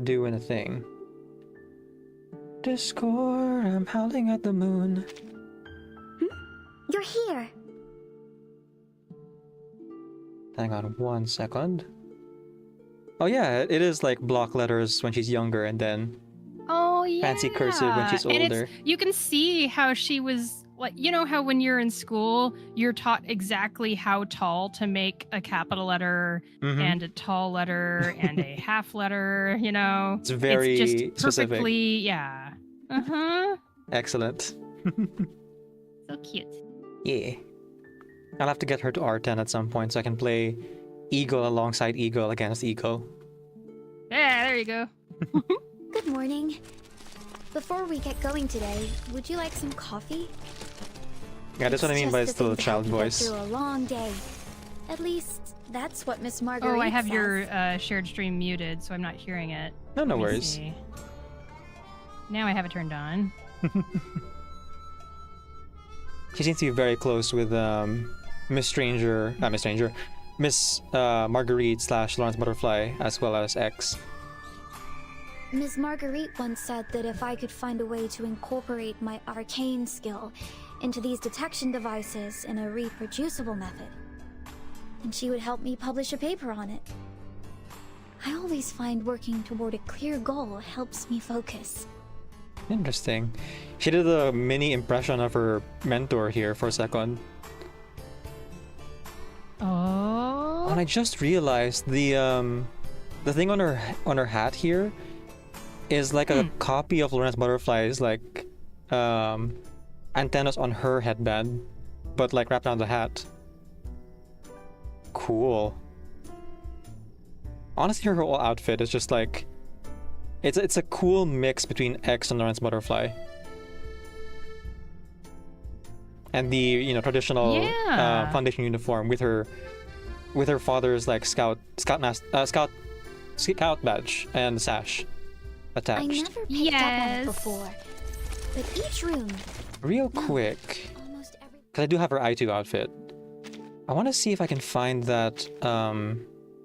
doing a thing. Discord, I'm howling at the moon. You're here. Hang on 1 second. Oh yeah, it is like block letters when she's younger, and then fancy cursive when she's older. You can see how she was, like, you know how when you're in school, you're taught exactly how tall to make a capital letter and a tall letter and a half letter, you know? It's very just specific. Perfectly, yeah. Excellent. So cute. Yeah. I'll have to get her to R10 at some point so I can play Eagle alongside Eagle against Eagle. Yeah, there you go. Good morning. Before we get going today, would you like some coffee? Yeah, that's what I mean by still a child voice. Through a long day. At least that's what Miss Marguerite Oh, I have says. your shared stream muted, so I'm not hearing it. No Let me worries. see. Now I have it turned on. She seems to be very close with Miss Marguerite / Lawrence Butterfly, as well as X. Miss Marguerite once said that if I could find a way to incorporate my arcane skill into these detection devices in a reproducible method, and she would help me publish a paper on it. I always find working toward a clear goal helps me focus. Interesting. She did a mini impression of her mentor here for a second. Oh. And I just realized the thing on her hat here is like a copy of Lawrence Butterfly's like antennas on her headband, but like wrapped around the hat. Cool. Honestly, her whole outfit is just like it's a cool mix between X and Lawrence Butterfly. And the traditional Foundation uniform with her father's like scout badge and sash attached. I never picked up on it before, but each room. Real quick, because I do have her I2 outfit. I want to see if I can find that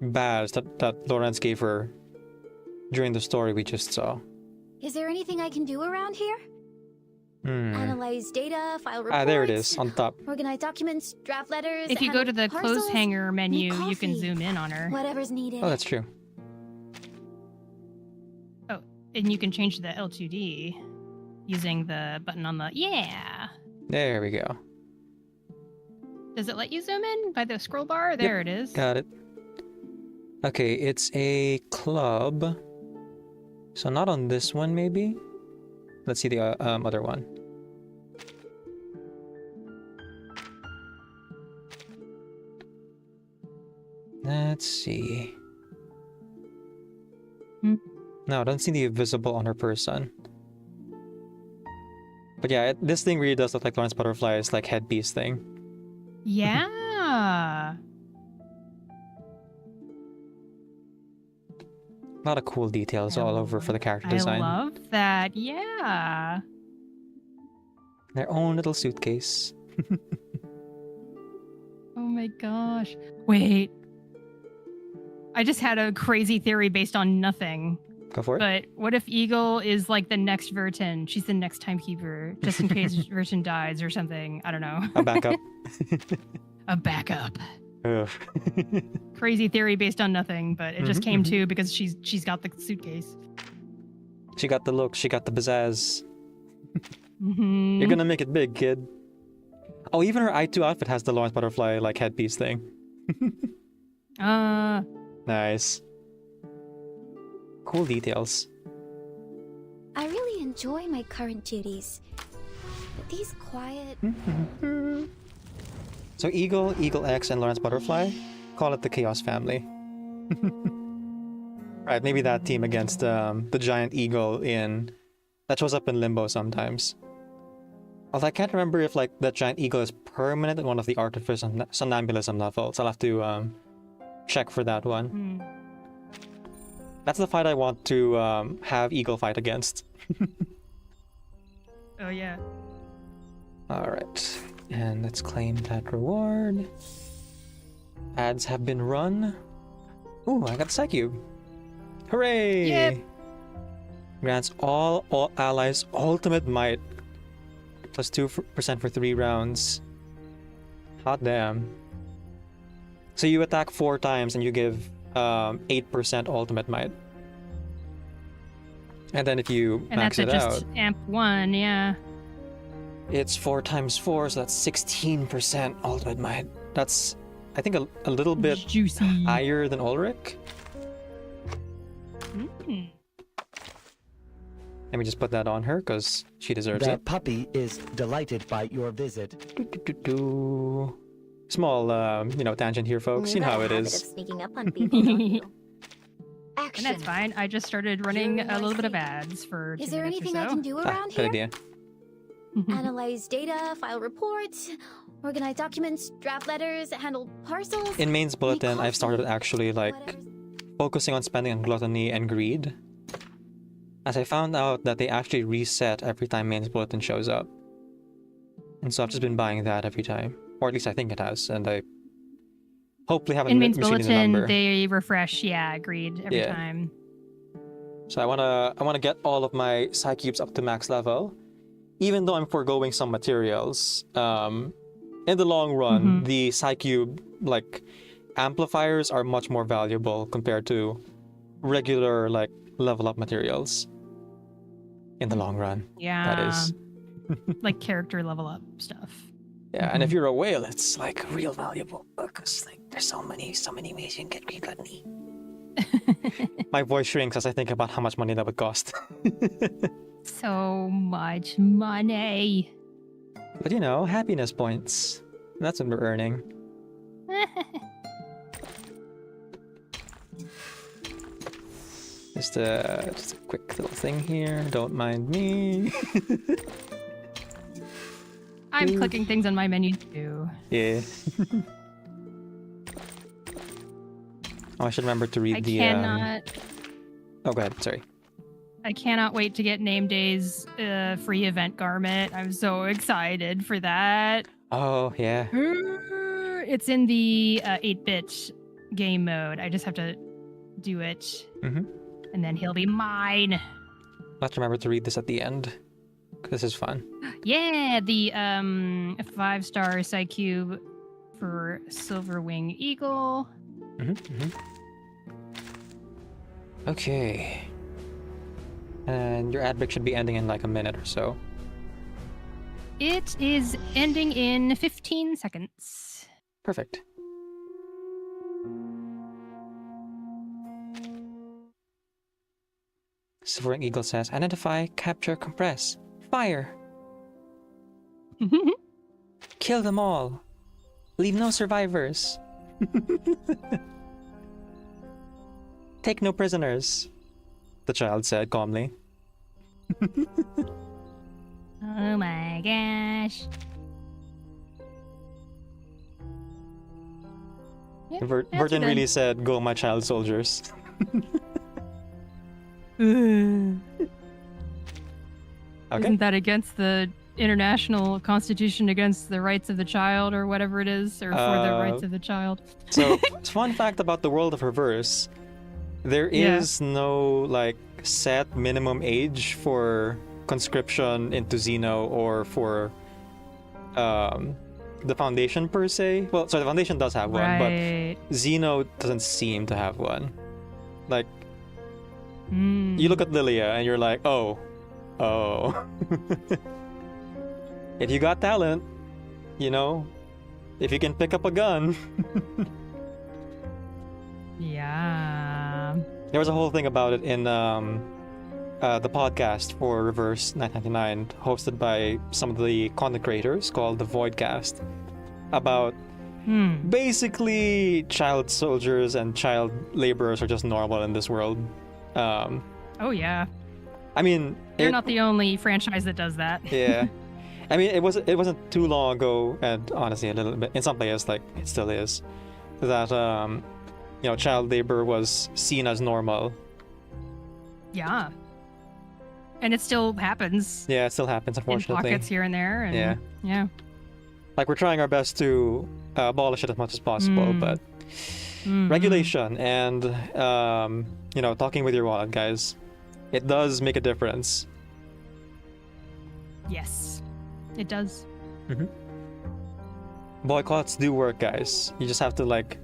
badge that Lawrence gave her during the story we just saw. Is there anything I can do around here? Analyze data, file reports. There it is, on top. Organize documents, draft letters. If you go to the parcels, clothes hanger menu, make you can coffee. zoom in on her. Whatever's needed. Oh, that's true. Oh, and you can change the L2D using the button on the There we go. Does it let you zoom in by the scroll bar? There it is. Got it. Okay, it's a club. So not on this one, maybe? Let's see the other one. Let's see. No, I don't see the visible on her person. But yeah, this thing really does look like Lawrence Butterfly's like headpiece thing. Yeah. A lot of cool details all over for the character design. I love that. Yeah. Their own little suitcase. Oh my gosh. Wait. I just had a crazy theory based on nothing. Go for it. But what if Eagle is like the next Vertin? She's the next timekeeper, just in case Vertin dies or something. I don't know. A backup. A backup. Ugh. Crazy theory based on nothing, but it just came to because she's got the suitcase. She got the look. She got the pizzazz. You're gonna make it big, kid. Oh, even her I2 outfit has the Lawrence Butterfly like headpiece thing. Nice. Cool details. I really enjoy my current duties, but these quiet. So Eagle, Eagle X, and Lawrence Butterfly, call it the Chaos Family. Right, maybe that team against the giant eagle that shows up in Limbo sometimes. Although I can't remember if like that giant eagle is permanent in one of the artifice and somnambulism levels. I'll have to check for that one. That's the fight I want to have Eagle fight against. Oh yeah. Alright, and let's claim that reward. Ads have been run. Ooh, I got the Psy Cube. Hooray! Yep. Grants all allies ultimate might. Plus 2% for 3 rounds. Hot damn. So you attack 4 times and you give 8% ultimate might. And then if you max it that's out, just amp 1, yeah. it's 4 times 4, so that's 16% ultimate might. That's, I think, a little bit juicy, higher than Ulrich. Let me just put that on her because she deserves The it. puppy is delighted by your visit. Small, tangent here, folks. You know how it is. Sneaking up on people. Don't you? And that's fine. I just started running a little bit of ads for 2 Is there minutes anything or I so. can do around Good here? idea. Analyze data, file reports, organize documents, draft letters, handle parcels. In Main's Bulletin, I've started actually focusing on spending on gluttony and greed, as I found out that they actually reset every time Main's Bulletin shows up. And so I've just been buying that every time. Or at least I think it has, and I hopefully haven't In Main's misreading the Bulletin, number. they refresh, agreed, every Yeah. time. So I wanna get all of my Psy Cubes up to max level, even though I'm foregoing some materials. In the long run, the Psy Cube amplifiers are much more valuable compared to regular like level up materials in the long run. Yeah. That is. Like character level up stuff. Yeah, and if you're a whale, it's like real valuable because like there's so many ways you can get green gluttony. My voice shrinks as I think about how much money that would cost. So much money. But you know, happiness points. That's what we're earning. Just a quick little thing here. Don't mind me. I'm clicking things on my menu too. Yeah. Oh, I should remember to read I the. cannot. Oh, go ahead. Sorry. I cannot wait to get Name Day's free event garment. I'm so excited for that. Oh yeah. It's in the 8-bit game mode. I just have to do it, Mm-hmm. and then he'll be mine. I'll have to remember to read this at the end. 'Cause this is fun. Yeah, the 5-star Psycube for Silverwing Eagle. Okay. And your ad break should be ending in like a minute or so. It is ending in 15 seconds. Perfect. Silverwing Eagle says, identify, capture, compress, fire. Kill them all. Leave no survivors. Take no prisoners, the child said calmly. Oh my gosh. Yep, Burton really said, go my child soldiers. Isn't Okay. that against the international constitution against the rights of the child or whatever it is, or for the rights of the child? So, fun fact about the world of Reverse, there is no like set minimum age for conscription into Xeno or for the Foundation per se. Well, sorry, the Foundation does have one, Right. but Xeno doesn't seem to have one. Like, you look at Lilia and you're like, oh. If you got talent, you know, if you can pick up a gun. Yeah. There was a whole thing about it in the podcast for Reverse 999, hosted by some of the content creators called the Voidcast, about basically child soldiers and child laborers are just normal in this world. Oh yeah. I mean, They're not the only franchise that does that. Yeah. I mean, it wasn't too long ago, and honestly, a little bit in some places, like it still is, that you know, child labor was seen as normal. Yeah. And it still happens. Yeah, it still happens, In unfortunately. pockets here and there. And yeah. Like, we're trying our best to abolish it as much as possible, but regulation and you know, talking with your wallet, guys, it does make a difference. Yes, it does. Boycotts do work, guys. You just have to like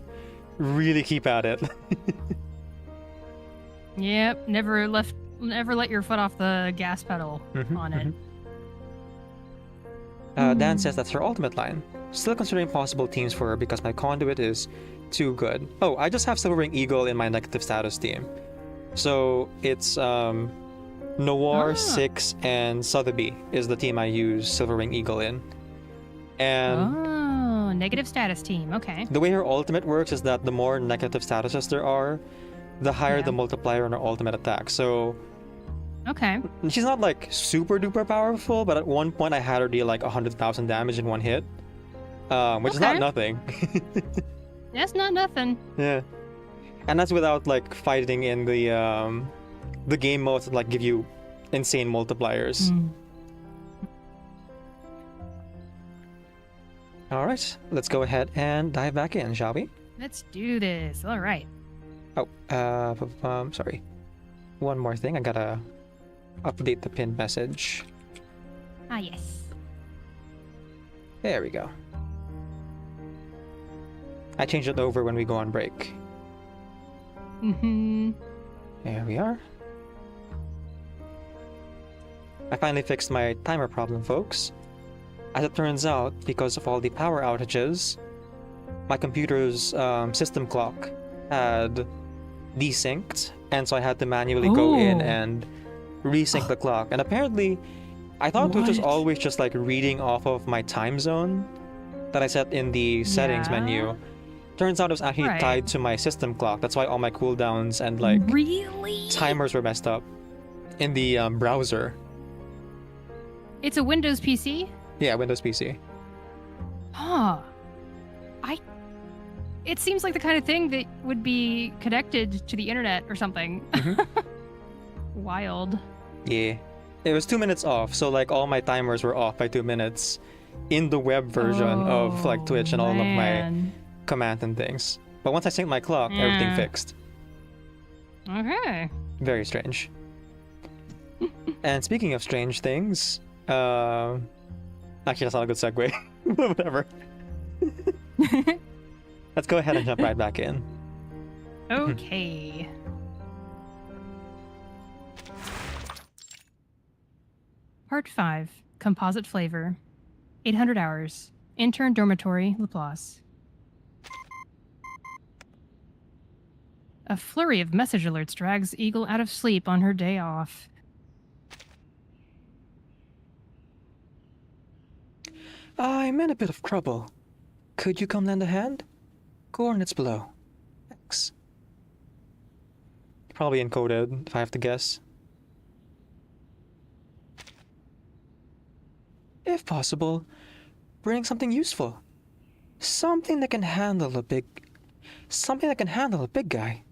really keep at it. Yep. Never let your foot off the gas pedal on it. Dan says that's her ultimate line. Still considering possible teams for her because my conduit is too good. Oh, I just have Silverwing Eagle in my negative status team. So it's Noir, Six, and Sotheby is the team I use Silverwing Eagle in. And negative status team. Okay. the way her ultimate works is that the more negative statuses there are, the higher the multiplier on her ultimate attack. So Okay. she's not like super duper powerful, but at one point I had her deal like 100,000 damage in one hit, which is not nothing. That's not nothing. Yeah, and that's without like fighting in the game modes that like give you insane multipliers. All right, let's go ahead and dive back in, shall we? Let's do this. All right. Oh, sorry. One more thing, I gotta update the pinned message. Ah, yes. There we go. I changed it over when we go on break. There we are. I finally fixed my timer problem, folks. As it turns out, because of all the power outages, my computer's system clock had desynced, and so I had to manually go in and resync the clock. And apparently, I thought it was always just like reading off of my time zone that I set in the settings menu. Turns out it was actually tied to my system clock. That's why all my cooldowns and like timers were messed up in the browser. It's a Windows PC? Yeah, Windows PC. Huh. It seems like the kind of thing that would be connected to the internet or something. Wild. Yeah. It was 2 minutes off, so like all my timers were off by 2 minutes in the web version of like Twitch and all of my command and things. But once I synced my clock, everything fixed. Okay. Very strange. And speaking of strange things, actually that's not a good segue. Whatever. Let's go ahead and jump right back in. Okay. Part 5. Composite Flavor. 800 hours. Intern Dormitory, Laplace. A flurry of message alerts drags Eagle out of sleep on her day off. I'm in a bit of trouble. Could you come lend a hand? Coordinates below. X. Probably encoded, if I have to guess. If possible, bring something useful. Something that can handle a big guy.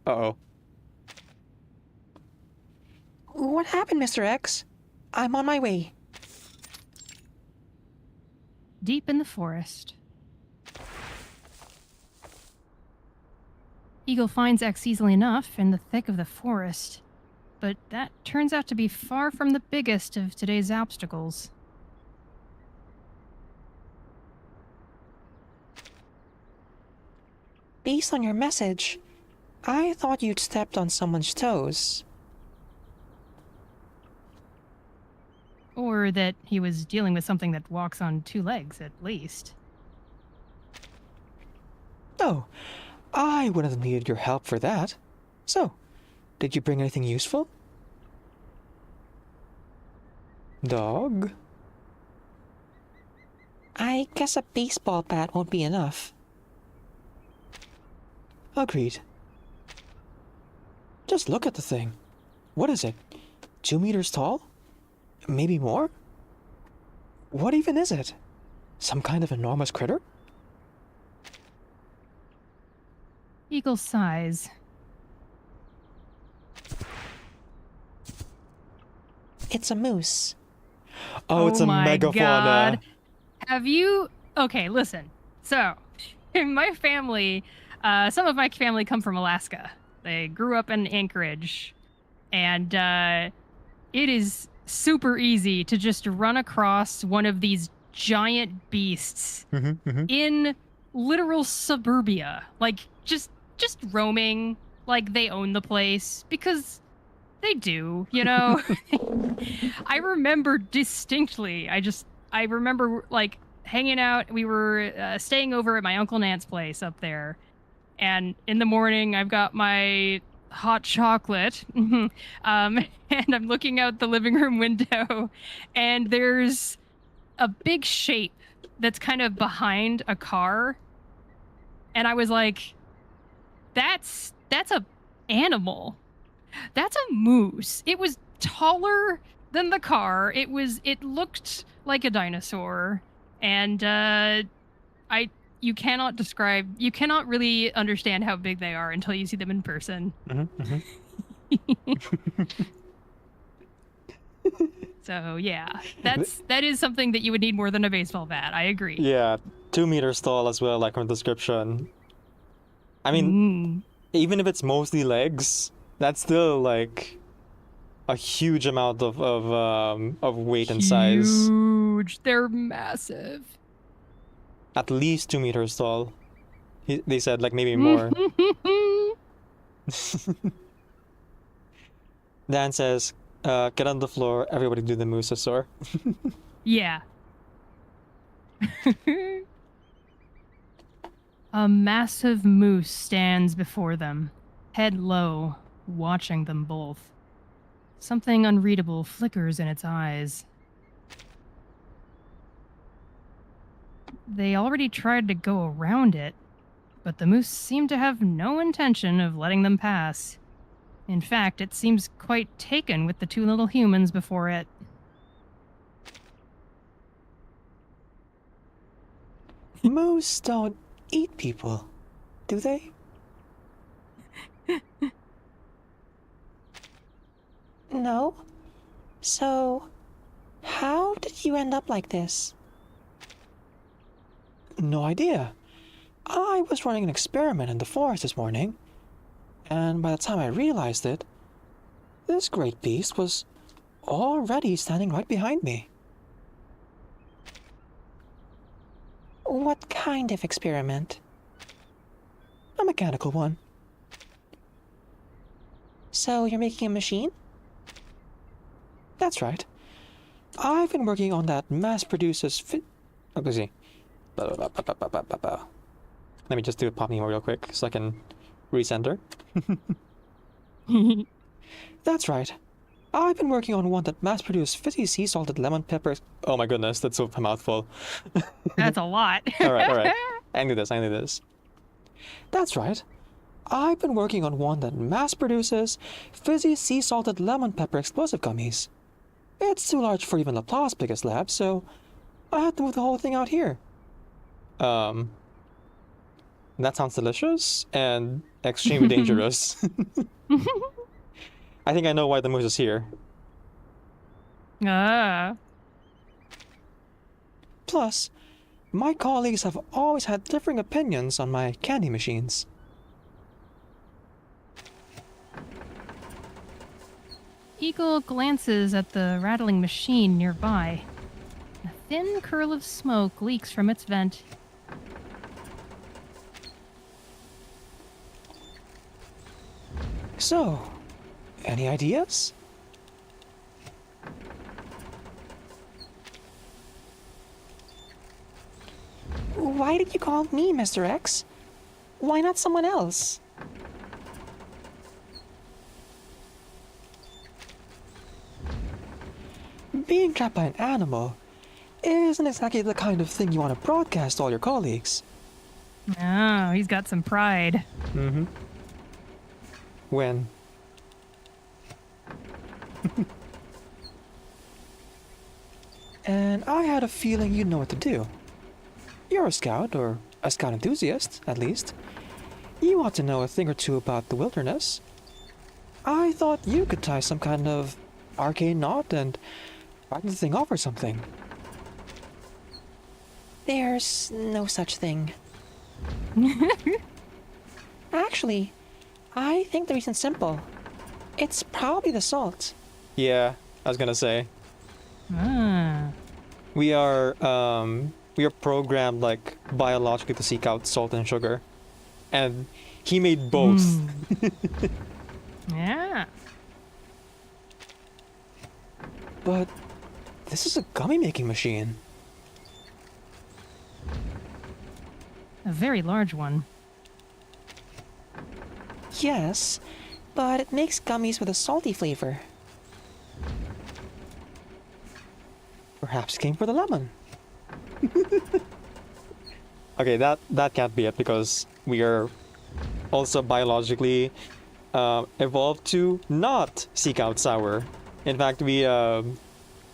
Uh-oh. What happened, Mr. X? I'm on my way. Deep in the forest. Eagle finds X easily enough in the thick of the forest, but that turns out to be far from the biggest of today's obstacles. Based on your message, I thought you'd stepped on someone's toes. Or that he was dealing with something that walks on 2 legs, at least. Oh, I wouldn't have needed your help for that. So, did you bring anything useful? Dog? I guess a baseball bat won't be enough. Agreed. Just look at the thing. What is it? 2 meters tall? Maybe more? What even is it? Some kind of enormous critter? Eagle sighs. It's a moose. Oh, it's a megafauna. God. Have you... Okay, listen. So, in my family, some of my family come from Alaska. They grew up in Anchorage. And it is super easy to just run across one of these giant beasts in literal suburbia. Like, just roaming like they own the place, because they do, you know? I remember distinctly, I remember like hanging out. We were staying over at my Uncle Nant's place up there. And in the morning, I've got my hot chocolate, and I'm looking out the living room window, and there's a big shape that's kind of behind a car. And I was like, that's a animal. That's a moose. It was taller than the car. It looked like a dinosaur. And you cannot really understand how big they are until you see them in person. So yeah, that is something that you would need more than a baseball bat. I agree. Yeah, 2 meters tall as well, like from the description. I mean, even if it's mostly legs, that's still like a huge amount of weight and size. Huge. They're massive. At least 2 meters tall. They said like maybe more. Dan says, get on the floor, everybody do the Mosasaur. Yeah. A massive moose stands before them, head low, watching them both. Something unreadable flickers in its eyes. They already tried to go around it, but the moose seemed to have no intention of letting them pass. In fact, it seems quite taken with the two little humans before it. Moose don't eat people, do they? No? So, how did you end up like this? No idea. I was running an experiment in the forest this morning, and by the time I realized it, this great beast was already standing right behind me. What kind of experiment? A mechanical one. So you're making a machine? That's right. I've been working on that mass-produces let's see. Let me just do a pop memo real quick so I can recenter. That's right. I've been working on one that mass-produced fizzy sea salted lemon peppers. Oh my goodness, that's a mouthful. That's a lot. all right. I knew this. That's right. I've been working on one that mass-produces fizzy sea salted lemon pepper explosive gummies. It's too large for even Laplace's biggest lab, so I had to move the whole thing out here. That sounds delicious and extremely dangerous. I think I know why the moose is here. Plus, my colleagues have always had differing opinions on my candy machines. Eagle glances at the rattling machine nearby. A thin curl of smoke leaks from its vent. So, any ideas? Why did you call me Mr. X? Why not someone else? Being trapped by an animal isn't exactly the kind of thing you want to broadcast to all your colleagues. Oh, he's got some pride. Mm-hmm. When? And I had a feeling you'd know what to do. You're a scout, or a scout enthusiast, at least. You ought to know a thing or two about the wilderness. I thought you could tie some kind of arcane knot and back the thing off or something. There's no such thing. Actually, I think the reason's simple. It's probably the salt. Yeah, I was gonna say. Ah. We are programmed like biologically to seek out salt and sugar. And he made both. Yeah. But this is a gummy making machine. A very large one. Yes, but it makes gummies with a salty flavor. Perhaps it came for the lemon. Okay, that can't be it because we are also biologically evolved to not seek out sour. In fact, we a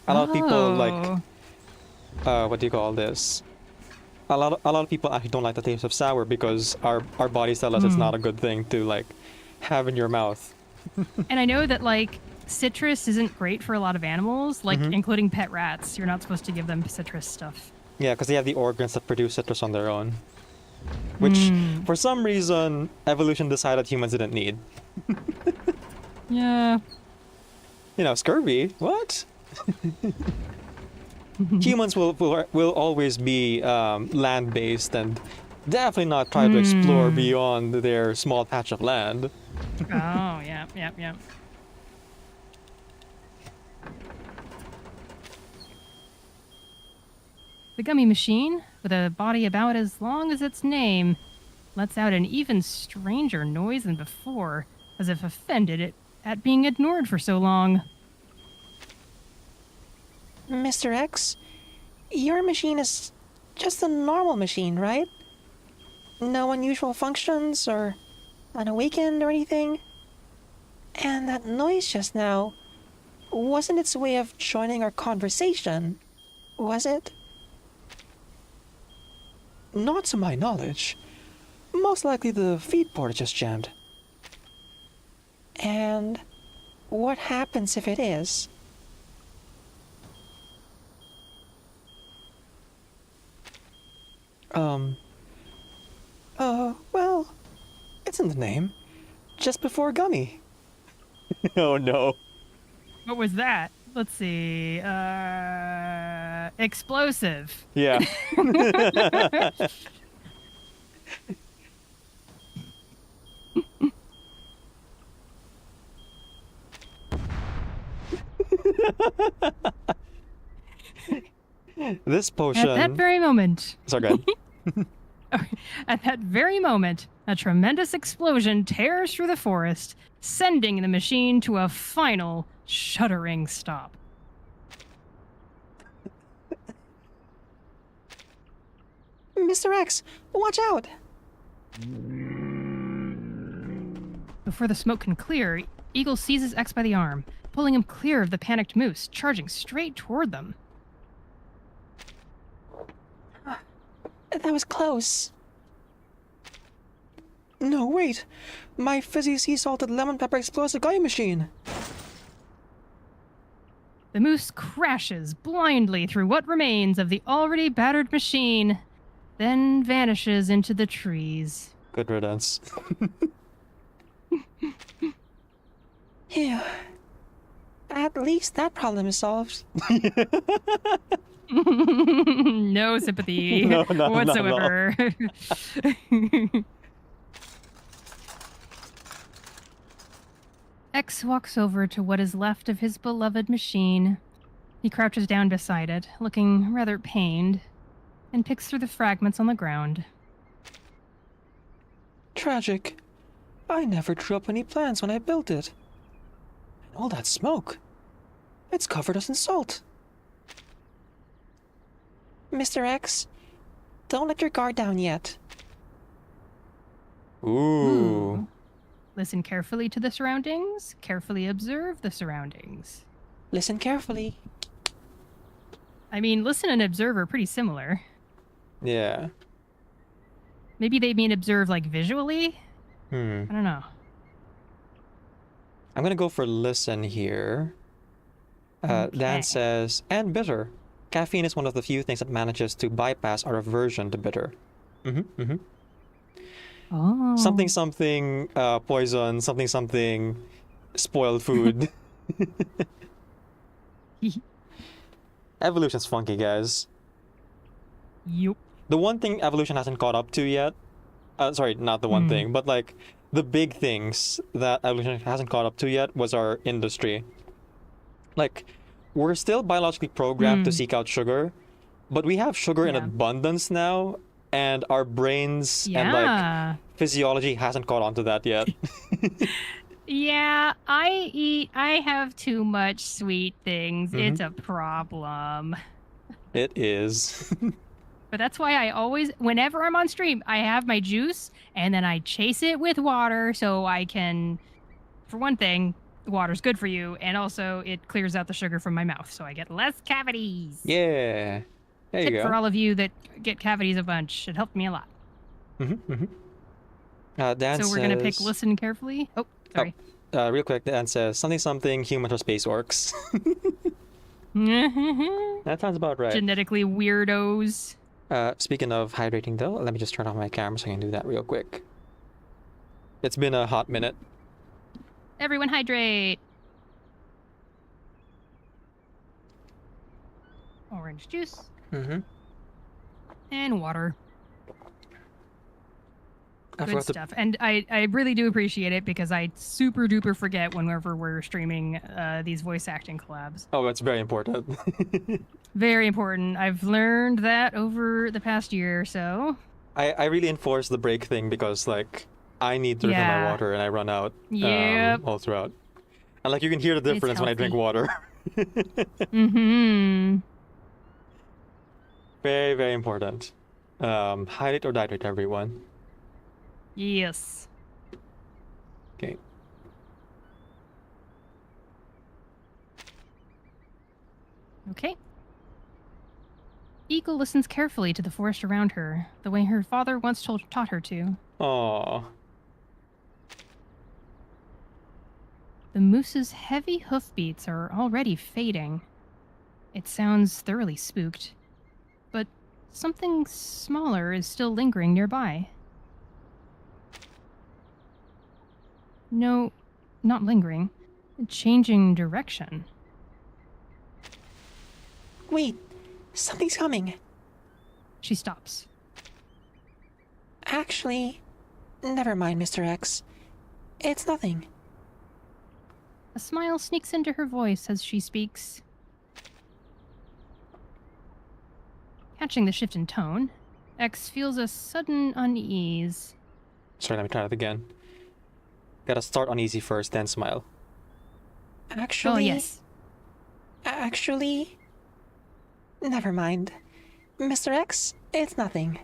lot of people like what do you call this? A lot of people actually don't like the taste of sour because our bodies tell us it's not a good thing to like have in your mouth. And I know that like citrus isn't great for a lot of animals, like including pet rats. You're not supposed to give them citrus stuff. Yeah, because they have the organs that produce citrus on their own. Which, for some reason, evolution decided humans didn't need. Yeah. You know, scurvy? What? Humans will always be land-based and definitely not try to explore beyond their small patch of land. Oh, yeah. The gummy machine, with a body about as long as its name, lets out an even stranger noise than before, as if offended at being ignored for so long. Mr. X, your machine is just a normal machine, right? No unusual functions or unawakened or anything? And that noise just now wasn't its way of joining our conversation, was it? Not to my knowledge. Most likely the feed port just jammed. And what happens if it is? Well, it's in the name. Just before gummy. Oh no. What was that? Let's see. Explosive. Yeah. This potion. At that very moment. Sorry, go ahead. At that very moment, a tremendous explosion tears through the forest, sending the machine to a final, shuddering stop. Mr. X, watch out! Before the smoke can clear, Eagle seizes X by the arm, pulling him clear of the panicked moose, charging straight toward them. That was close. No, wait! My fizzy sea salted lemon pepper explosive gummy machine! The moose crashes blindly through what remains of the already battered machine, then vanishes into the trees. Good riddance. Phew. At least that problem is solved. No sympathy No, not at all. whatsoever. X walks over to what is left of his beloved machine. He crouches down beside it, looking rather pained, and picks through the fragments on the ground. Tragic. I never drew up any plans when I built it. And all that smoke. It's covered us in salt. Mr. X, don't let your guard down yet. Ooh. Listen carefully to the surroundings. Carefully observe the surroundings. Listen carefully. I mean, listen and observe are pretty similar. Yeah. Maybe they mean observe like visually? I don't know. I'm gonna go for listen here. Dan says, and bitter. Caffeine is one of the few things that manages to bypass our aversion to bitter. Oh. Something, poison, something, spoiled food. Evolution's funky, guys. Yup. The one thing evolution hasn't caught up to yet, sorry, not the one thing, but like the big things that evolution hasn't caught up to yet was our industry. Like, we're still biologically programmed to seek out sugar, but we have sugar in abundance now, and our brains and like physiology hasn't caught on to that yet. Yeah, I have too much sweet things. It's a problem. It is. But that's why I always, whenever I'm on stream, I have my juice and then I chase it with water so I can, for one thing, water's good for you, and also it clears out the sugar from my mouth so I get less cavities. Yeah. There you Tip go. for all of you that get cavities a bunch. It helped me a lot. Dan So we're going to pick listen carefully. Oh, sorry. Real quick, Dan says something human or space orcs. That sounds about right. Genetically weirdos. Speaking of hydrating though, let me just turn off my camera so I can do that real quick. It's been a hot minute. Everyone hydrate. Orange juice. And water. Good stuff. And I really do appreciate it because I super duper forget whenever we're streaming these voice acting collabs. Oh, that's very important. Very important. I've learned that over the past year or so. I really enforce the break thing because, like, I need to refill my water and I run out all throughout. And, like, you can hear the difference when I drink water. Mm-hmm. Very, very important. Hydrate or dihydrate, everyone. Yes. Okay. Okay. Eagle listens carefully to the forest around her, the way her father once taught her to. Aww. The moose's heavy hoofbeats are already fading. It sounds thoroughly spooked, but something smaller is still lingering nearby. No, not lingering. Changing direction. Wait, something's coming. She stops. Actually, never mind, Mr. X. It's nothing. A smile sneaks into her voice as she speaks. Catching the shift in tone, X feels a sudden unease. Sorry, let me try that again. Gotta start on easy first, then smile. Actually... Oh, yes. Actually... Never mind. Mr. X, it's nothing.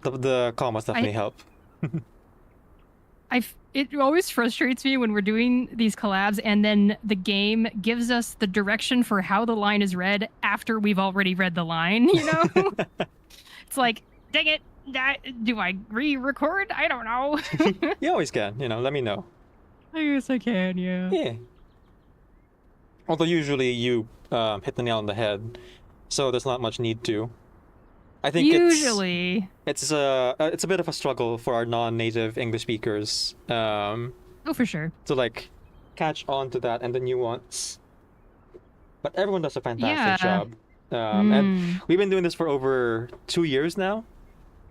The commas definitely help. It always frustrates me when we're doing these collabs and then the game gives us the direction for how the line is read after we've already read the line, you know? It's like, dang it, do I re-record? I don't know. You always can, let me know. I guess I can, yeah. Yeah. Although usually you hit the nail on the head, so there's not much need to. I think usually it's a bit of a struggle for our non-native English speakers. Oh, for sure. To like catch on to that and the nuance. But everyone does a fantastic job. And we've been doing this for over 2 years now.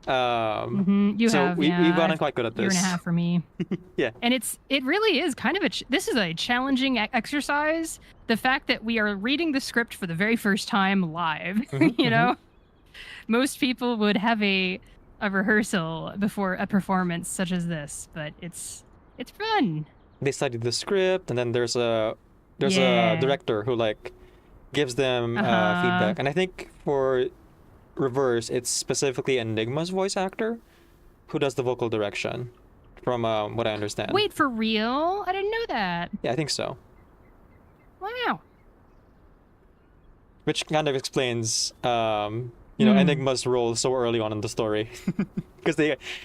We've gotten quite good at this. Year and a half for me. Yeah. And it really is kind of this is a challenging exercise. The fact that we are reading the script for the very first time live, you know? Most people would have a rehearsal before a performance such as this, but it's fun. They study the script, and then there's a director who like gives them feedback. And I think for Reverse, it's specifically Enigma's voice actor who does the vocal direction, from what I understand. Wait, for real? I didn't know that. Yeah, I think so. Wow. Which kind of explains Enigma's role so early on in the story, because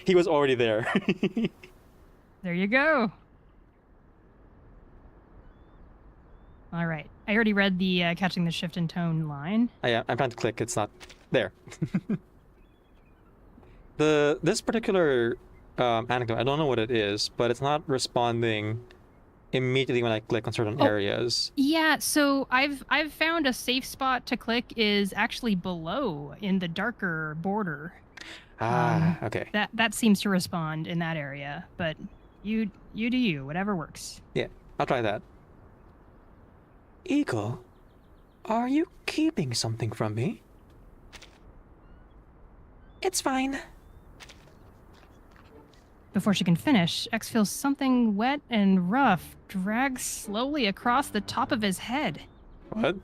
he was already there. There you go. All right, I already read the catching the shift in tone line. Yeah, I'm trying to click. It's not there. This particular anecdote, I don't know what it is, but it's not responding immediately when I click on certain areas. Yeah, so I've found a safe spot to click is actually below in the darker border. Okay. That seems to respond in that area, but you do you, whatever works. Yeah, I'll try that. Eagle, are you keeping something from me? It's fine. Before she can finish, X feels something wet and rough drag slowly across the top of his head. What?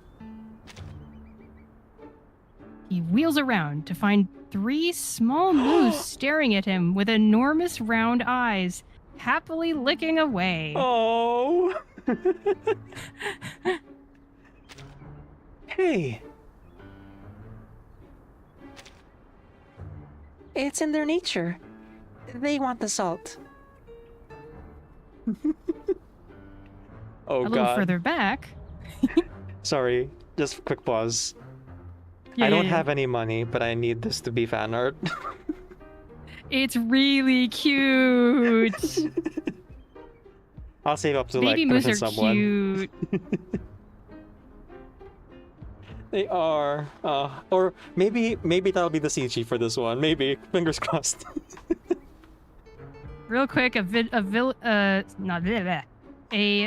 He wheels around to find 3 small moose staring at him with enormous round eyes, happily licking away. Oh! Hey! It's in their nature. They want the salt. Oh, a little further back. Sorry, just a quick pause. I don't have any money, but I need this to be fan art. It's really cute. I'll save up to Baby like moose commission are someone. cute. They are. Or maybe that'll be the CG for this one. Maybe. Fingers crossed. Real quick, a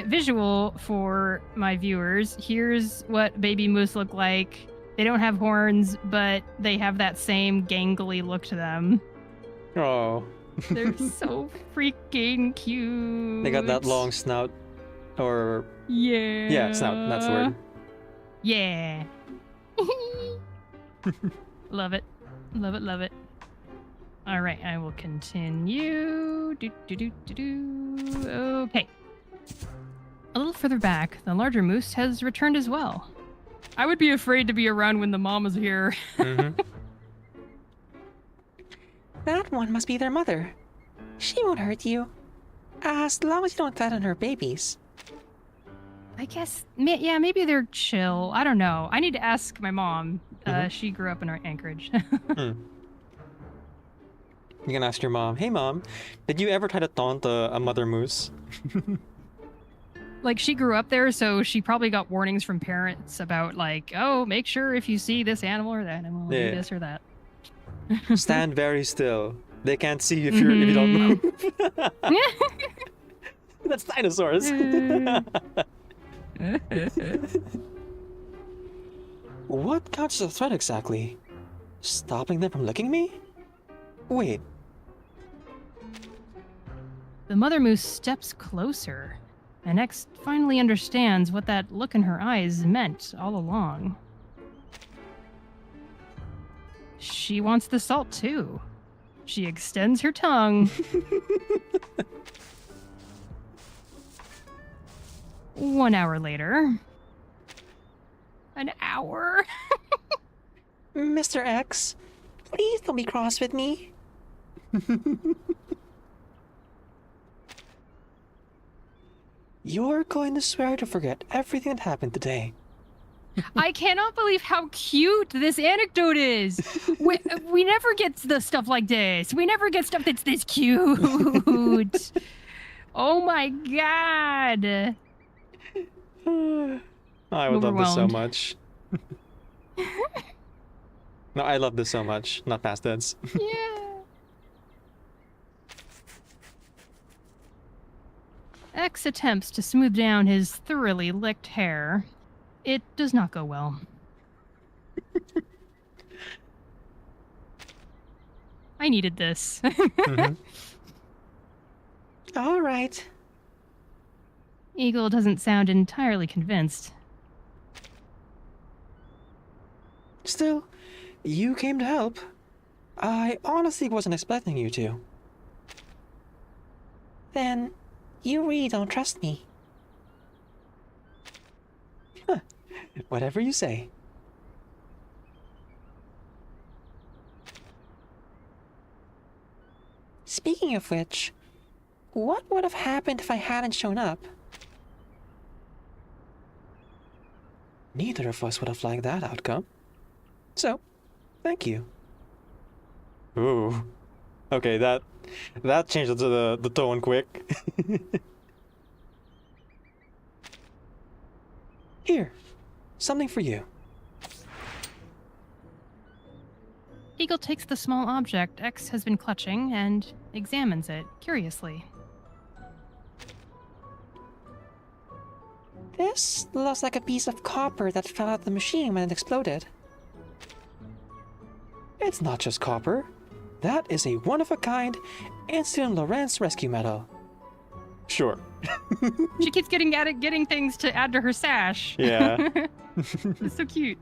visual for my viewers. Here's what baby moose look like. They don't have horns, but they have that same gangly look to them. Oh. They're so freaking cute. They got that long snout. Or... Yeah. Yeah, snout. That's the word. Yeah. Love it. Love it, love it. All right, I will continue. Okay. A little further back, the larger moose has returned as well. I would be afraid to be around when the mom is here. Mm-hmm. That one must be their mother. She won't hurt you. As long as you don't threaten her babies. I guess, yeah, maybe they're chill. I don't know. I need to ask my mom. She grew up in Anchorage. You can ask your mom, hey mom, did you ever try to taunt a mother moose? Like, she grew up there, so she probably got warnings from parents about, like, oh, make sure if you see this animal or that animal, do this or that. Stand very still. They can't see you if you don't move. That's dinosaurs. What counts as a threat exactly? Stopping them from licking me? Wait. The mother moose steps closer, and X finally understands what that look in her eyes meant all along. She wants the salt too. She extends her tongue. 1 hour later. An hour? Mr. X, please don't be cross with me. You're going to swear to forget everything that happened today. I cannot believe how cute this anecdote is. We never get the stuff like this. We never get stuff that's this cute. Oh my god. I would love this so much. No, I love this so much. Not past tense. Yeah. X attempts to smooth down his thoroughly licked hair. It does not go well. I needed this. All right. Eagle doesn't sound entirely convinced. Still, you came to help. I honestly wasn't expecting you to. Then, you really don't trust me. Huh. Whatever you say. Speaking of which, what would have happened if I hadn't shown up? Neither of us would have liked that outcome. So, thank you. Ooh. Okay, that changed the tone quick. Here, something for you. Eagle takes the small object X has been clutching and examines it curiously. This looks like a piece of copper that fell out of the machine when it exploded. It's not just copper. That is a one-of-a-kind Incident Lorentz rescue medal. Sure. She keeps getting things to add to her sash. Yeah. It's so cute.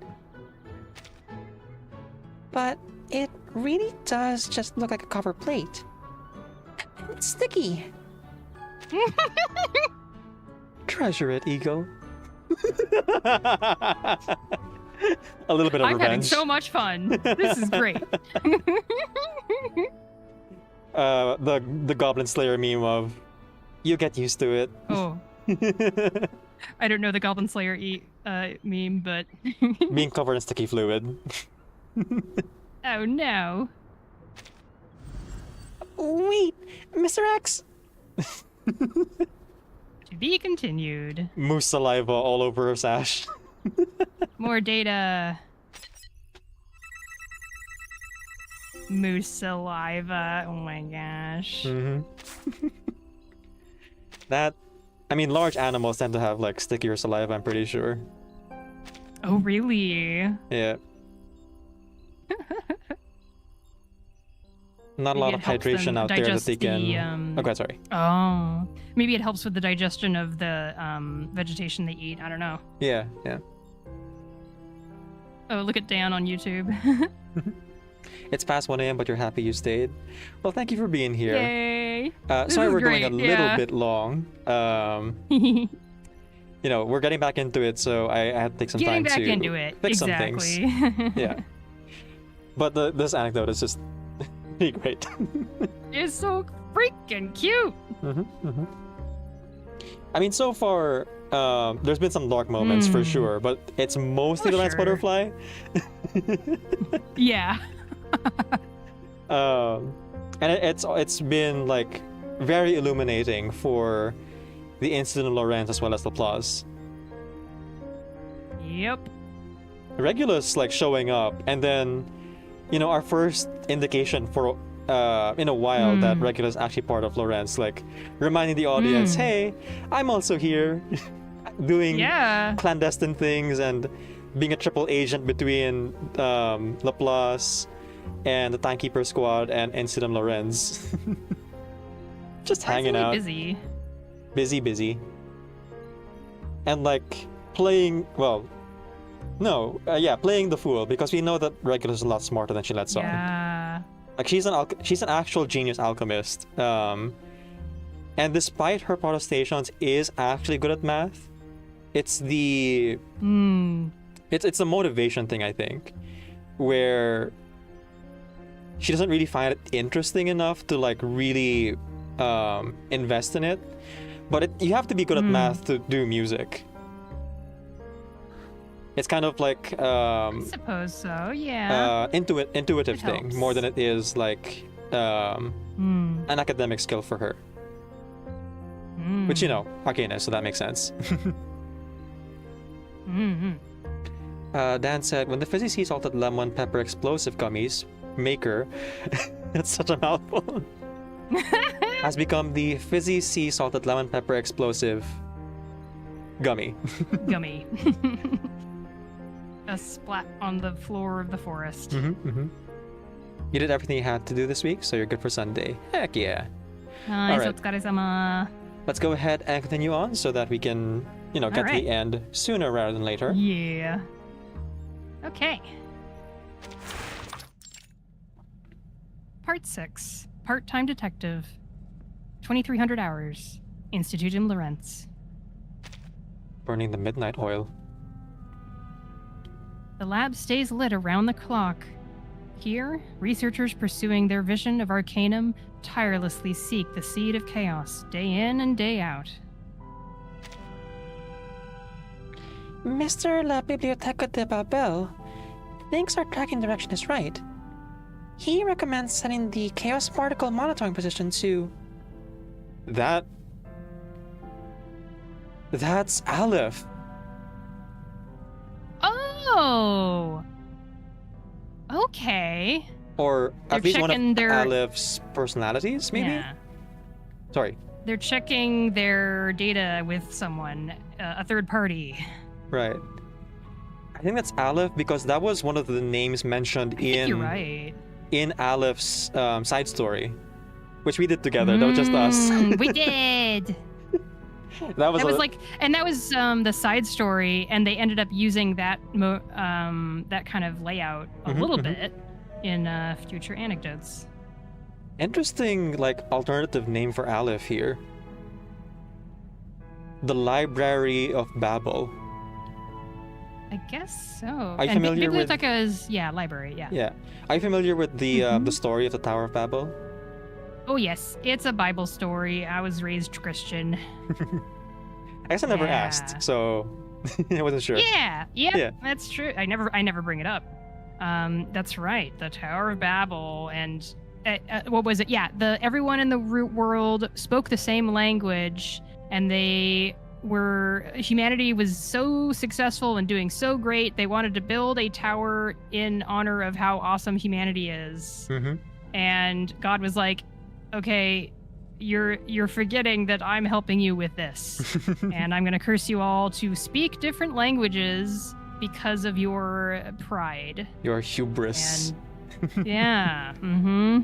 But it really does just look like a copper plate. It's sticky. Treasure it, Eagle. A little bit of I'm revenge. having so much fun. This is great. The Goblin Slayer meme of, you get used to it. Oh. I don't know the Goblin Slayer meme, but... Being covered in sticky fluid. Oh no. Wait, Mr. X! To be continued. Moose saliva all over her sash. More data. Moose saliva. Oh my gosh. That, I mean, large animals tend to have like stickier saliva, I'm pretty sure. Oh, really? Yeah. Not a lot of hydration out there that they can. Okay, sorry. Oh, maybe it helps with the digestion of the vegetation they eat. I don't know. Yeah, yeah. Oh, look at Dan on YouTube. It's past 1 a.m., but you're happy you stayed. Well, thank you for being here. Yay! Sorry we're great, going a little bit long. You know, we're getting back into it, so I had to take some time to Getting back into it. fix Exactly. some things. Yeah. But this anecdote is just pretty great. It's so freaking cute. I mean, so far, there's been some dark moments for sure, but it's mostly the Lance Butterfly. Yeah. And it's been like very illuminating for the incident of Lorenz as well as Laplace. Yep. Regulus like showing up, and then, you know, our first indication for in a while that Regulus is actually part of Lorenz, like reminding the audience, hey, I'm also here, doing clandestine things and being a triple agent between Laplace and the Timekeeper Squad and Incident Lorenz. Just hanging out. Busy. Busy. And like playing, well, no, playing the fool, because we know that Regulus is a lot smarter than she lets on. Yeah. Like she's an actual genius alchemist. And despite her protestations, is actually good at math. It's the it's a motivation thing, I think, where she doesn't really find it interesting enough to like really invest in it. But you have to be good at math to do music. It's kind of like I suppose so, yeah. Intuitive thing more than it is like an academic skill for her. Which, you know, Arcana, so that makes sense. Dan said, when the fizzy sea salted lemon pepper explosive gummies maker, that's such a mouthful, has become the fizzy sea salted lemon pepper explosive gummy. Gummy. A splat on the floor of the forest. You did everything you had to do this week, so you're good for Sunday. Heck yeah. Nice, All right. Otsukaresama. Let's go ahead and continue on so that we can, you know, get to the end sooner rather than later. Yeah. Okay. Part 6. Part-time detective. 2300 hours. Institute in Lorenz. Burning the midnight oil. The lab stays lit around the clock. Here, researchers pursuing their vision of Arcanum tirelessly seek the seed of chaos, day in and day out. Mr. La Biblioteca de Babel thinks our tracking direction is right. He recommends setting the chaos particle monitoring position to... That's Aleph. Oh! Okay. Or at They're least one of checking their- Aleph's personalities, maybe? Yeah. Sorry. They're checking their data with someone, a third party. Right. I think that's Aleph because that was one of the names mentioned You're right. in Aleph's side story, which we did together. That was just us. We did. That was the side story, and they ended up using that that kind of layout a little bit in future anecdotes. Interesting, like, alternative name for Aleph here. The Library of Babel. I guess so. Are you familiar with... Biblioteca is, library, yeah. Yeah. Are you familiar with the story of the Tower of Babel? Oh, yes. It's a Bible story. I was raised Christian. I guess I never asked, so I wasn't sure. Yeah, that's true. I never bring it up. That's right. The Tower of Babel and what was it? Yeah, everyone in the root world spoke the same language, and they humanity was so successful and doing so great, they wanted to build a tower in honor of how awesome humanity is. Mm-hmm. And God was like, okay, you're forgetting that I'm helping you with this. And I'm going to curse you all to speak different languages because of your pride. Your hubris. And yeah. Mm-hmm.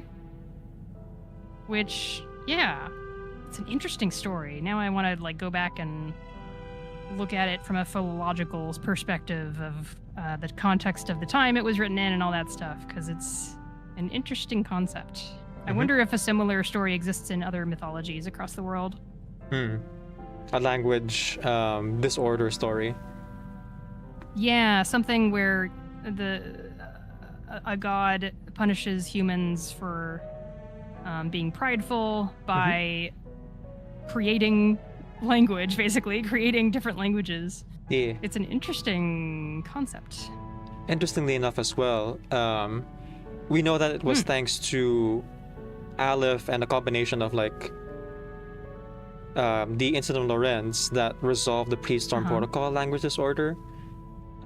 Which, yeah, it's an interesting story. Now I want to like go back and look at it from a philological perspective of the context of the time it was written in and all that stuff, because it's an interesting concept. I wonder if a similar story exists in other mythologies across the world. A language disorder story. Yeah, something where a god punishes humans for being prideful by creating language, basically creating different languages. Yeah. It's an interesting concept. Interestingly enough as well, we know that it was thanks to Aleph and a combination of like the incident of Lorenz that resolved the pre-storm protocol language disorder.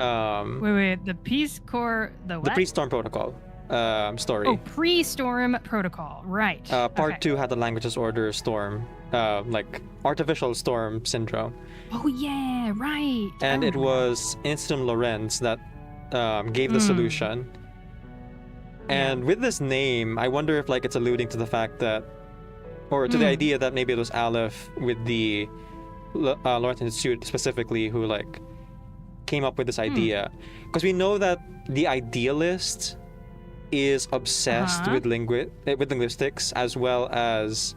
Wait, the Peace Corps, the what? The pre-storm protocol story. Oh, pre-storm protocol, right. Part 2 had the language disorder storm, like artificial storm syndrome. Oh yeah, right. And it was Incident Lorenz that gave the solution. And with this name, I wonder if like it's alluding to the fact that, or to the idea that maybe it was Aleph with the Lawrence Institute specifically who like came up with this idea. Because we know that the idealist is obsessed with linguistics, as well as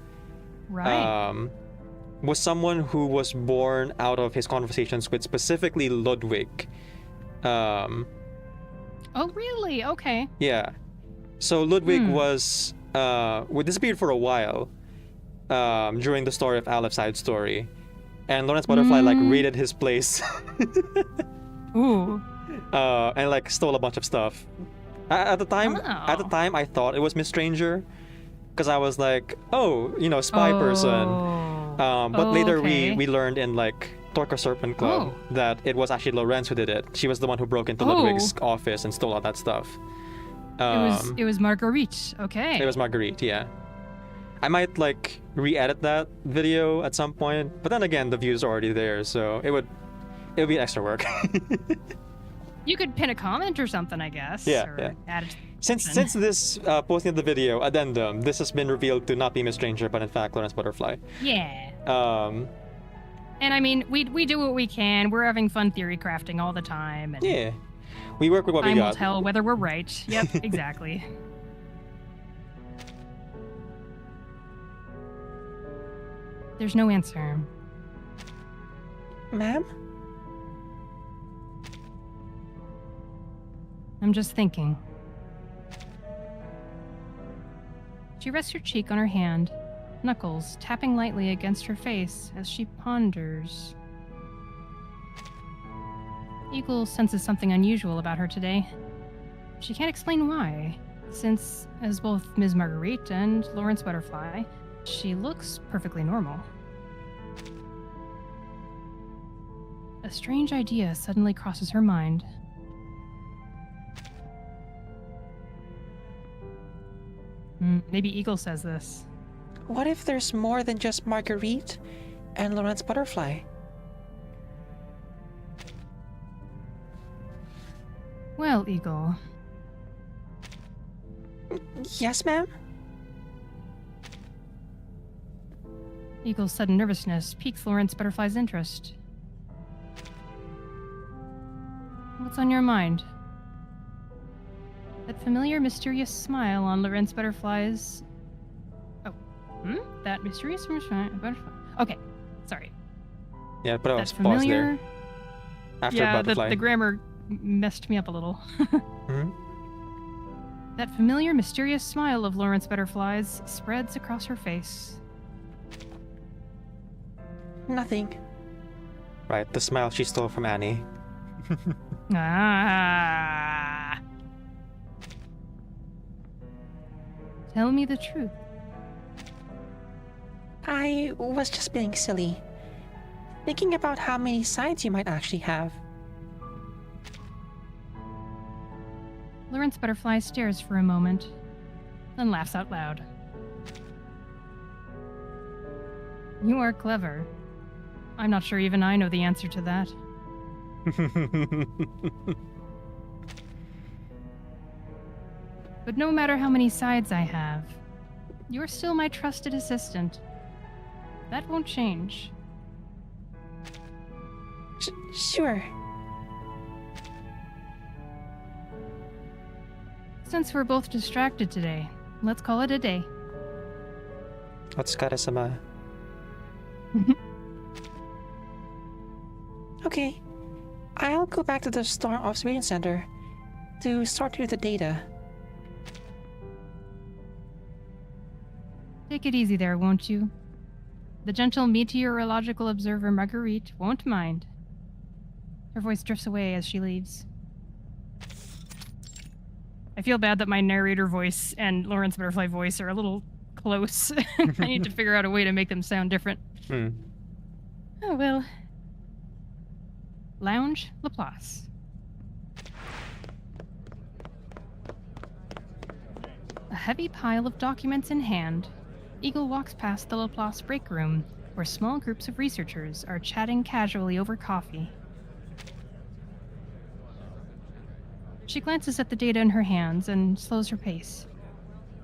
was someone who was born out of his conversations with specifically Ludwig. Oh really? Okay. Yeah. So Ludwig was disappeared for a while during the story of Aleph's side story, and Lawrence Butterfly like raided his place. Ooh. And like stole a bunch of stuff. At the time, I thought it was Miss Stranger, because I was like, oh, you know, spy person. But later we learned in like Torka Serpent Club that it was actually Lorenz who did it. She was the one who broke into Ludwig's office and stole all that stuff. It was Marguerite. Okay. It was Marguerite, yeah. I might like re-edit that video at some point, but then again, the views are already there, so it would be extra work. You could pin a comment or something, I guess. Yeah, or yeah. Add it. Since this posting of the video addendum, this has been revealed to not be Miss Stranger, but in fact Lawrence Butterfly. Yeah. And I mean, we do what we can. We're having fun theory crafting all the time. And yeah. We work with what we time got. will tell whether we're right. Yep, exactly. There's no answer. Ma'am? I'm just thinking. She rests her cheek on her hand, knuckles tapping lightly against her face as she ponders. Eagle senses something unusual about her today. She can't explain why, since, as both Ms. Marguerite and Lawrence Butterfly, she looks perfectly normal. A strange idea suddenly crosses her mind. Maybe Eagle says this. What if there's more than just Marguerite and Lawrence Butterfly? Well, Eagle. Yes, ma'am? Eagle's sudden nervousness piques Lawrence Butterfly's interest. What's on your mind? That familiar, mysterious smile on Lawrence Butterfly's... Oh. That mysterious butterfly... Okay. Sorry. Yeah, put a that pause familiar... there. After yeah, Butterfly. the grammar messed me up a little. Mm-hmm. That familiar, mysterious smile of Lawrence Butterfly's spreads across her face. Nothing. Right, the smile she stole from Annie. Ah. Tell me the truth. I was just being silly. thinking about how many sides you might actually have. Lawrence Butterfly stares for a moment, then laughs out loud. You are clever. I'm not sure even I know the answer to that. But no matter how many sides I have, you're still my trusted assistant. That won't change. Sure. Since we're both distracted today, let's call it a day. Otsukare-sama. Okay. I'll go back to the Star Observation Center to sort through the data. Take it easy there, won't you? The gentle meteorological observer Marguerite won't mind. Her voice drifts away as she leaves. I feel bad that my narrator voice and Lawrence Butterfly voice are a little close. I need to figure out a way to make them sound different. Oh well. Lounge Laplace. A heavy pile of documents in hand, Eagle walks past the Laplace break room, where small groups of researchers are chatting casually over coffee. She glances at the data in her hands and slows her pace.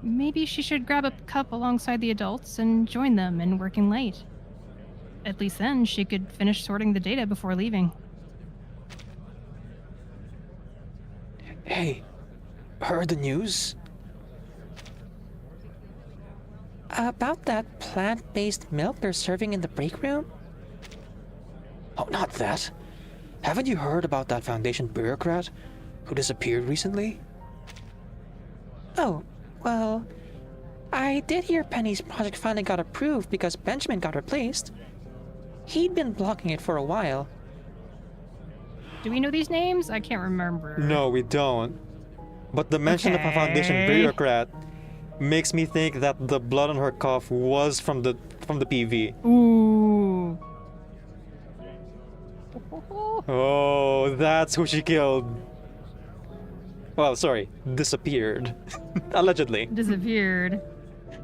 Maybe she should grab a cup alongside the adults and join them in working late. At least then she could finish sorting the data before leaving. Hey, heard the news? About that plant-based milk they're serving in the break room? Oh, not that. Haven't you heard about that Foundation bureaucrat who disappeared recently? Oh, well, I did hear Penny's project finally got approved because Benjamin got replaced. He'd been blocking it for a while. Do we know these names? I can't remember. No, we don't. But the mention of a Foundation bureaucrat makes me think that the blood on her cuff was from the PV. Ooh. Oh, that's who she killed. Well, sorry, disappeared. Allegedly. Disappeared.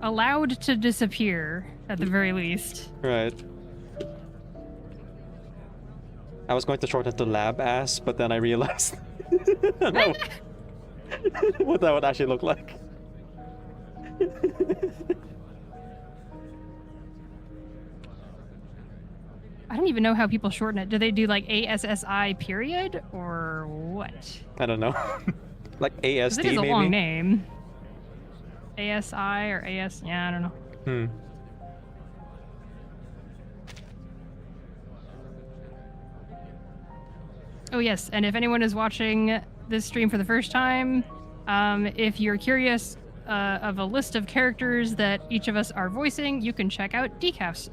Allowed to disappear, at the very least. Right. I was going to shorten it to lab ass, but then I realized no. What that would actually look like. I don't even know how people shorten it. Do they do like ASSI period or what? I don't know. Like ASD It is a maybe? long name. ASI or AS, yeah, I don't know. Oh yes, and if anyone is watching this stream for the first time, if you're curious of a list of characters that each of us are voicing, you can check out Decaf's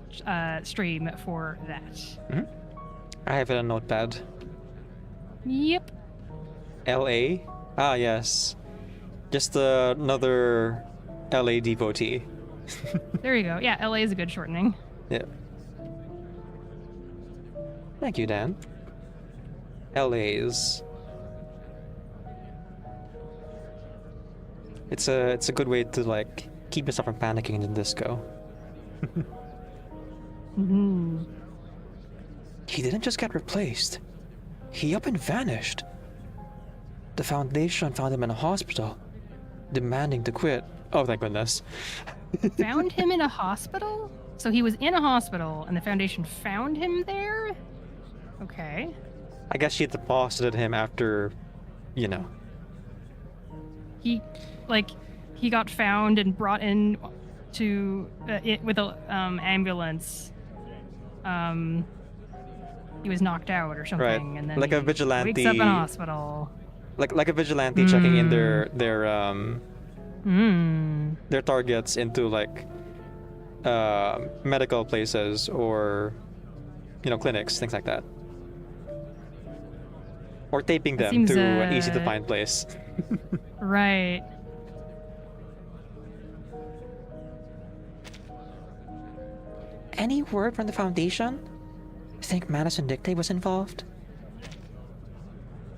stream for that. I have it on Notepad. Yep. LA? Ah, yes. Just another LA devotee. There you go. Yeah, LA is a good shortening. Yeah. Thank you, Dan. LA's. It's a good way to like keep yourself from panicking in the disco. He didn't just get replaced. He up and vanished. The Foundation found him in a hospital, demanding to quit. Oh, thank goodness. Found him in a hospital? So he was in a hospital and the Foundation found him there? Okay. I guess she deposited him after, you know. He got found and brought in to with a ambulance. He was knocked out or something, Right. and then Like a vigilante. wakes up in a hospital. Like a vigilante checking in their targets into like medical places or clinics, things like that. Or taping them seems, to an easy to find place. Right. Any word from the Foundation? Think Madison Dictate was involved?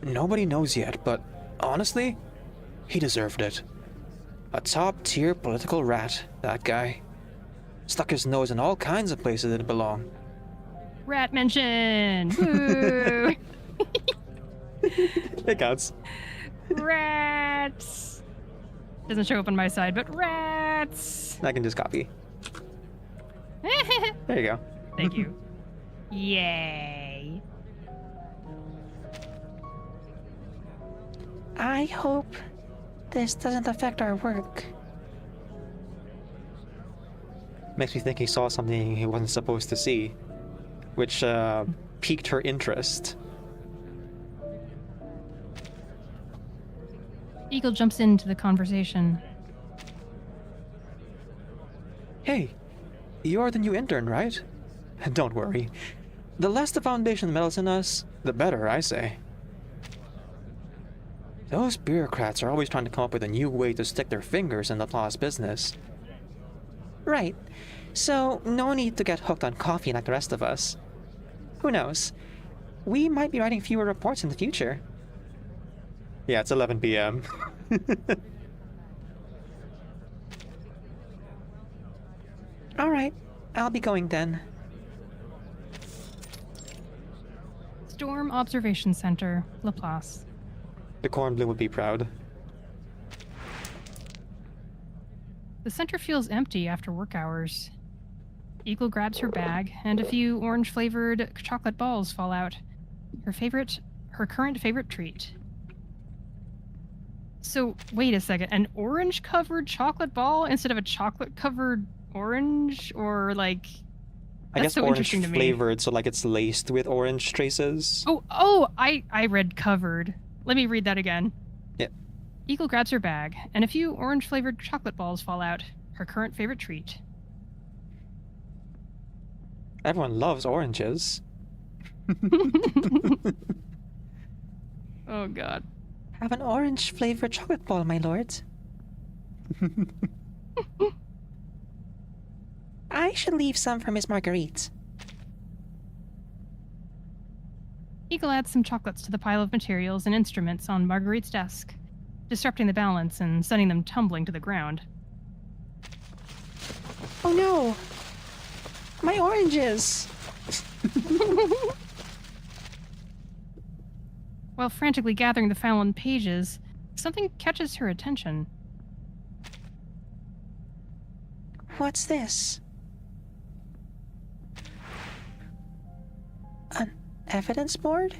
Nobody knows yet, but honestly, he deserved it. A top-tier political rat, that guy. Stuck his nose in all kinds of places that belong. Rat mention! Woo! It counts. Rats! Doesn't show up on my side, but rats! I can just copy. There you go. Thank you. Yay. I hope this doesn't affect our work. Makes me think he saw something he wasn't supposed to see, which piqued her interest. Eagle jumps into the conversation. Hey, you're the new intern, right? Don't worry. The less the Foundation meddles in us, the better, I say. Those bureaucrats are always trying to come up with a new way to stick their fingers in the law's business. Right. So, no need to get hooked on coffee like the rest of us. Who knows? We might be writing fewer reports in the future. Yeah, it's 11 p.m. Alright, I'll be going then. Storm Observation Center, Laplace. The Cornblue would be proud. The center feels empty after work hours. Eagle grabs her bag, and a few orange-flavored chocolate balls fall out. Her current favorite treat. So, wait a second. An orange-covered chocolate ball instead of a chocolate-covered orange? Or, like... I guess so orange interesting to me. flavored, so like it's laced with orange traces. I read covered. Let me read that again. Yep. Eagle grabs her bag, and a few orange-flavored chocolate balls fall out. Her current favorite treat. Everyone loves oranges. Oh, God. Have an orange-flavored chocolate ball, my lords. I should leave some for Miss Marguerite. Eagle adds some chocolates to the pile of materials and instruments on Marguerite's desk, disrupting the balance and sending them tumbling to the ground. Oh no! My oranges! While frantically gathering the fallen pages, something catches her attention. What's this? An evidence board?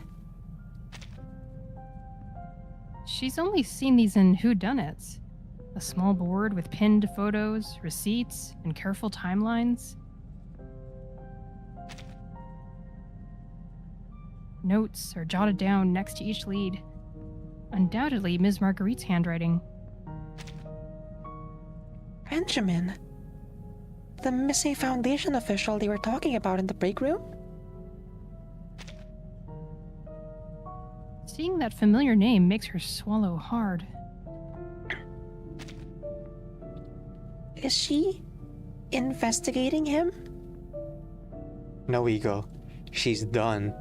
She's only seen these in whodunits. A small board with pinned photos, receipts, and careful timelines. Notes are jotted down next to each lead. Undoubtedly Ms. Marguerite's handwriting. Benjamin. The missing Foundation official they were talking about in the break room? Seeing that familiar name makes her swallow hard. Is she investigating him? No, Eagle. She's done.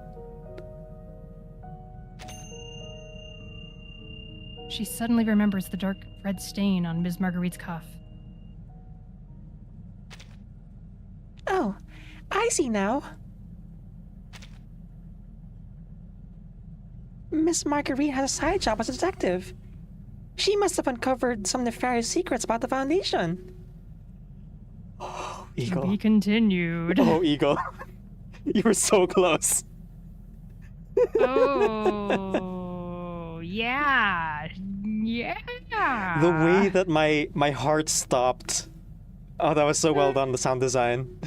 She suddenly remembers the dark red stain on Ms. Marguerite's cuff. Oh, I see now. Miss Marguerite has a side job as a detective. She must have uncovered some nefarious secrets about the Foundation. Oh, To Eagle. be continued. Oh, Eagle. You were so close. Oh, yeah. Yeah. The way that my heart stopped. Oh, that was so well done, the sound design.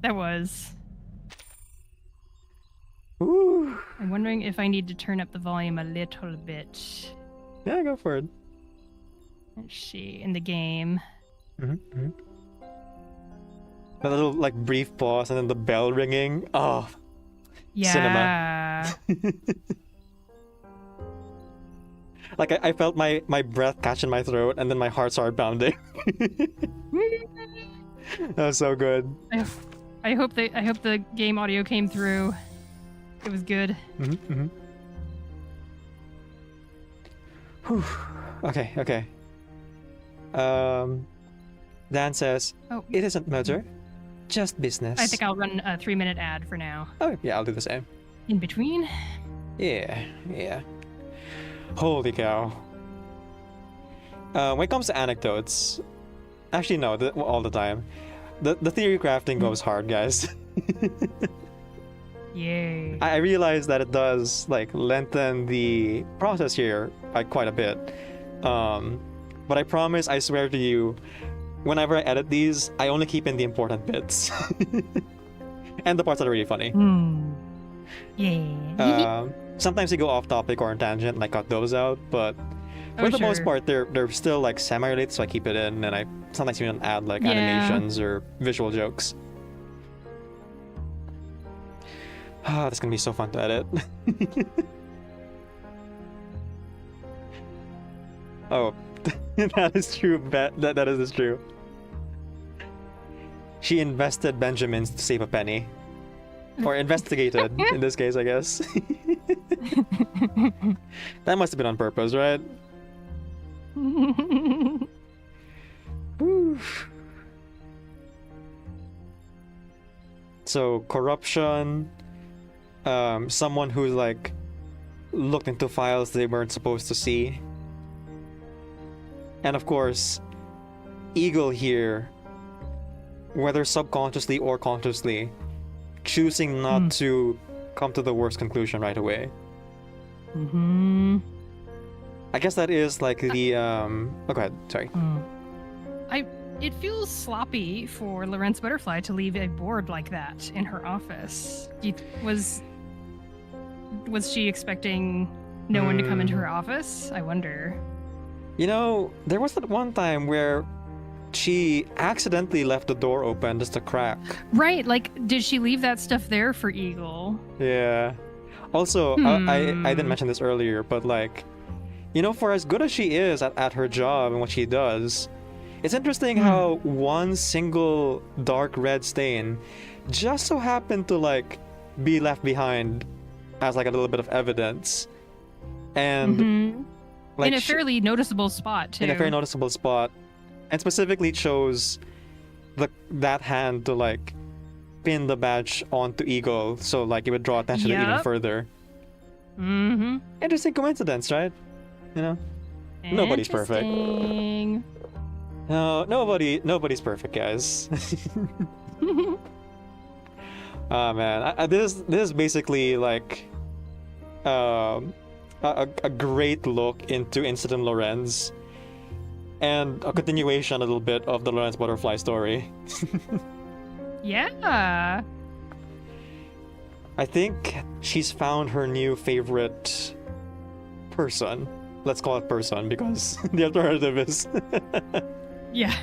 That was. Ooh. I'm wondering if I need to turn up the volume a little bit. Yeah, go for it. Let's see, in the game. Mm-hmm. A little, like, brief pause and then the bell ringing. Oh, Yeah. cinema. Like, I felt my breath catch in my throat and then my heart started pounding. That was so good. I hope the game audio came through. It was good. Mm-hmm. Whew. Okay. Dan says, it isn't murder, just business. I think I'll run a 3-minute ad for now. Oh, yeah, I'll do the same. In between? Yeah. Holy cow. When it comes to anecdotes, actually no, all the time. The theory crafting goes hard, guys. Yay. I realize that it does like lengthen the process here by quite a bit. But I promise, I swear to you, whenever I edit these, I only keep in the important bits. And the parts that are really funny. Yeah. Sometimes you go off topic or on tangent and I cut those out, but for the most part, they're still like semi-related, so I keep it in, and I sometimes even add like animations or visual jokes. That's gonna be so fun to edit. Oh, that is true. That is true. She invested Benjamins to save a penny. Or investigated, in this case, I guess. That must have been on purpose, right? So, corruption, someone who's like looked into files they weren't supposed to see. And of course, Eagle here, whether subconsciously or consciously, choosing not to come to the worst conclusion right away. I guess that is like the oh, go ahead, sorry. It feels sloppy for Lorenz Butterfly to leave a board like that in her office. Was she expecting no one to come into her office? I wonder. You know, there was that one time where she accidentally left the door open just a crack. Right, like, did she leave that stuff there for Eagle? Yeah. Also, I didn't mention this earlier, but like, you know, for as good as she is at her job and what she does, it's interesting how one single dark red stain just so happened to like be left behind as like a little bit of evidence. And like in a fairly noticeable spot too. In a very noticeable spot. And specifically chose that hand to like pin the badge onto Eagle, so like it would draw attention to it even further. Interesting coincidence, right? You know? Nobody's perfect. No, nobody's perfect, guys. Oh man, this is basically like a great look into Incident Lorenz, and a continuation a little bit of the Lorenz Butterfly story. Yeah. I think she's found her new favorite person. Let's call it person because the alternative is yeah.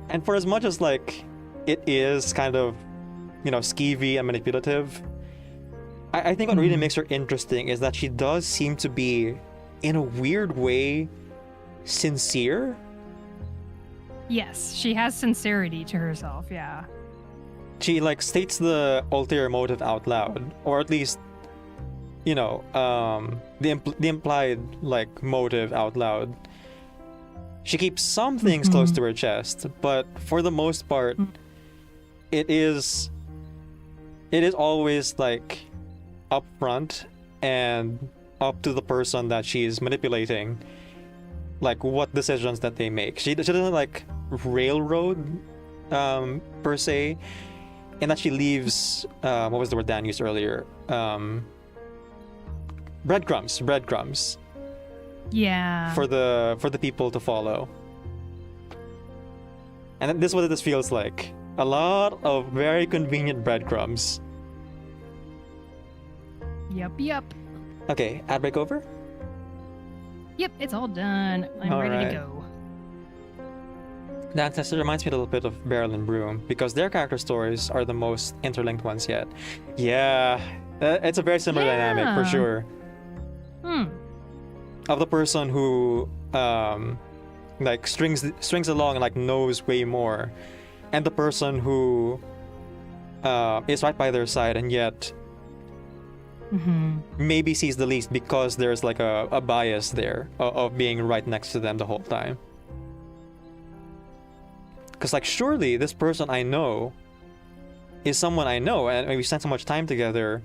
And for as much as like it is kind of, you know, skeevy and manipulative, I think what really makes her interesting is that she does seem to be, in a weird way, sincere. Yes, she has sincerity to herself, yeah. She like states the ulterior motive out loud, or at least, you know, the implied like motive out loud. She keeps some things close to her chest, but for the most part, it is always like upfront and up to the person that she's manipulating, like what decisions that they make. She doesn't like railroad per se, and that she leaves what was the word Dan used earlier, breadcrumbs yeah, for the people to follow. And this is what this feels like, a lot of very convenient breadcrumbs. Yep. Okay, ad break over? Yep, it's all done. I'm ready to go. That reminds me a little bit of Beryl and Broom, because their character stories are the most interlinked ones yet. Yeah, it's a very similar dynamic for sure. Of the person who like strings along and like knows way more, and the person who is right by their side and yet maybe sees the least because there's like a bias there of being right next to them the whole time. Because like surely this person I know is someone I know, and we spent so much time together.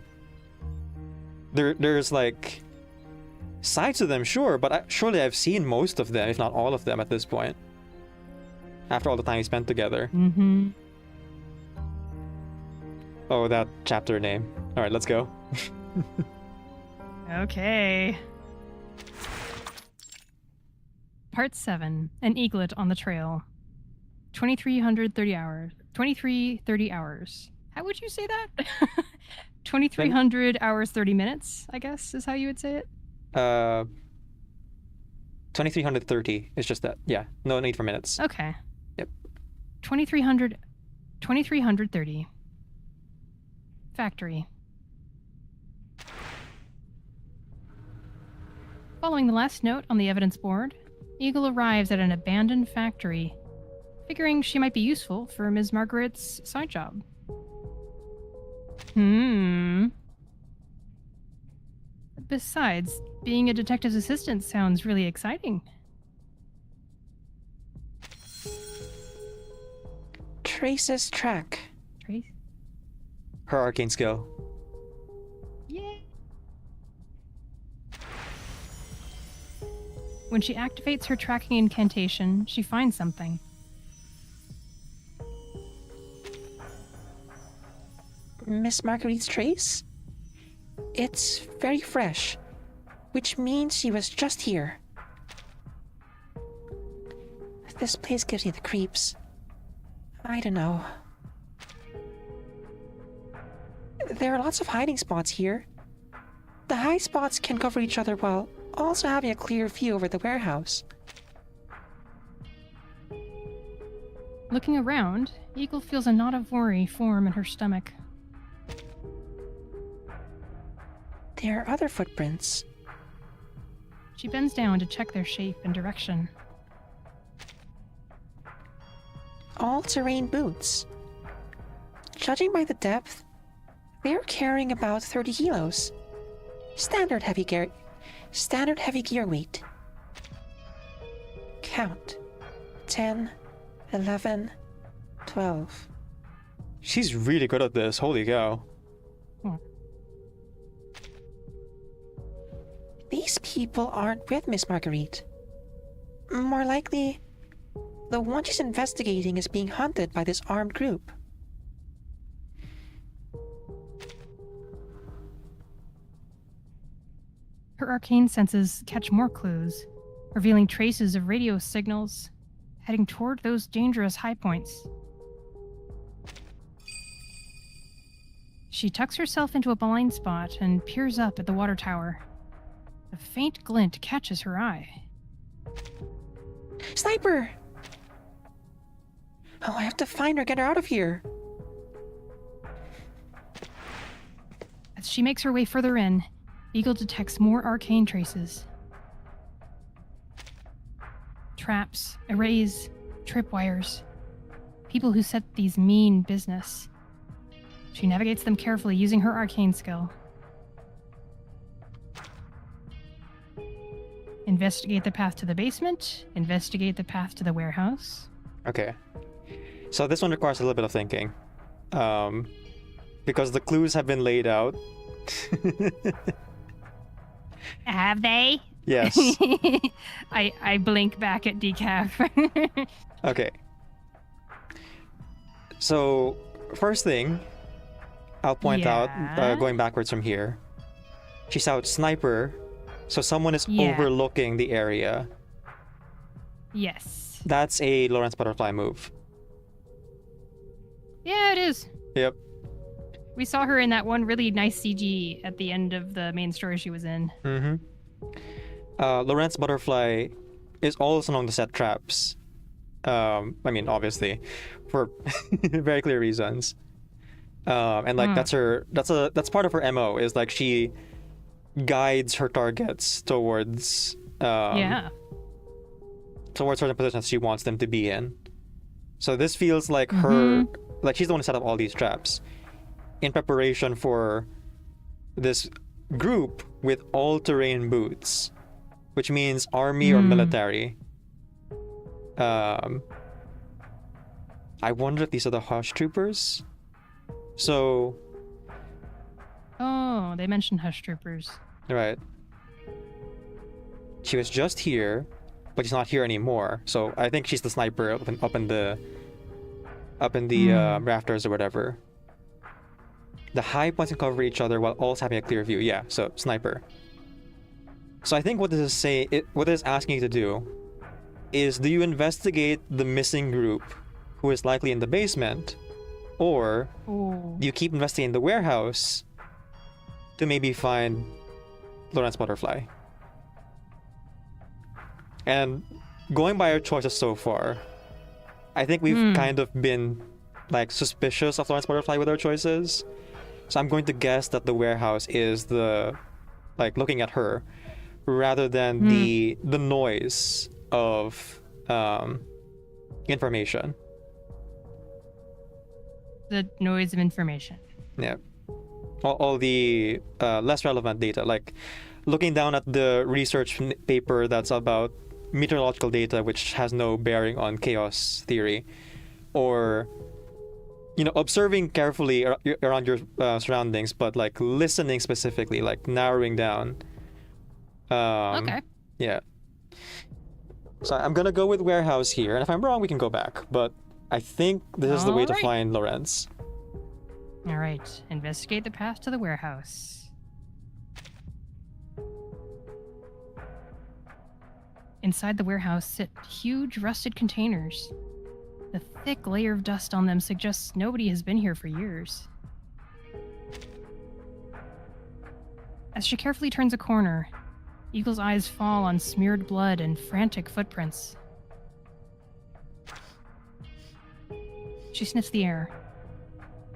There's like sides to them, sure, but surely I've seen most of them, if not all of them at this point. After all the time we spent together. Oh, that chapter name. Alright, let's go. Okay. Part 7. An Eaglet on the Trail. 2330 hours. 2330 hours. How would you say that? 2300 hours 30 minutes, I guess, is how you would say it. 2330 is just that. Yeah, no need for minutes. Okay. Yep. 2330. Factory. Following the last note on the evidence board, Eagle arrives at an abandoned factory, figuring she might be useful for Ms. Margaret's side job. Besides, being a detective's assistant sounds really exciting. Trace's track. Trace? Her arcane skill. Yay! When she activates her tracking incantation, she finds something. Miss Marguerite's trace? It's very fresh, which means she was just here. This place gives me the creeps. I don't know. There are lots of hiding spots here. The high spots can cover each other while also having a clear view over the warehouse. Looking around, Eagle feels a knot of worry form in her stomach. There are other footprints. She bends down to check their shape and direction. All-terrain boots. Judging by the depth, they're carrying about 30 kilos. Standard heavy gear weight. Count. 10, 11, 12. She's really good at this, holy cow. These people aren't with Miss Marguerite. More likely, the one she's investigating is being hunted by this armed group. Her arcane senses catch more clues, revealing traces of radio signals heading toward those dangerous high points. She tucks herself into a blind spot and peers up at the water tower. A faint glint catches her eye. Sniper! Oh, I have to find her, get her out of here. As she makes her way further in, Eagle detects more arcane traces. Traps, arrays, tripwires. People who set these mean business. She navigates them carefully using her arcane skill. Investigate the path to the basement. Investigate the path to the warehouse. Okay. So this one requires a little bit of thinking. Because the clues have been laid out. Have they? Yes. I blink back at Decaf. Okay. So, first thing, I'll point out, going backwards from here. She's out sniper, so someone is overlooking the area. Yes. That's a Lawrence Butterfly move. Yeah, it is. Yep. We saw her in that one really nice CG at the end of the main story she was in. Lawrence Butterfly is also known to set traps. I mean, obviously, for very clear reasons. And like that's part of her MO, is like she guides her targets towards towards certain positions she wants them to be in. So this feels like her, like she's the one who set up all these traps in preparation for this group with all-terrain boots, which means army or military. I wonder if these are the Hush Troopers. So... Oh, they mentioned Hush Troopers. Right. She was just here, but she's not here anymore. So I think she's the sniper up in the rafters or whatever. The high points can cover each other while also having a clear view. Yeah, so sniper. So I think what this is what this is asking you to do is, do you investigate the missing group who is likely in the basement, or do you keep investigating the warehouse to maybe find Lawrence Butterfly? And going by our choices so far, I think we've kind of been like suspicious of Lawrence Butterfly with our choices. So I'm going to guess that the warehouse is the, like, looking at her rather than the noise of information. The noise of information. Yeah. All the less relevant data, like looking down at the research paper that's about meteorological data which has no bearing on chaos theory, or observing carefully around your surroundings, but like listening specifically, like narrowing down. Okay. Yeah. So I'm gonna go with warehouse here, and if I'm wrong we can go back, but I think this is the way to find Lorenz. All right, investigate the path to the warehouse. Inside the warehouse sit huge rusted containers. The thick layer of dust on them suggests nobody has been here for years. As she carefully turns a corner, Eagle's eyes fall on smeared blood and frantic footprints. She sniffs the air.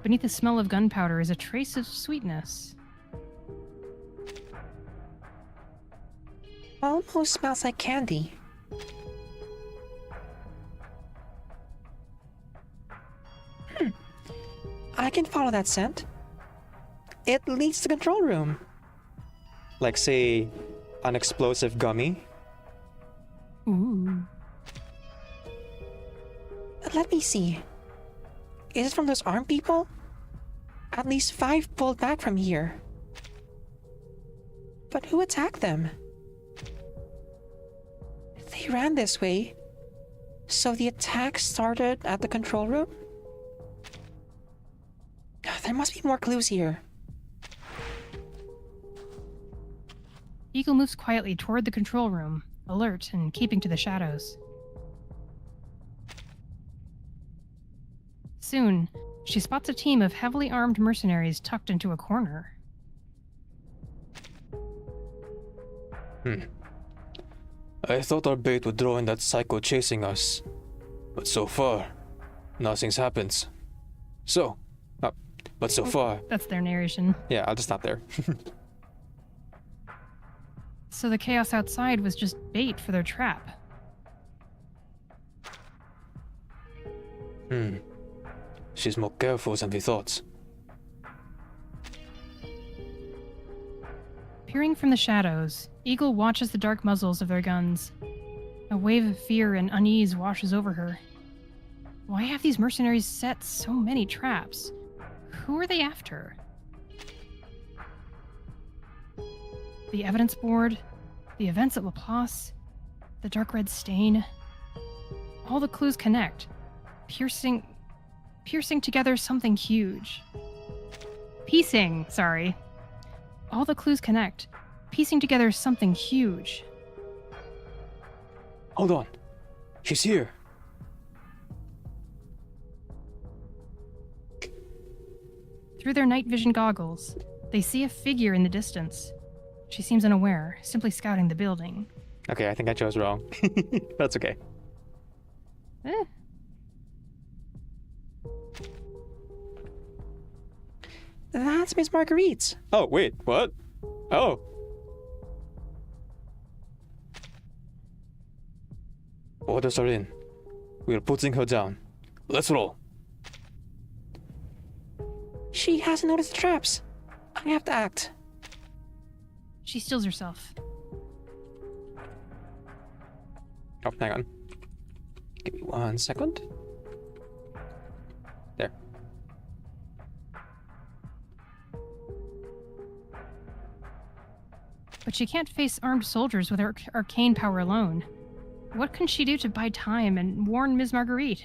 Beneath the smell of gunpowder is a trace of sweetness. Almost smells like candy. I can follow that scent. It leads to the control room. Like, say, an explosive gummy? Ooh. Let me see. Is it from those armed people? At least 5 pulled back from here. But who attacked them? They ran this way. So the attack started at the control room? There must be more clues here. Eagle moves quietly toward the control room, alert and keeping to the shadows. Soon, she spots a team of heavily armed mercenaries tucked into a corner. I thought our bait would draw in that psycho chasing us. But so far, nothing's happened. But so far... That's their narration. Yeah, I'll just stop there. So the chaos outside was just bait for their trap. She's more careful than we thought. Peering from the shadows, Eagle watches the dark muzzles of their guns. A wave of fear and unease washes over her. Why have these mercenaries set so many traps? Who are they after? The evidence board, the events at Laplace, the dark red stain. All the clues connect, piercing together something huge. All the clues connect, piecing together something huge. Hold on. She's here. Through their night vision goggles, they see a figure in the distance. She seems unaware, simply scouting the building. Okay, I think I chose wrong. That's okay. That's Miss Marguerite's. Oh, wait, what? Oh. Orders are in. We're putting her down. Let's roll. She hasn't noticed the traps. I have to act. She steals herself. Oh, hang on. Give me 1 second. There. But she can't face armed soldiers with her arcane power alone. What can she do to buy time and warn Ms. Marguerite?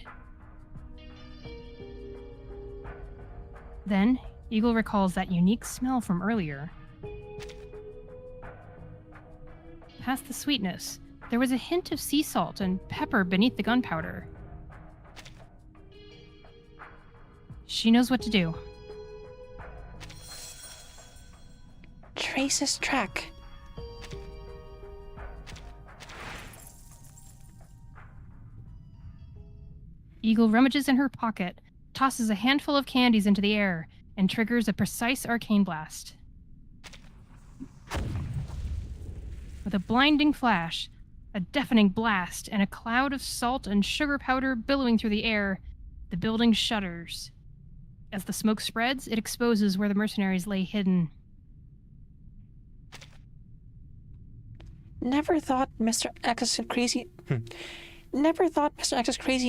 Then, Eagle recalls that unique smell from earlier. Past the sweetness, there was a hint of sea salt and pepper beneath the gunpowder. She knows what to do. Trace's track. Eagle rummages in her pocket, tosses a handful of candies into the air, and triggers a precise arcane blast. With a blinding flash, a deafening blast, and a cloud of salt and sugar powder billowing through the air, the building shudders. As the smoke spreads, it exposes where the mercenaries lay hidden. Never thought Mr. X's crazy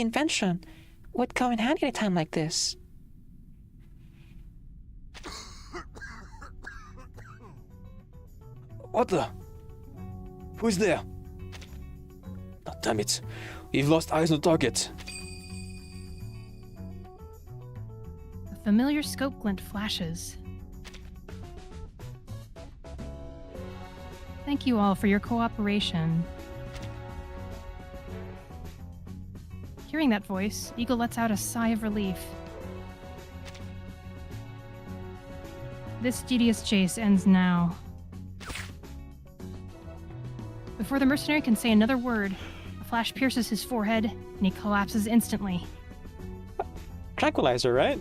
invention would come in handy at a time like this. What the? Who's there? Oh, damn it. We've lost eyes on target. A familiar scope glint flashes. Thank you all for your cooperation. Hearing that voice, Eagle lets out a sigh of relief. This tedious chase ends now. Before the mercenary can say another word, a flash pierces his forehead, and he collapses instantly. Tranquilizer, right?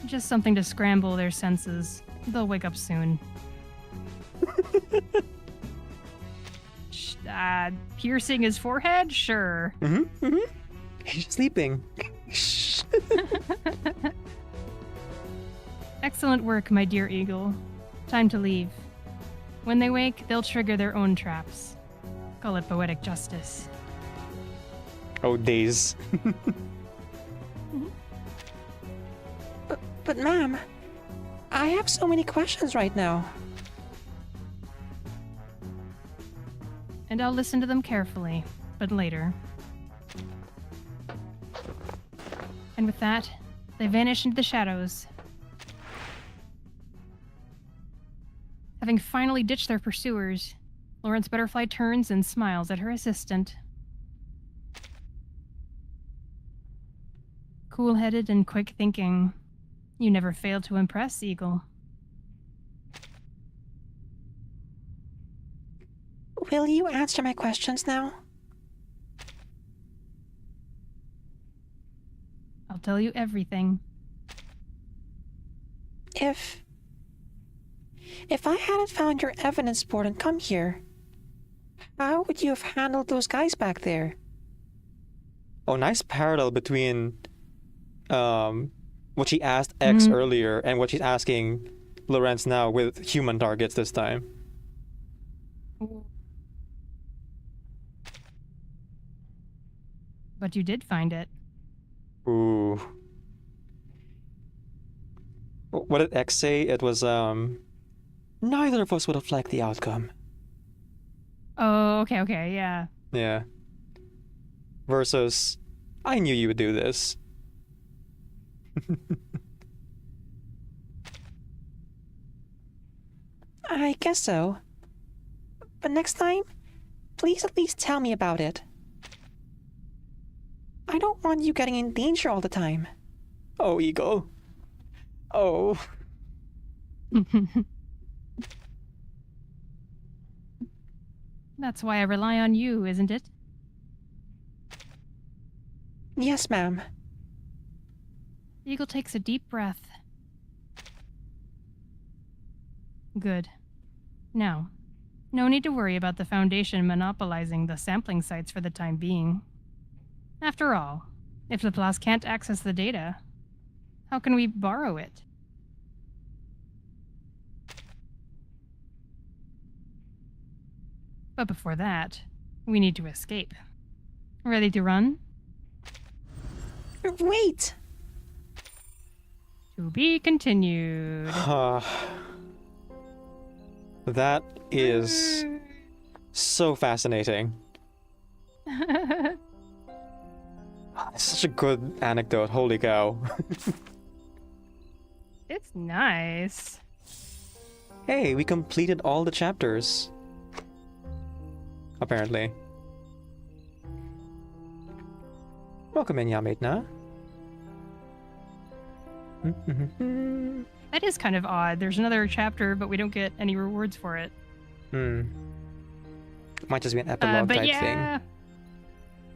Just something to scramble their senses. They'll wake up soon. Piercing his forehead? Sure. He's sleeping. Excellent work, my dear Eagle. Time to leave. When they wake, they'll trigger their own traps. Call it poetic justice. Oh, days. But ma'am, I have so many questions right now. And I'll listen to them carefully, but later. And with that, they vanish into the shadows. Having finally ditched their pursuers, Lawrence Butterfly turns and smiles at her assistant. Cool-headed and quick thinking, you never fail to impress, Eagle. Will you answer my questions now? I'll tell you everything. If I hadn't found your evidence board and come here, how would you have handled those guys back there? Oh, nice parallel between what she asked X earlier and what she's asking Lorenz now with human targets this time. But you did find it. Ooh. What did X say? It was, Neither of us would have liked the outcome. Oh, okay, yeah. Yeah. Versus, I knew you would do this. I guess so. But next time, please at least tell me about it. I don't want you getting in danger all the time. Oh, Eagle. Oh. That's why I rely on you, isn't it? Yes, ma'am. Eagle takes a deep breath. Good. Now, No need to worry about the Foundation monopolizing the sampling sites for the time being. After all, if Laplace can't access the data, how can we borrow it? But before that, we need to escape. Ready to run? Wait! To be continued. That is so fascinating. It's such a good anecdote, holy cow. It's nice. Hey, we completed all the chapters. Apparently. Welcome in, Yameitna. That is kind of odd. There's another chapter, but we don't get any rewards for it. Might just be an epilogue type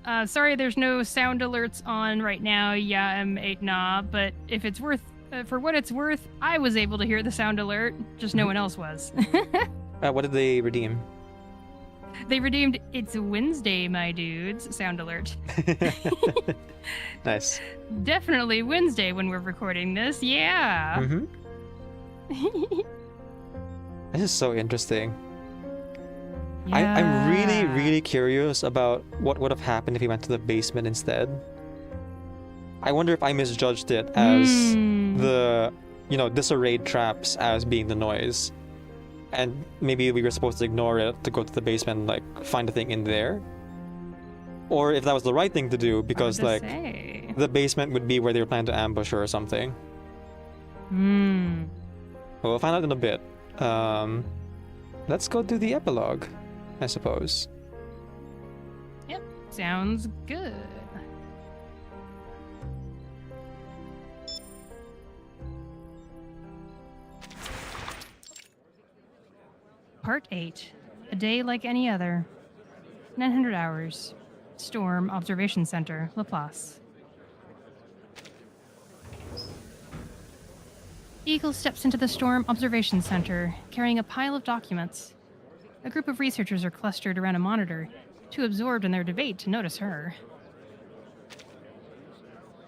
thing. Sorry, there's no sound alerts on right now, Yameitna, but if it's worth, for what it's worth, I was able to hear the sound alert, just no one else was. What did they redeem? They redeemed "It's Wednesday, my dudes" sound alert. Nice. Definitely Wednesday when we're recording this, yeah. This is so interesting. Yeah. I'm really, really curious about what would have happened if he went to the basement instead. I wonder if I misjudged it as the, disarrayed traps as being the noise. And maybe we were supposed to ignore it to go to the basement and, find a thing in there. Or if that was the right thing to do, because, the basement would be where they were planning to ambush her or something. Well, we'll find out in a bit. Let's go do the epilogue, I suppose. Yep, sounds good. Part 8. A day like any other. 900 hours. Storm Observation Center, Laplace. Eagle steps into the Storm Observation Center, carrying a pile of documents. A group of researchers are clustered around a monitor, too absorbed in their debate to notice her.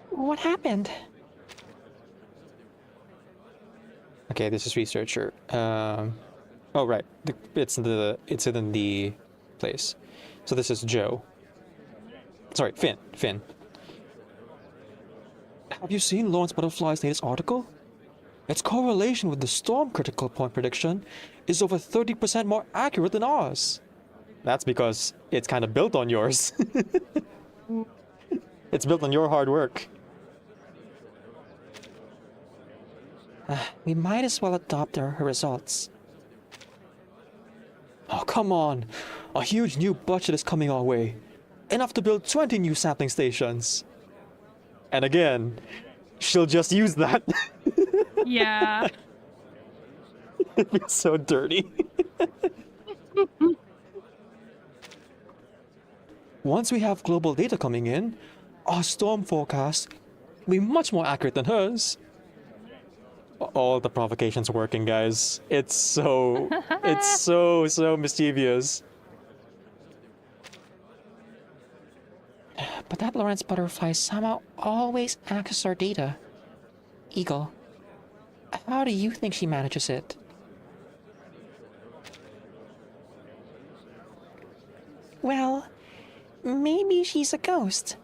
What happened? Okay, this is researcher. Oh right, it's in the place. So this is Joe. Sorry, Finn. Have you seen Lawrence Butterfly's latest article? Its correlation with the storm critical point prediction is over 30% more accurate than ours. That's because it's kind of built on yours. It's built on your hard work. We might as well adopt her results. Oh, come on. A huge new budget is coming our way. Enough to build 20 new sampling stations. And again, she'll just use that. Yeah. It feels so dirty. Once we have global data coming in, our storm forecast will be much more accurate than hers. All the provocations working, guys. It's so mischievous. But that Lawrence Butterfly somehow always accesses our data. Eagle, how do you think she manages it? Well, maybe she's a ghost,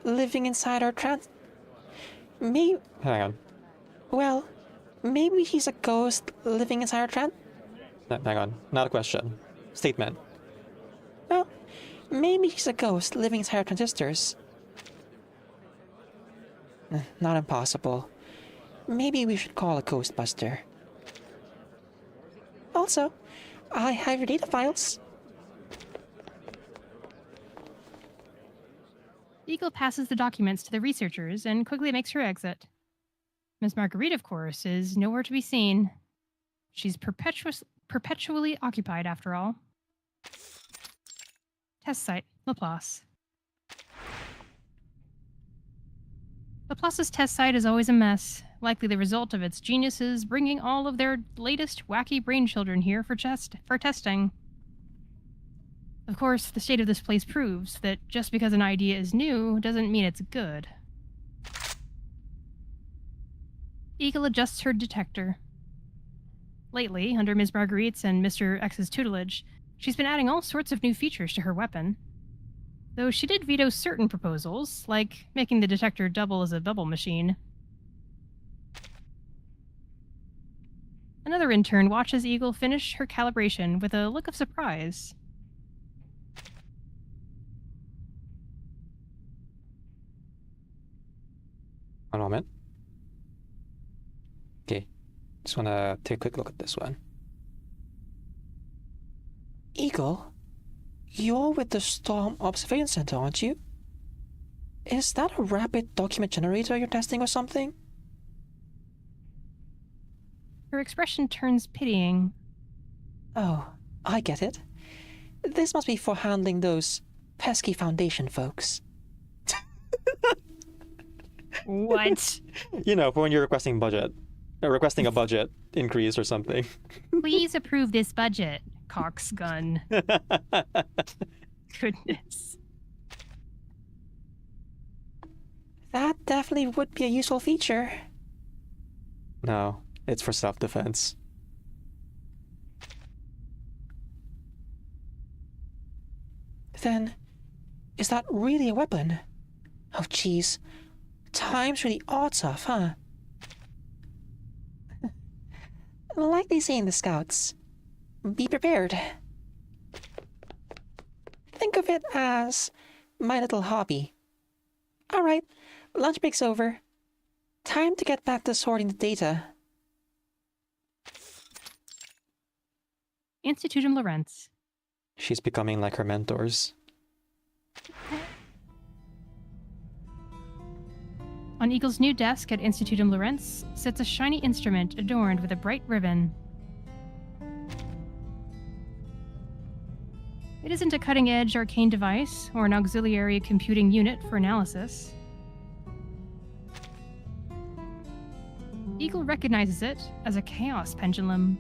living inside our Hang on. Well, maybe she's a ghost living inside our Hang on. Not a question. Statement. Well, maybe she's a ghost living inside our transistors. Not impossible. Maybe we should call a Ghostbuster. Also, I have your data files. Eagle passes the documents to the researchers and quickly makes her exit. Miss Marguerite, of course, is nowhere to be seen. She's perpetually occupied, after all. Test site, Laplace. Laplace's test site is always a mess, likely the result of its geniuses bringing all of their latest wacky brain children here for testing. Of course, the state of this place proves that just because an idea is new doesn't mean it's good. Eagle adjusts her detector. Lately, under Ms. Marguerite's and Mr. X's tutelage, she's been adding all sorts of new features to her weapon. Though she did veto certain proposals, like making the detector double as a bubble machine. Another intern watches Eagle finish her calibration with a look of surprise. One moment. Okay, just want to take a quick look at this one. Eagle, you're with the Storm Observation Center, aren't you? Is that a rapid document generator you're testing or something? Her expression turns pitying. Oh, I get it. This must be for handling those pesky Foundation folks. What? You know, for when you're requesting a budget increase or something. Please approve this budget, coxgun. Goodness. That definitely would be a useful feature. No, it's for self-defense. Then, is that really a weapon? Oh, jeez. Times really are tough, huh? Like they say in the Scouts, be prepared. Think of it as my little hobby. Alright, lunch break's over. Time to get back to sorting the data. Institutum Lorenz. She's becoming like her mentors. On Eagle's new desk at Institutum Lorenz sits a shiny instrument adorned with a bright ribbon. It isn't a cutting-edge arcane device or an auxiliary computing unit for analysis. Eagle recognizes it as a chaos pendulum.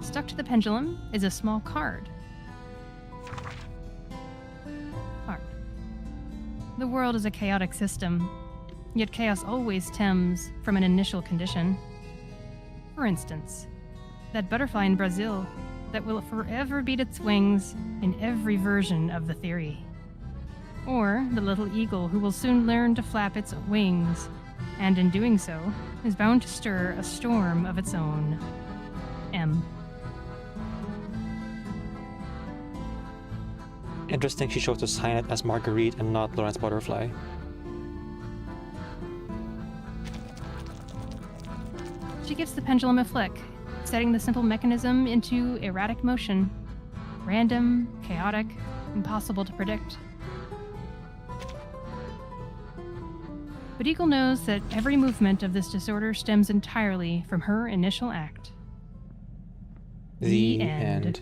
Stuck to the pendulum is a small card. The world is a chaotic system, yet chaos always stems from an initial condition. For instance, that butterfly in Brazil that will forever beat its wings in every version of the theory. Or the little eagle who will soon learn to flap its wings, and in doing so, is bound to stir a storm of its own. M. Interesting she chose to sign it as Marguerite and not Lawrence Butterfly. She gives the pendulum a flick, setting the simple mechanism into erratic motion. Random, chaotic, impossible to predict. But Eagle knows that every movement of this disorder stems entirely from her initial act. The end.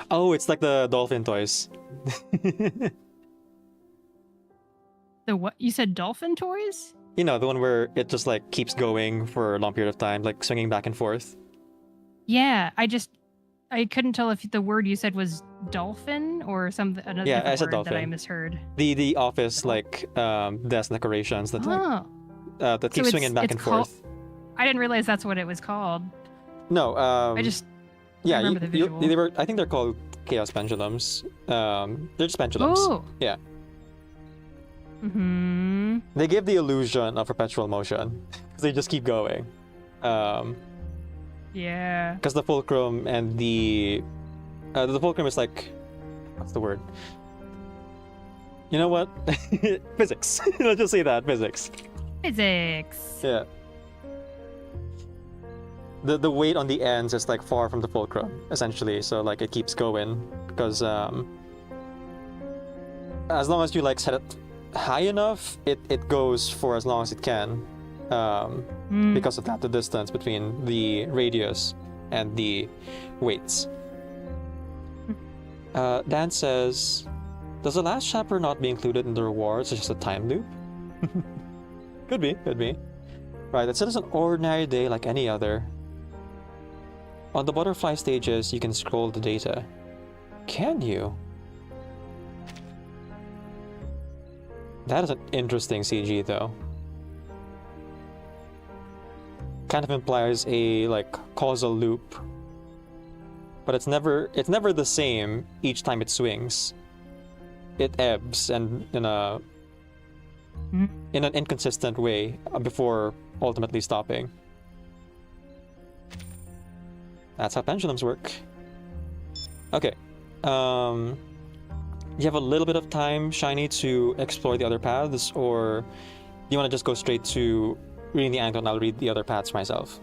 Oh, it's like the dolphin toys. The what? You said dolphin toys? You know, the one where it just like keeps going for a long period of time, like swinging back and forth. Yeah, I couldn't tell if the word you said was dolphin or something another Yeah, I said word dolphin. that I misheard. The office like desk decorations that that keep So swinging back it's and called- forth. I didn't realize that's what it was called. No, I just yeah, remember the visual. they were. I think they're called chaos pendulums. They're just pendulums. Oh. Yeah. Mm-hmm. They give the illusion of perpetual motion because they just keep going. Yeah. Because the fulcrum and the fulcrum is like, what's the word? You know what? Physics. Let's just say that physics. Physics. Yeah. The weight on the ends is like far from the fulcrum, essentially. So like it keeps going because as long as you like set it high enough, it goes for as long as it can. Because of that, the distance between the radius and the weights. Dan says Does the last chapter not be included in the rewards? It's just a time loop? Could be, could be. Right, it's just an ordinary day like any other. On the butterfly stages, you can scroll the data. Can you? That is an interesting CG though. Kind of implies a like causal loop. But it's never the same each time it swings. It ebbs and in an inconsistent way before ultimately stopping. That's how pendulums work. Okay. You have a little bit of time, Shiny, to explore the other paths, or do you want to just go straight to reading the anecdote and I'll read the other paths myself?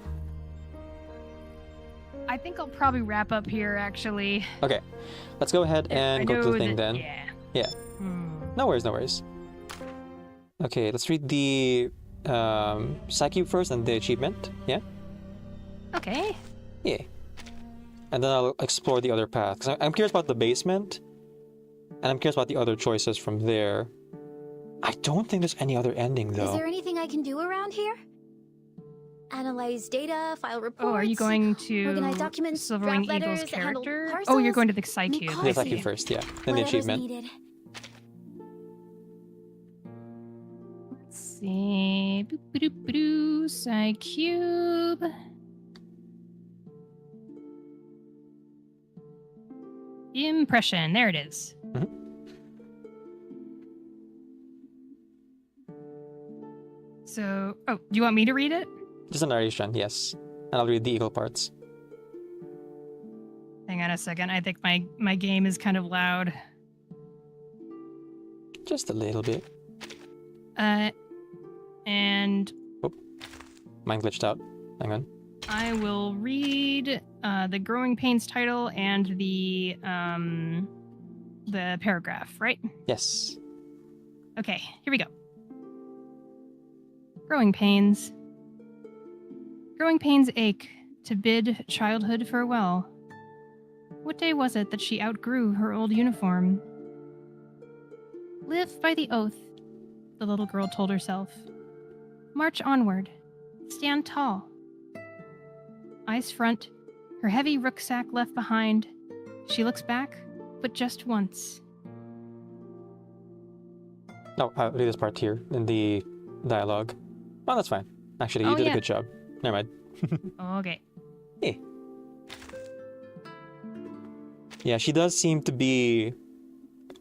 I think I'll probably wrap up here, actually. Okay. Let's go ahead and go to the thing then. Yeah. Yeah. No worries, no worries. Okay, let's read the Psyche first and the achievement. Yeah? Okay. Yeah. And then I'll explore the other path. 'Cause I'm curious about the basement. And I'm curious about the other choices from there. I don't think there's any other ending, though. Is there anything I can do around here? Analyze data, file reports. Oh, are you going to organize documents, Silverwing draft Eagle's letters, handle character? parcels, Oh, you're going to the Psyche. make The Psyche first, yeah. Then the Whatever's achievement. needed. Let's see. Boop-a-doop-a-doo, Psycube. Impression. There it is. So, oh, do you want me to read it? Just a narration, yes. And I'll read the eagle parts. Hang on a second. I think my game is kind of loud. Just a little bit. And Oop. Mine glitched out. Hang on. I will read the Growing Pains title and the paragraph, right? Yes. Okay, here we go. Growing pains. Growing pains ache to bid childhood farewell. What day was it that she outgrew her old uniform? Live by the oath, the little girl told herself. March onward. Stand tall. Eyes front, her heavy rucksack left behind. She looks back, but just once. No, I'll read this part here in the dialogue. Oh, that's fine. Actually, you Oh, did yeah. a good job. Never mind. Okay. Yeah. Yeah, she does seem to be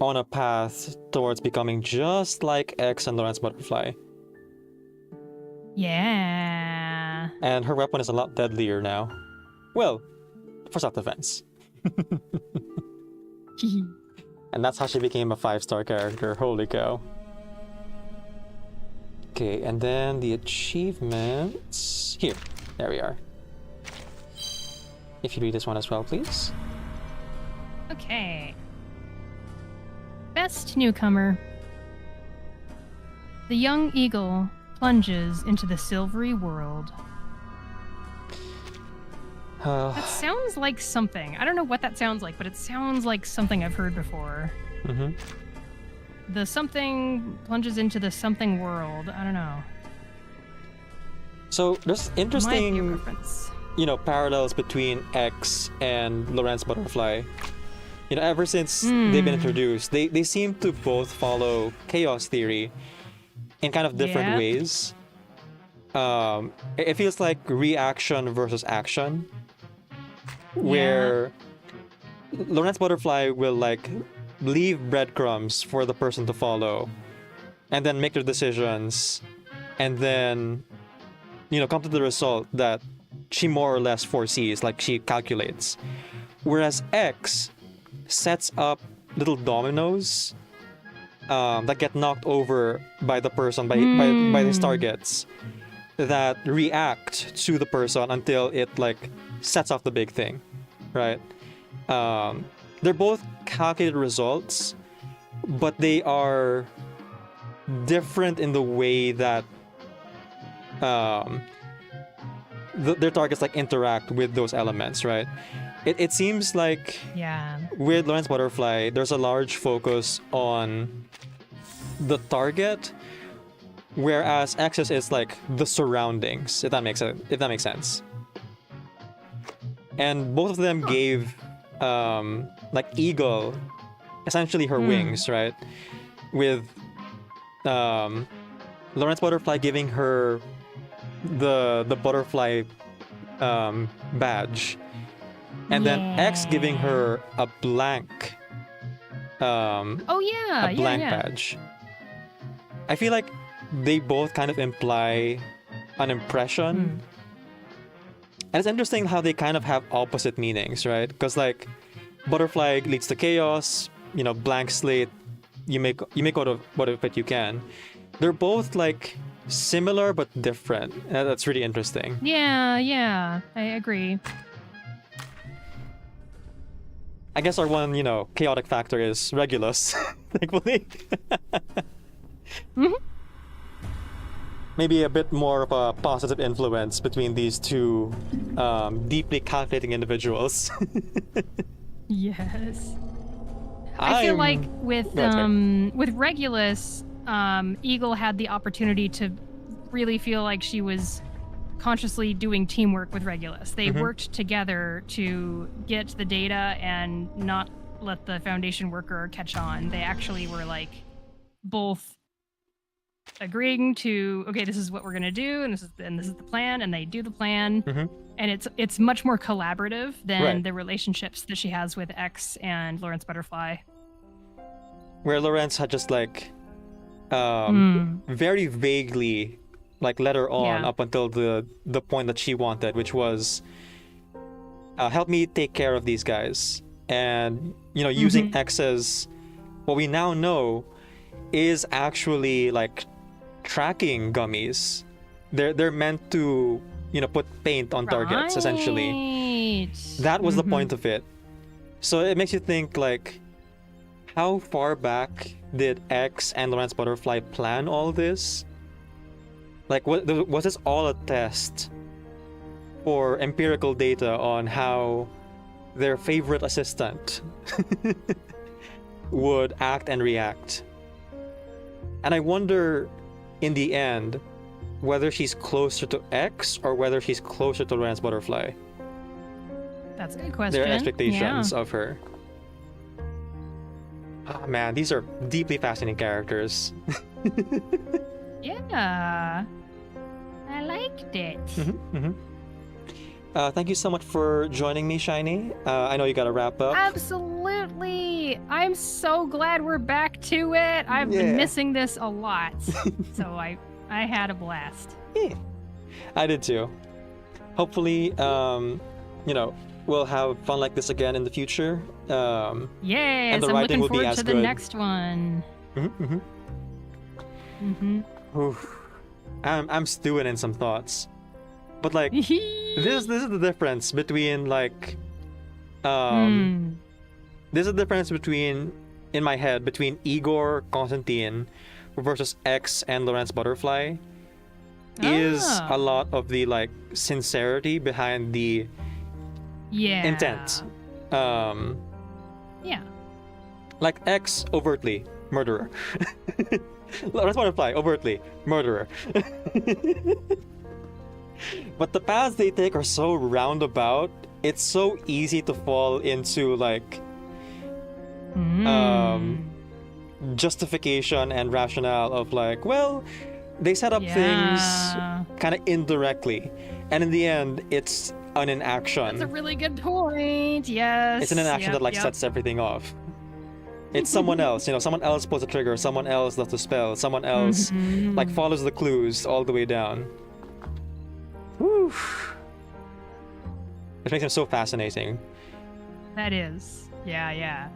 on a path towards becoming just like X and Lawrence Butterfly. Yeah. And her weapon is a lot deadlier now. Well, for self-defense. And that's how she became a 5-star character. Holy cow. Okay, and then the achievements... Here. There we are. If you read this one as well, please. Okay. Best newcomer. The young eagle plunges into the silvery world. That sounds like something. I don't know what that sounds like, but it sounds like something I've heard before. Mm-hmm. The something plunges into the something world. I don't know. So there's Might be a interesting, preference. parallels between X and Lawrence Butterfly. Ever since they've been introduced, they seem to both follow chaos theory in kind of different Yep. ways. It feels like reaction versus action, where Lawrence Butterfly will leave breadcrumbs for the person to follow, and then make their decisions, and then come to the result that she more or less foresees, like she calculates. Whereas X sets up little dominoes that get knocked over by the person, by his targets, that react to the person until it sets off the big thing, right? They're both calculated results, but they are different in the way that their targets interact with those elements, right? it seems like Yeah. with Lawrence Butterfly, there's a large focus on the target, whereas X's is like the surroundings, if that makes sense. And both of them gave like Eagle essentially her wings, right? With Lawrence Butterfly giving her the butterfly badge, and then X giving her a blank badge. I feel like they both kind of imply an impression. And it's interesting how they kind of have opposite meanings, right? Because like butterfly leads to chaos, you know, blank slate, you make out of what of it you can. They're both like similar but different. And that's really interesting. Yeah, I agree. I guess our one, you know, chaotic factor is Regulus, thankfully. Maybe a bit more of a positive influence between these two deeply calculating individuals. Yes. I feel like with Regulus, Eagle had the opportunity to really feel like she was consciously doing teamwork with Regulus. They worked together to get the data and not let the Foundation worker catch on. They actually were like both agreeing to, okay, this is what we're gonna do, and this is the plan, and they do the plan. And it's much more collaborative than the relationships that she has with X and Lawrence Butterfly. Where Lawrence had just like very vaguely like led her on up until the point that she wanted, which was help me take care of these guys. And you know, using X as what we now know is actually like tracking gummies. They're meant to, you know, put paint on targets, essentially. That was the point of it. So it makes you think like, how far back did X and Lawrence Butterfly plan all this? Like, was this all a test for empirical data on how their favorite assistant would act and react? And I wonder, in the end, whether she's closer to X or whether she's closer to Lawrence Butterfly. That's a good question. Their expectations of her. Oh man, these are deeply fascinating characters. Yeah. I liked it. Thank you so much for joining me, Shiny. I know you gotta wrap up. Absolutely. I'm so glad we're back to it. I've been missing this a lot. So I had a blast. Yeah. I did too. Hopefully, you know, we'll have fun like this again in the future. Yes, and the I'm writing looking will be forward as to good. the next one. Oof. I'm stewing in some thoughts, but like this is the difference between like this is the difference between, in my head, between Igor Constantine versus X and Lawrence Butterfly is a lot of the like sincerity behind the intent. Like X, overtly murderer. Lawrence Butterfly, overtly murderer. But the paths they take are so roundabout. It's so easy to fall into like justification and rationale of like, well, they set up things kind of indirectly, and in the end, it's an inaction. That's a really good point. Yes. It's an inaction that like sets everything off. It's someone else, you know, someone else pulls the trigger, someone else does the spell, someone else like follows the clues all the way down. Whew. It makes him so fascinating. That is. Yeah.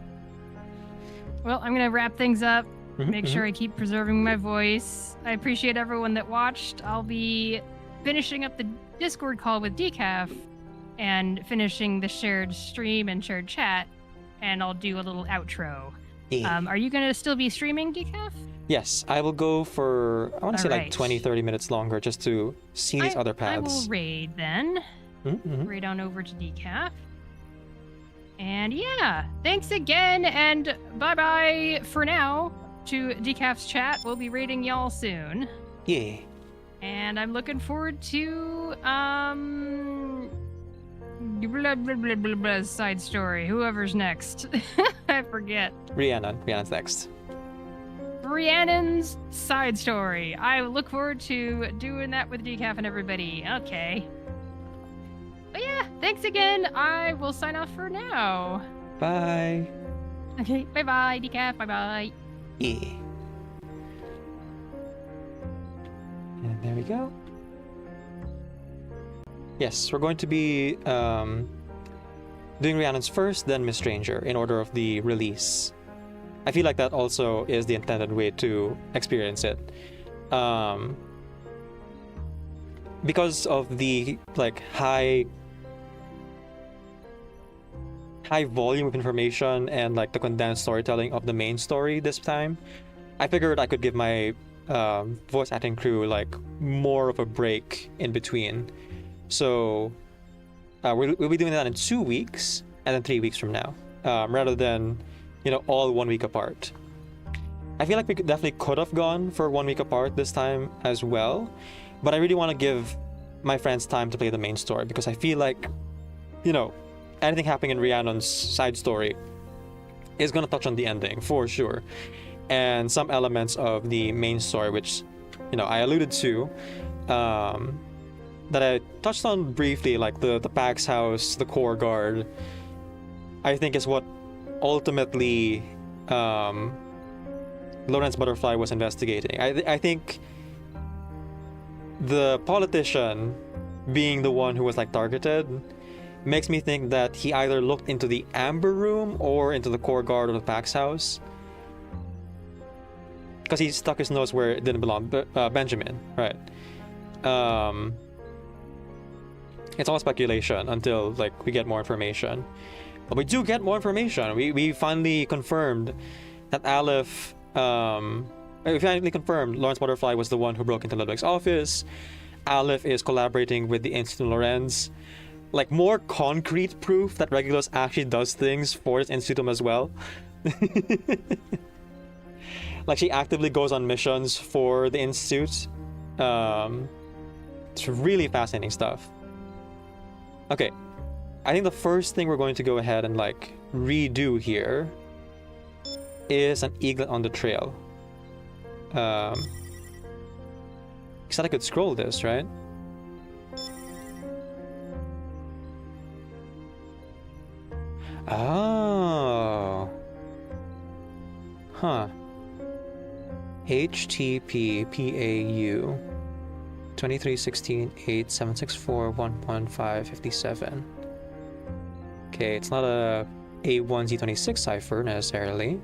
Well, I'm gonna wrap things up. Make sure I keep preserving my voice. I appreciate everyone that watched. I'll be finishing up the Discord call with Decaf and finishing the shared stream and shared chat, and I'll do a little outro. Are you gonna still be streaming, Decaf? Yes, I will go for, I want to say like 20-30 minutes longer just to see these other paths. I will raid then. Raid on over to Decaf. And yeah, thanks again, and bye-bye for now to Decaf's chat. We'll be rating y'all soon. Yeah. And I'm looking forward to, blah, blah, blah, blah, blah, side story. Whoever's next. I forget. Rhiannon's next. Rhiannon's side story. I look forward to doing that with Decaf and everybody. Okay. But yeah, thanks again. I will sign off for now. Bye. Okay, bye-bye, Decaf. Bye-bye. Yeah. And there we go. Yes, we're going to be doing Rhiannon's first, then Miss Stranger, in order of the release. I feel like that also is the intended way to experience it. Because of the like high volume of information and like the condensed storytelling of the main story this time, I figured I could give my voice acting crew like more of a break in between. So we'll be doing that in 2 weeks and then 3 weeks from now, rather than, you know, all 1 week apart. I feel like we definitely could have gone for 1 week apart this time as well, but I really want to give my friends time to play the main story, because I feel like, you know, anything happening in Rhiannon's side story is going to touch on the ending for sure, and some elements of the main story, which, you know, I alluded to, that I touched on briefly, like the Pax House, the Core Guard, I think is what ultimately Lawrence Butterfly was investigating. I think the politician being the one who was like targeted makes me think that he either looked into the Amber Room or into the Core Guard of the Pax House, because he stuck his nose where it didn't belong. Benjamin, right? It's all speculation until like we get more information. But we do get more information. We finally confirmed that Aleph, we finally confirmed Lawrence Butterfly was the one who broke into Ludwig's office. Aleph is collaborating with the Institute Lorenz. Like more concrete proof that Regulus actually does things for his Institutum as well. Like she actively goes on missions for the Institute. It's really fascinating stuff. Okay, I think the first thing we're going to go ahead and like redo here is an Eaglet on the trail. Because I could scroll this, right? Oh. Huh. HTP PAU 2316-8764-11557. Okay, it's not a A1Z26 cipher necessarily.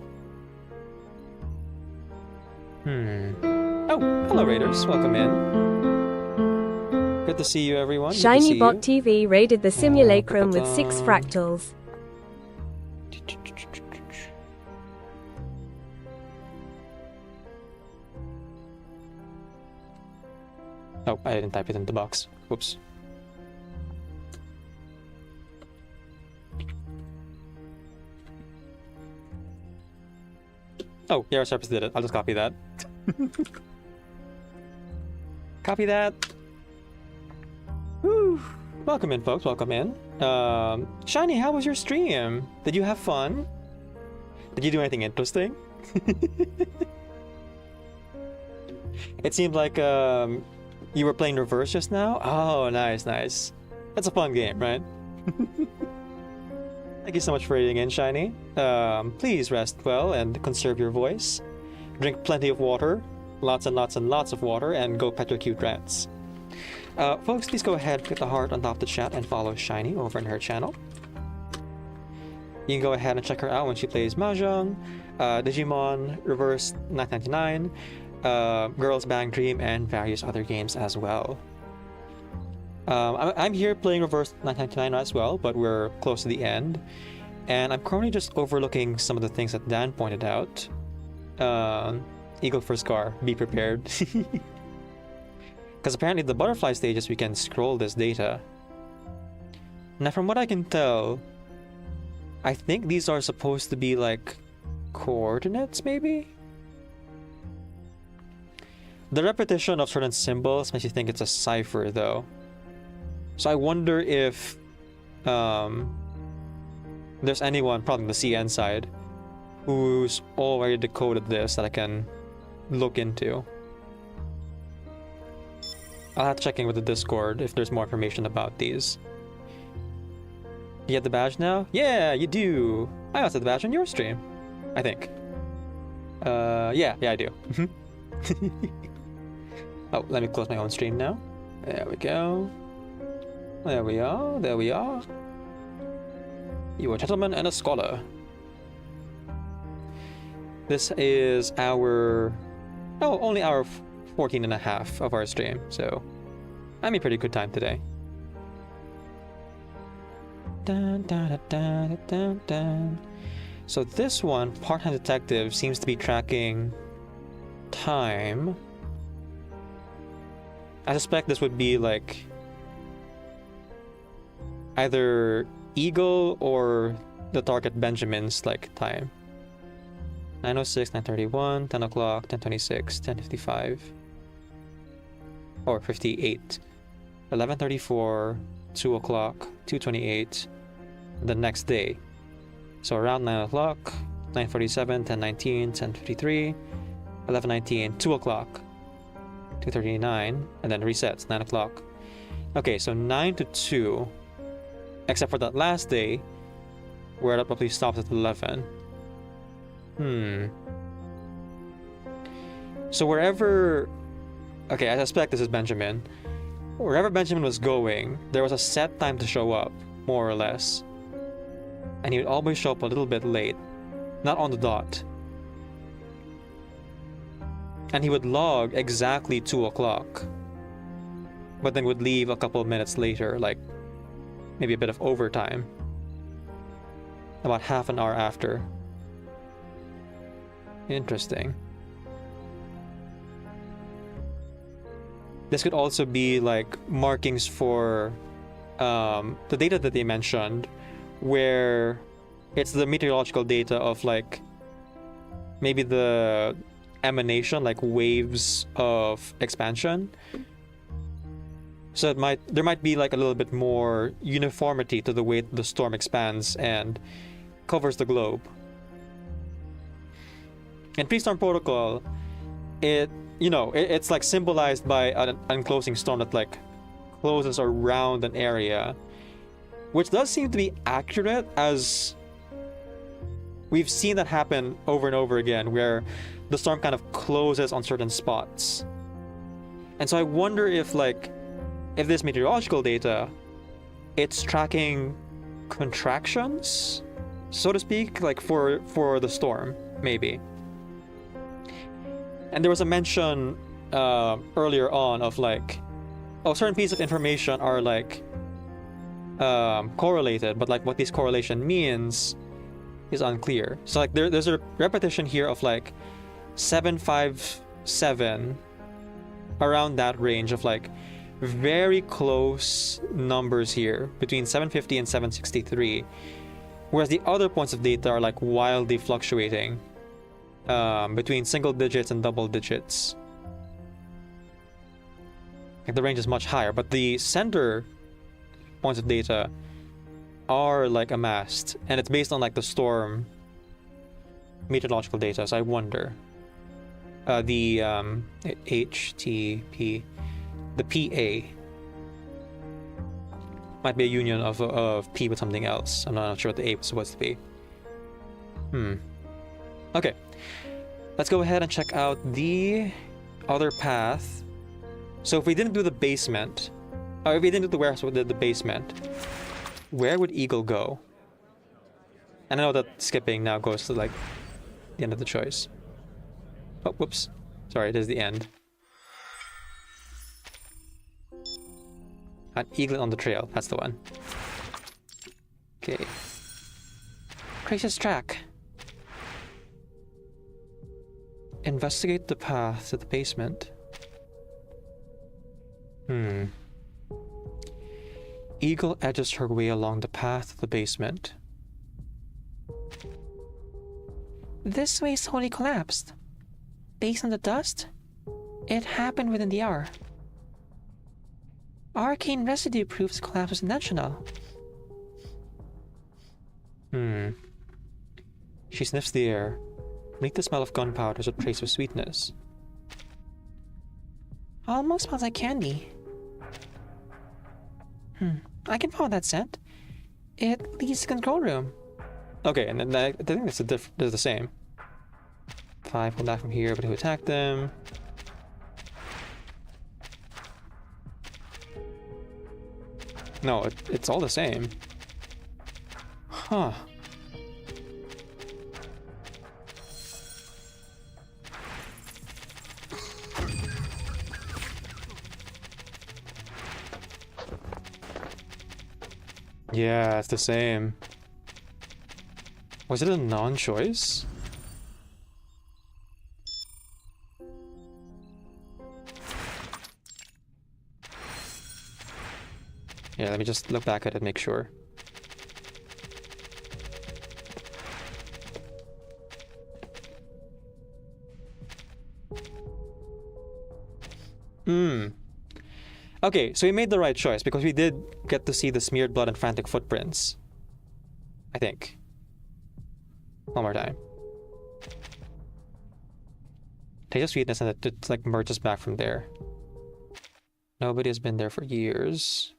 Oh, hello Raiders, welcome in. Good to see you everyone. ShinyBot TV raided the simulacrum with 6 fractals. Oh, I didn't type it in the box. Whoops. Oh, yeah, Sharps did it. I'll just copy that. Copy that. Woo. Welcome in, folks. Welcome in. Shiny, how was your stream? Did you have fun? Did you do anything interesting? It seemed like you were playing reverse just now? Oh, nice, nice. That's a fun game, right? Thank you so much for raiding in, Shiny. Please rest well and conserve your voice. Drink plenty of water, lots and lots and lots of water, and go pet your cute rats. Folks, please go ahead, click the heart on top of the chat, and follow Shiny over in her channel. You can go ahead and check her out when she plays Mahjong, Digimon, Reverse 999, Girls Bang Dream, and various other games as well. I'm here playing Reverse 999 as well, but we're close to the end, and I'm currently just overlooking some of the things that Dan pointed out. Eagle for Scar, be prepared. Because apparently the butterfly stages we can scroll this data. Now from what I can tell, I think these are supposed to be like coordinates, maybe? The repetition of certain symbols makes you think it's a cipher, though. So I wonder if there's anyone, probably on the CN side, who's already decoded this that I can look into. I'll have to check in with the Discord if there's more information about these. You get the badge now? Yeah, you do! I also have the badge on your stream, I think. Yeah, I do. Oh, let me close my own stream now. There we go. There we are, there we are. You are a gentleman and a scholar. This is our... Oh, only hour 14 and a half of our stream, so I'm having a pretty good time today. Dun, dun, dun, dun, dun, dun. So this one, part-time detective, seems to be tracking time. I suspect this would be like either Eagle or the target Benjamin's like time. 9:06, 9:31, 10 o'clock, 10:26, 10:55, or 58, 11:34, 2 o'clock, 2:28, the next day. So around 9 o'clock, 9:47, 10:19, 10:53, 11:19, 2 o'clock, 2:39, and then resets, 9 o'clock. Okay, so 9 to 2, except for that last day, where it probably stops at 11. So wherever... Okay, I suspect this is Benjamin. Wherever Benjamin was going, there was a set time to show up, more or less. And he would always show up a little bit late. Not on the dot. And he would log exactly 2 o'clock. But then would leave a couple of minutes later, like maybe a bit of overtime. About half an hour after. Interesting. This could also be like markings for the data that they mentioned, where it's the meteorological data of like maybe the emanation, like waves of expansion. So there might be like a little bit more uniformity to the way the storm expands and covers the globe. In pre-storm protocol, it's like symbolized by an enclosing storm that like closes around an area, which does seem to be accurate, as we've seen that happen over and over again, where the storm kind of closes on certain spots. And so I wonder if this meteorological data, it's tracking contractions, so to speak, like for the storm, maybe. And there was a mention earlier on of like, certain pieces of information are like correlated, but like what this correlation means is unclear. So like there's a repetition here of like 757, around that range of like very close numbers here between 750 and 763, whereas the other points of data are like wildly fluctuating between single digits and double digits. Like the range is much higher, but the center points of data are like amassed, and it's based on like the storm meteorological data. So I wonder the HTP, the PA might be a union of P with something else. I'm not sure what the A was supposed to be. Okay, let's go ahead and check out the other path. So if we didn't do the basement, or if we didn't do the warehouse, we did the basement, where would Eagle go? And I know that skipping now goes to like the end of the choice. Oh, whoops. Sorry, it is the end. An Eaglet on the trail, that's the one. Okay. Trace's track. Investigate the path to the basement. Eagle edges her way along the path to the basement. This way slowly collapsed. Based on the dust, it happened within the hour. Arcane residue proves the collapse was intentional. She sniffs the air. Make the smell of gunpowder as a trace of sweetness. Almost smells like candy. I can follow that scent. It leads to the control room. Okay, and then I think that's the same. 5 come back from here, but who attacked them? No, it's all the same. Huh. Yeah, it's the same. Was it a non-choice? Yeah, let me just look back at it, make sure. Okay, so we made the right choice because we did get to see the smeared blood and frantic footprints. I think. One more time. Taste of sweetness, and it like merges back from there. Nobody has been there for years.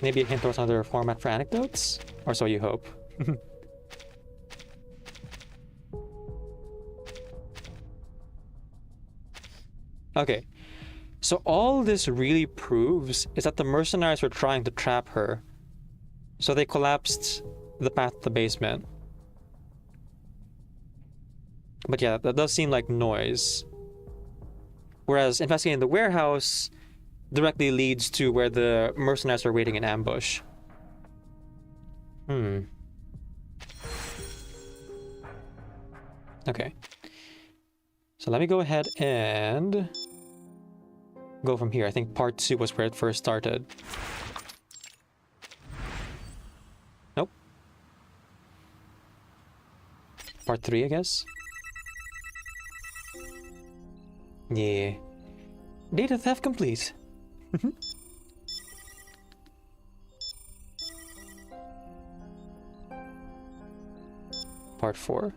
Maybe a hint towards another format for anecdotes? Or so you hope. Okay, so all this really proves is that the mercenaries were trying to trap her. So they collapsed the path to the basement. But yeah, that does seem like noise. Whereas investigating the warehouse directly leads to where the mercenaries are waiting in ambush. Okay. So let me go ahead and go from here. I think part 2 was where it first started. Nope. Part 3, I guess? Yeah. Data theft complete. Part 4.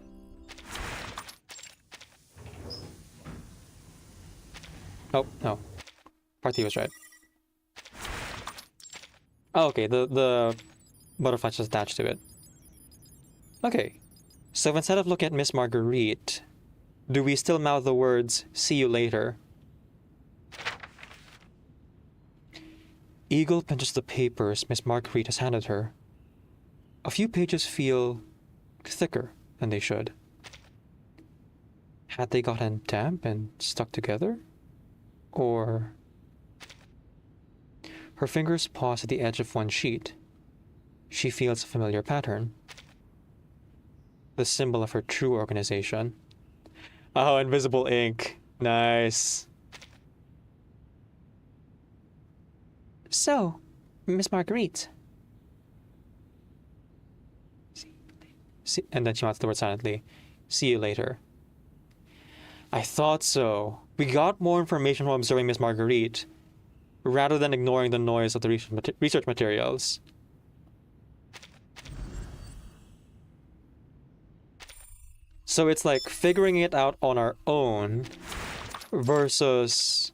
Oh, no. Part 3 was right. Oh, okay, the butterfly just attached to it. Okay, so instead of looking at Miss Marguerite, do we still mouth the words, "See you later"? Eagle pinches the papers Miss Marguerite has handed her. A few pages feel thicker than they should. Had they gotten damp and stuck together? Or... Her fingers pause at the edge of one sheet. She feels a familiar pattern. The symbol of her true organization. Oh, invisible ink. Nice. So, Miss Marguerite. And then she mouths the word silently. See you later. I thought so. We got more information from observing Miss Marguerite, rather than ignoring the noise of the research materials. So it's like figuring it out on our own versus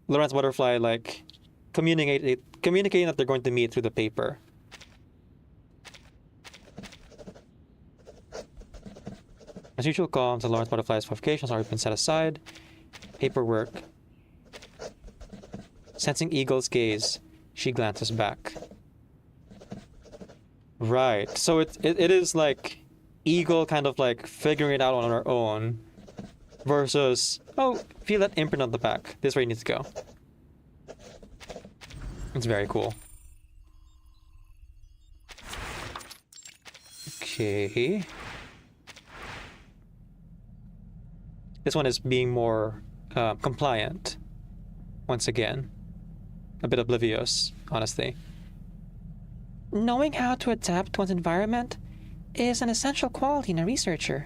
Lawrence Butterfly like communicating that they're going to meet through the paper. As usual comms, the Lawrence Butterfly's qualifications are been set aside. Paperwork. Sensing Eagle's gaze, she glances back. Right, so it is like Eagle kind of like figuring it out on her own versus, oh, feel that imprint on the back. This is where you need to go. It's very cool. Okay. This one is being more compliant. Once again. A bit oblivious, honestly. Knowing how to adapt to one's environment is an essential quality in a researcher.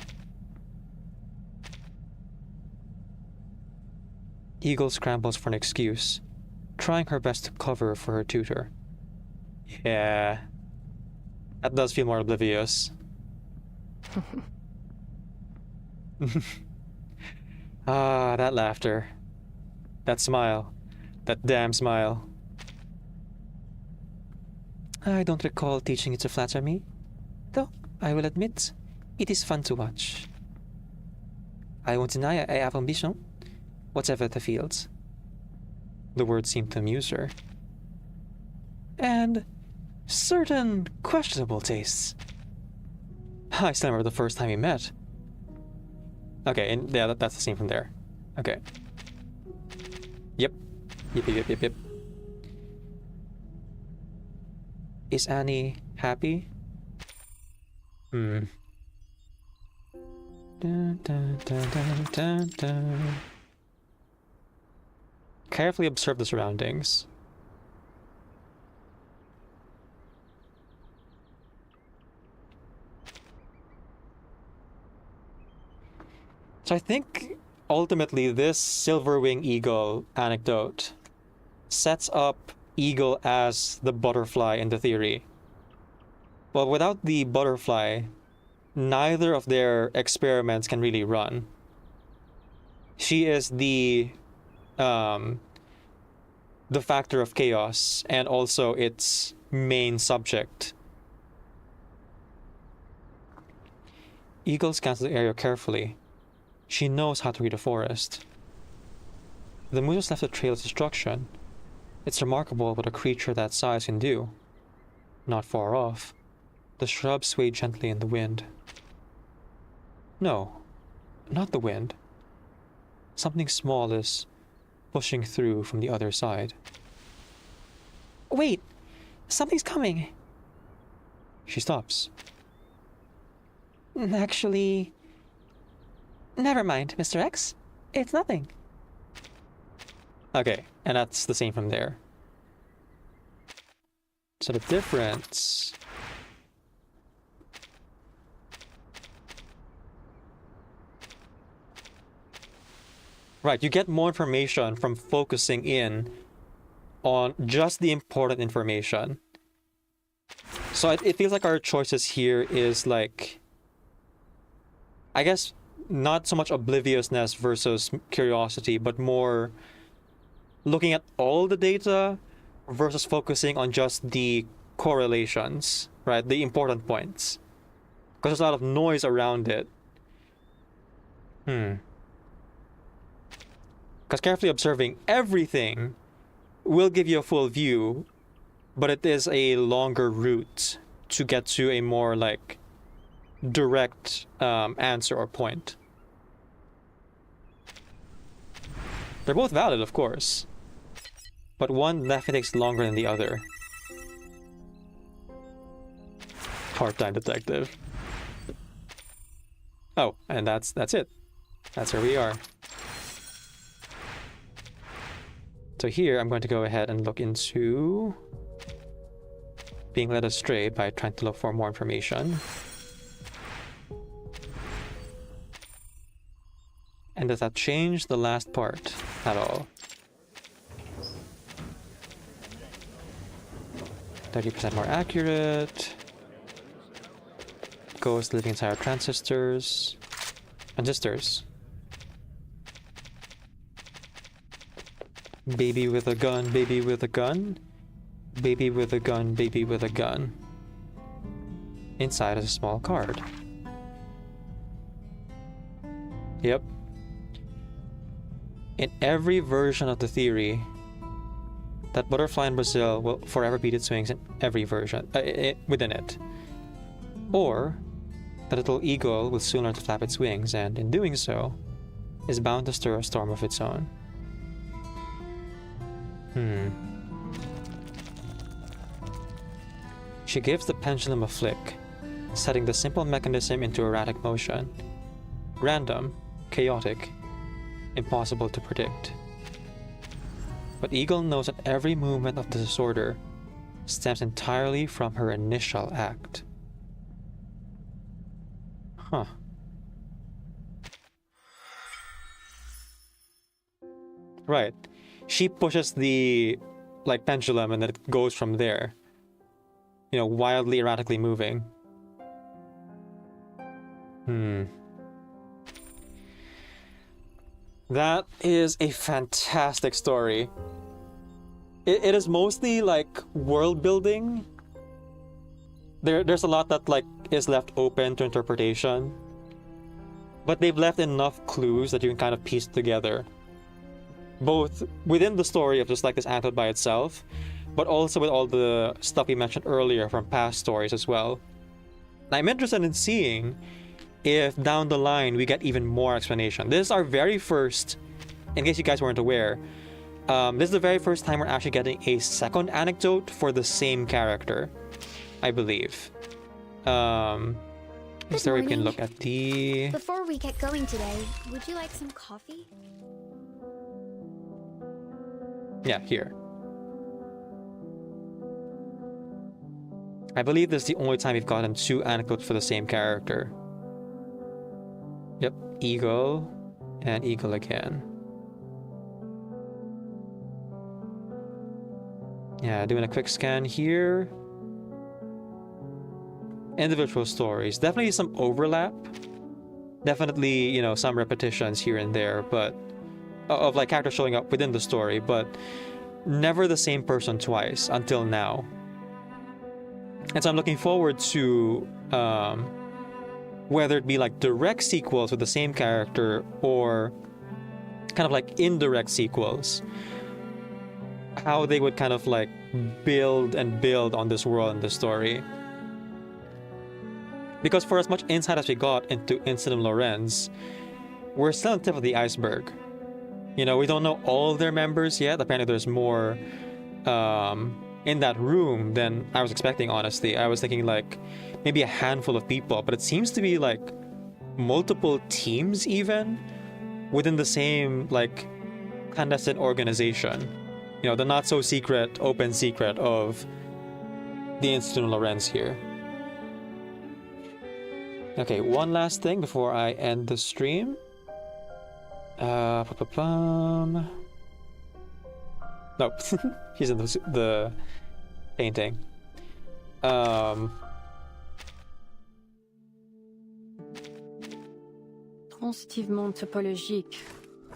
Eagle scrambles for an excuse, trying her best to cover for her tutor. Yeah, that does feel more oblivious. Ah, that laughter. That smile. That damn smile. I don't recall teaching you to flatter me, though I will admit it is fun to watch. I won't deny I have ambition, whatever the fields. The words seemed to amuse her. And certain questionable tastes. I still remember the first time we met. Okay, and yeah, that's the scene from there. Okay. Yep. Yep. Is Annie happy? Dun, dun, dun, dun, dun, dun. Carefully observe the surroundings. So I think ultimately this silver-wing eagle anecdote sets up Eagle as the butterfly in the theory. Well, without the butterfly, neither of their experiments can really run. She is the factor of chaos and also its main subject. Eagle scans the area carefully. She knows how to read a forest. The moose has left a trail of destruction. It's remarkable what a creature that size can do. Not far off, the shrubs sway gently in the wind. No, not the wind. Something small is pushing through from the other side. Wait! Something's coming! She stops. Actually... Never mind, Mr. X. It's nothing. Okay, and that's the same from there. So the difference... Right, you get more information from focusing in on just the important information. So it feels like our choices here is like... I guess not so much obliviousness versus curiosity, but more looking at all the data versus focusing on just the correlations, right? The important points. Because there's a lot of noise around it. Because carefully observing everything will give you a full view, but it is a longer route to get to a more like direct answer or point. They're both valid, of course, but one definitely takes longer than the other. Part-time detective. Oh, and that's it. That's where we are. So here I'm going to go ahead and look into being led astray by trying to look for more information. And does that change the last part at all? 30% more accurate. Ghosts living inside our transistors. Baby with a gun, baby with a gun. Baby with a gun, baby with a gun. Inside is a small card. Yep. In every version of the theory, that butterfly in Brazil will forever beat its wings in every version within it. Or, the little eagle will soon learn to flap its wings, and in doing so, is bound to stir a storm of its own. She gives the pendulum a flick, setting the simple mechanism into erratic motion. Random, chaotic, impossible to predict. But Eagle knows that every movement of the disorder stems entirely from her initial act. Huh. Right. She pushes the pendulum and then it goes from there. You know, wildly erratically moving. That is a fantastic story. It is mostly world building. There's a lot that is left open to interpretation. But they've left enough clues that you can kind of piece together. Both within the story of just this anecdote by itself, but also with all the stuff we mentioned earlier from past stories as well. And I'm interested in seeing if down the line we get even more explanation. This is our very first, in case you guys weren't aware, this is the very first time we're actually getting a second anecdote for the same character, I believe. Is there we can look at the... Before we get going today, would you like some coffee? Yeah, here. I believe this is the only time we've gotten 2 anecdotes for the same character. Yep, Eagle and Eagle again. Yeah, doing a quick scan here. Individual stories. Definitely some overlap. Definitely, you know, some repetitions here and there, but of characters showing up within the story, but never the same person twice until now. And so I'm looking forward to whether it be direct sequels with the same character or kind of indirect sequels. How they would kind of build and build on this world and this story. Because for as much insight as we got into Incident Lorenz, we're still on the tip of the iceberg. You know, we don't know all their members yet. Apparently there's more in that room than I was expecting, honestly. I was thinking maybe a handful of people, but it seems to be multiple teams even within the same clandestine organization. You know, the not so secret, open secret of the Institute of Lorenz here. Okay, one last thing before I end the stream. Nope, he's in the painting. Transitivement topologique.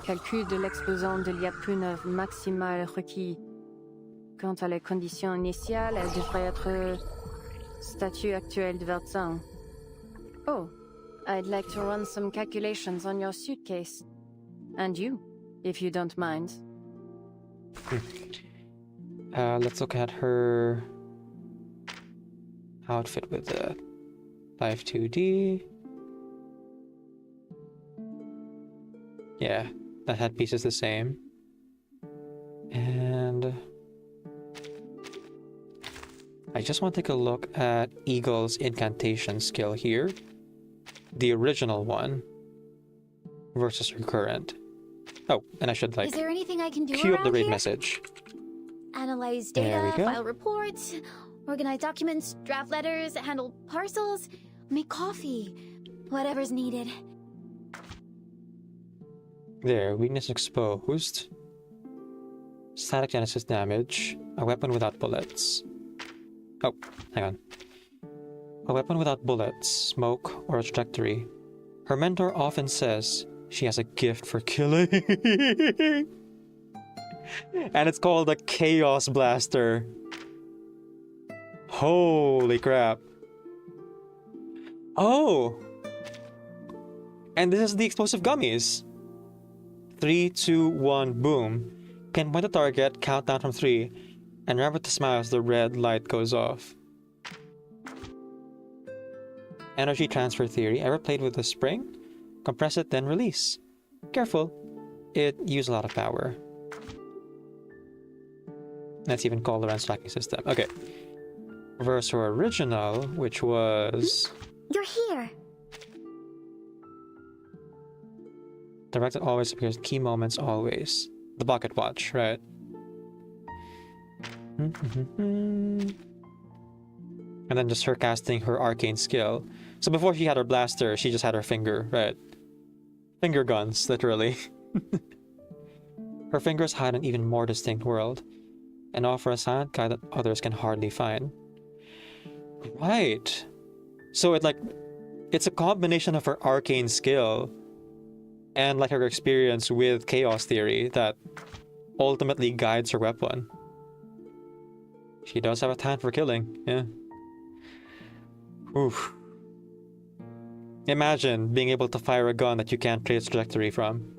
Calcul de l'exposant de l'IA+9 maximal requis. Quant à les conditions initiales, elles devraient être statut actuel de Vertzin. Oh, I'd like to run some calculations on your suitcase. And you, if you don't mind. Let's look at her outfit with the Live 2D. Yeah, that headpiece is the same. And I just want to take a look at Eagle's incantation skill here. The original one versus her current. Oh, and I should Is there anything I can do queue up the around raid here? message. Analyze There we data, go. file reports, organize documents, draft letters, handle parcels, make coffee, whatever's needed. There, weakness exposed. Static genesis damage. A weapon without bullets. Oh, hang on. A weapon without bullets, smoke, or a trajectory. Her mentor often says she has a gift for killing. And it's called a Chaos Blaster. Holy crap. Oh! And this is the explosive gummies. 3, 2, 1, boom. Pinpoint the target, count down from 3, and remember to smile as the red light goes off. Energy transfer theory. Ever played with a spring? Compress it, then release. Careful. It used a lot of power. That's even called the Lorenz tracking system. Okay. Versus her original, which was... You're here! Directed always appears key moments always. The bucket watch, right? And then just her casting her arcane skill. So before she had her blaster, she just had her finger, right? Finger guns, literally. Her fingers hide an even more distinct world and offer a silent guide that others can hardly find. Right. So it's a combination of her arcane skill and like her experience with chaos theory that ultimately guides her weapon. She does have a talent for killing, yeah. Oof. Imagine being able to fire a gun that you can't trace trajectory from.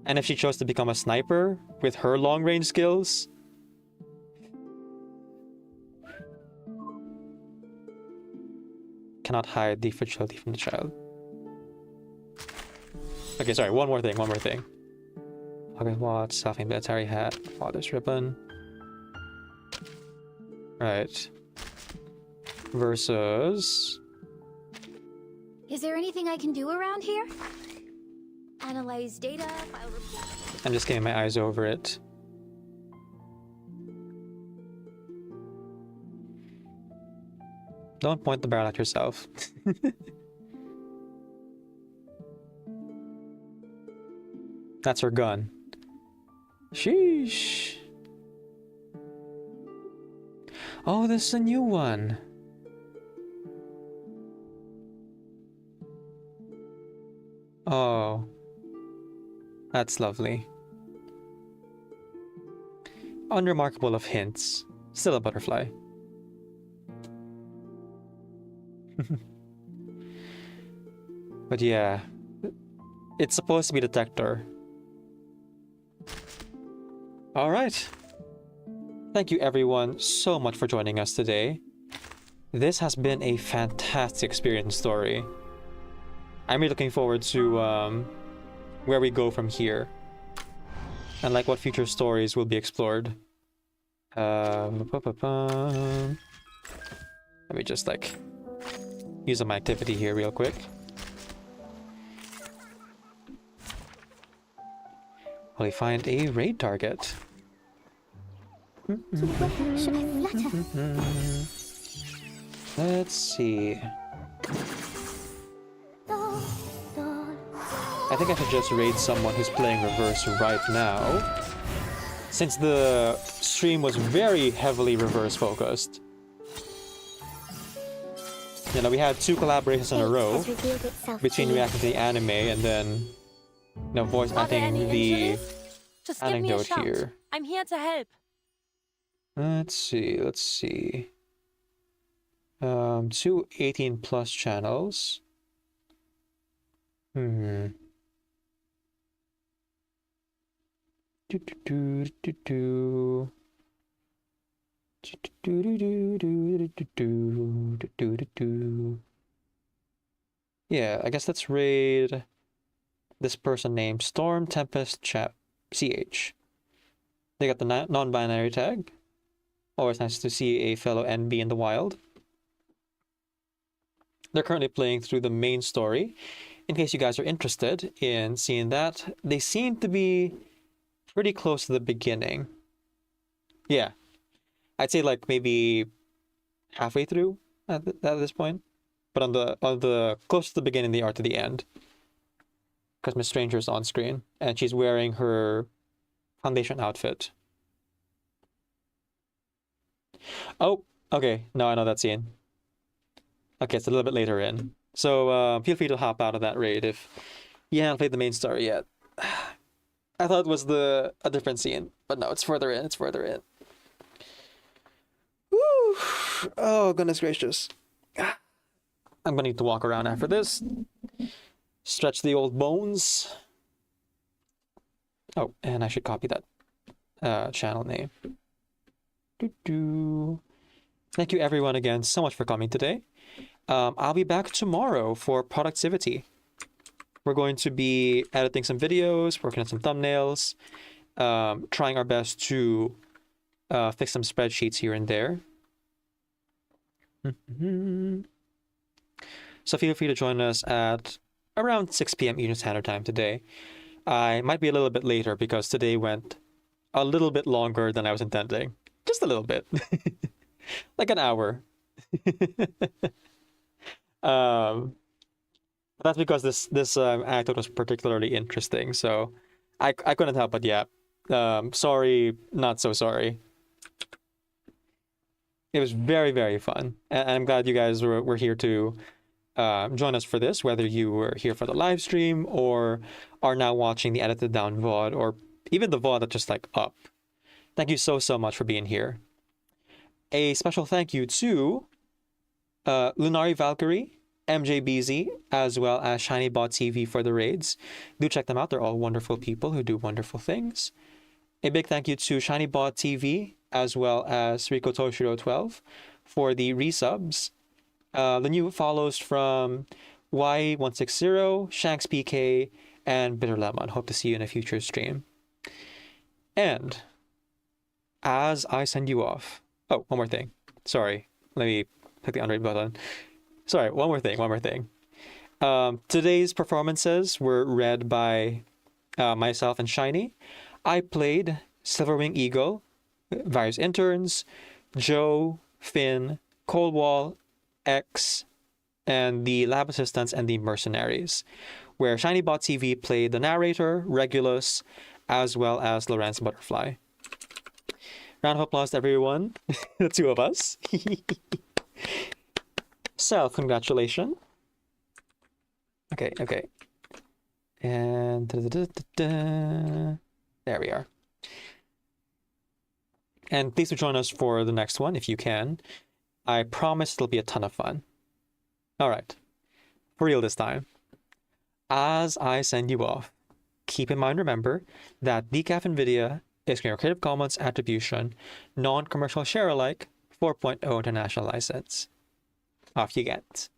And if she chose to become a sniper with her long-range skills... Cannot hide the fragility from the child. Okay, sorry, one more thing. Pocket watch, self-made military hat, father's ribbon. Right. Versus... Is there anything I can do around here? Analyze data, file reports. I'm just getting my eyes over it. Don't point the barrel at yourself. That's her gun. Sheesh. Oh, this is a new one. Oh. That's lovely. Unremarkable of hints. Still a butterfly. But yeah. It's supposed to be detector. Alright. Thank you everyone so much for joining us today. This has been a fantastic experience story. I'm really looking forward to where we go from here. And like what future stories will be explored. Let me just like use my activity here real quick. Will we find a raid target? Should I flutter? Let's see. I think I should just raid someone who's playing reverse right now, since the stream was very heavily reverse focused. You know, we had 2 collaborations in a row between reacting to the anime and then, you know, voice acting the anecdote here. I'm here to help. Let's see. 2 18+ channels. Yeah, I guess let's raid this person named Storm Tempest Chap CH. They got the non-binary tag. Always nice to see a fellow NB in the wild. They're currently playing through the main story. In case you guys are interested in seeing that, they seem to be pretty close to the beginning. Yeah, I'd say like maybe halfway through at this point, but on the close to the beginning they are to the end. Because Miss Stranger's on screen and she's wearing her foundation outfit. Oh, okay. No, I know that scene. Okay, it's a little bit later in. So feel free to hop out of that raid if you haven't played the main story yet. I thought it was a different scene, but no, it's further in. Woo! Oh, goodness gracious. I'm gonna need to walk around after this. Stretch the old bones. Oh, and I should copy that channel name. Thank you everyone again so much for coming today. I'll be back tomorrow for productivity. We're going to be editing some videos, working on some thumbnails, trying our best to fix some spreadsheets here and there. So feel free to join us at around 6 p.m. Eastern Standard Time today. I might be a little bit later because today went a little bit longer than I was intending. Just a little bit. Like an hour. That's because this anecdote was particularly interesting, so I couldn't help but yeah. Sorry, not so sorry. It was very, very fun, and I'm glad you guys were here to join us for this, whether you were here for the live stream or are now watching the edited down VOD or even the VOD that's just like up. Thank you so much for being here. A special thank you to Lunari Valkyrie, MJBZ, as well as ShinyBot TV for the raids. Do check them out. They're all wonderful people who do wonderful things. A big thank you to ShinyBot TV, as well as Rico Toshiro 12 for the resubs. The new follows from Y160, Shanks PK, and Bitter Lemon. Hope to see you in a future stream. And as I send you off... Oh, one more thing. Sorry. Let me click the unread button. Sorry, one more thing. Today's performances were read by myself and Shiny. I played Silverwing Eagle, various interns, Joe, Finn, Coldwall, X, and the lab assistants and the mercenaries, where ShinyBot TV played the narrator, Regulus, as well as Lorenz Butterfly. Round of applause to everyone. The two of us. Self-congratulation. Okay. And there we are. And please do join us for the next one if you can. I promise it'll be a ton of fun. All right. For real this time. As I send you off, keep in mind, remember, that Decaf NVIDIA is Creative Commons Attribution, non-commercial share alike, 4.0 international license. Off you get.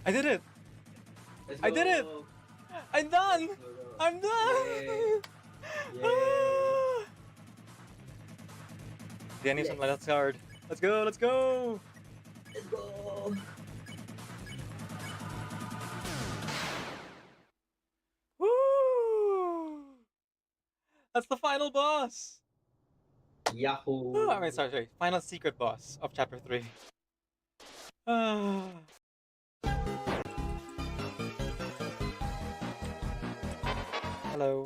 I did it! I did it! I'm done! I'm done! Danny's on my left card. Let's go! Let's go! Woo! That's the final boss! Yahoo! Oh, I mean, sorry. Final secret boss of chapter 3. Hello.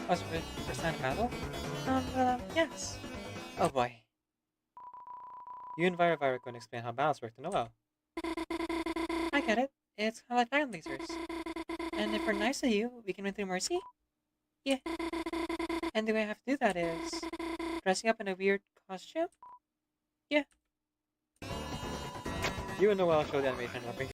Was it first time battle? Yes. Oh boy. You and Vira couldn't explain how battles work to Noel. I get it. It's kind of like fire lasers. And if we're nice to you, we can win through mercy? Yeah. And the way I have to do that is dressing up in a weird costume? Yeah. You and Noel show the animation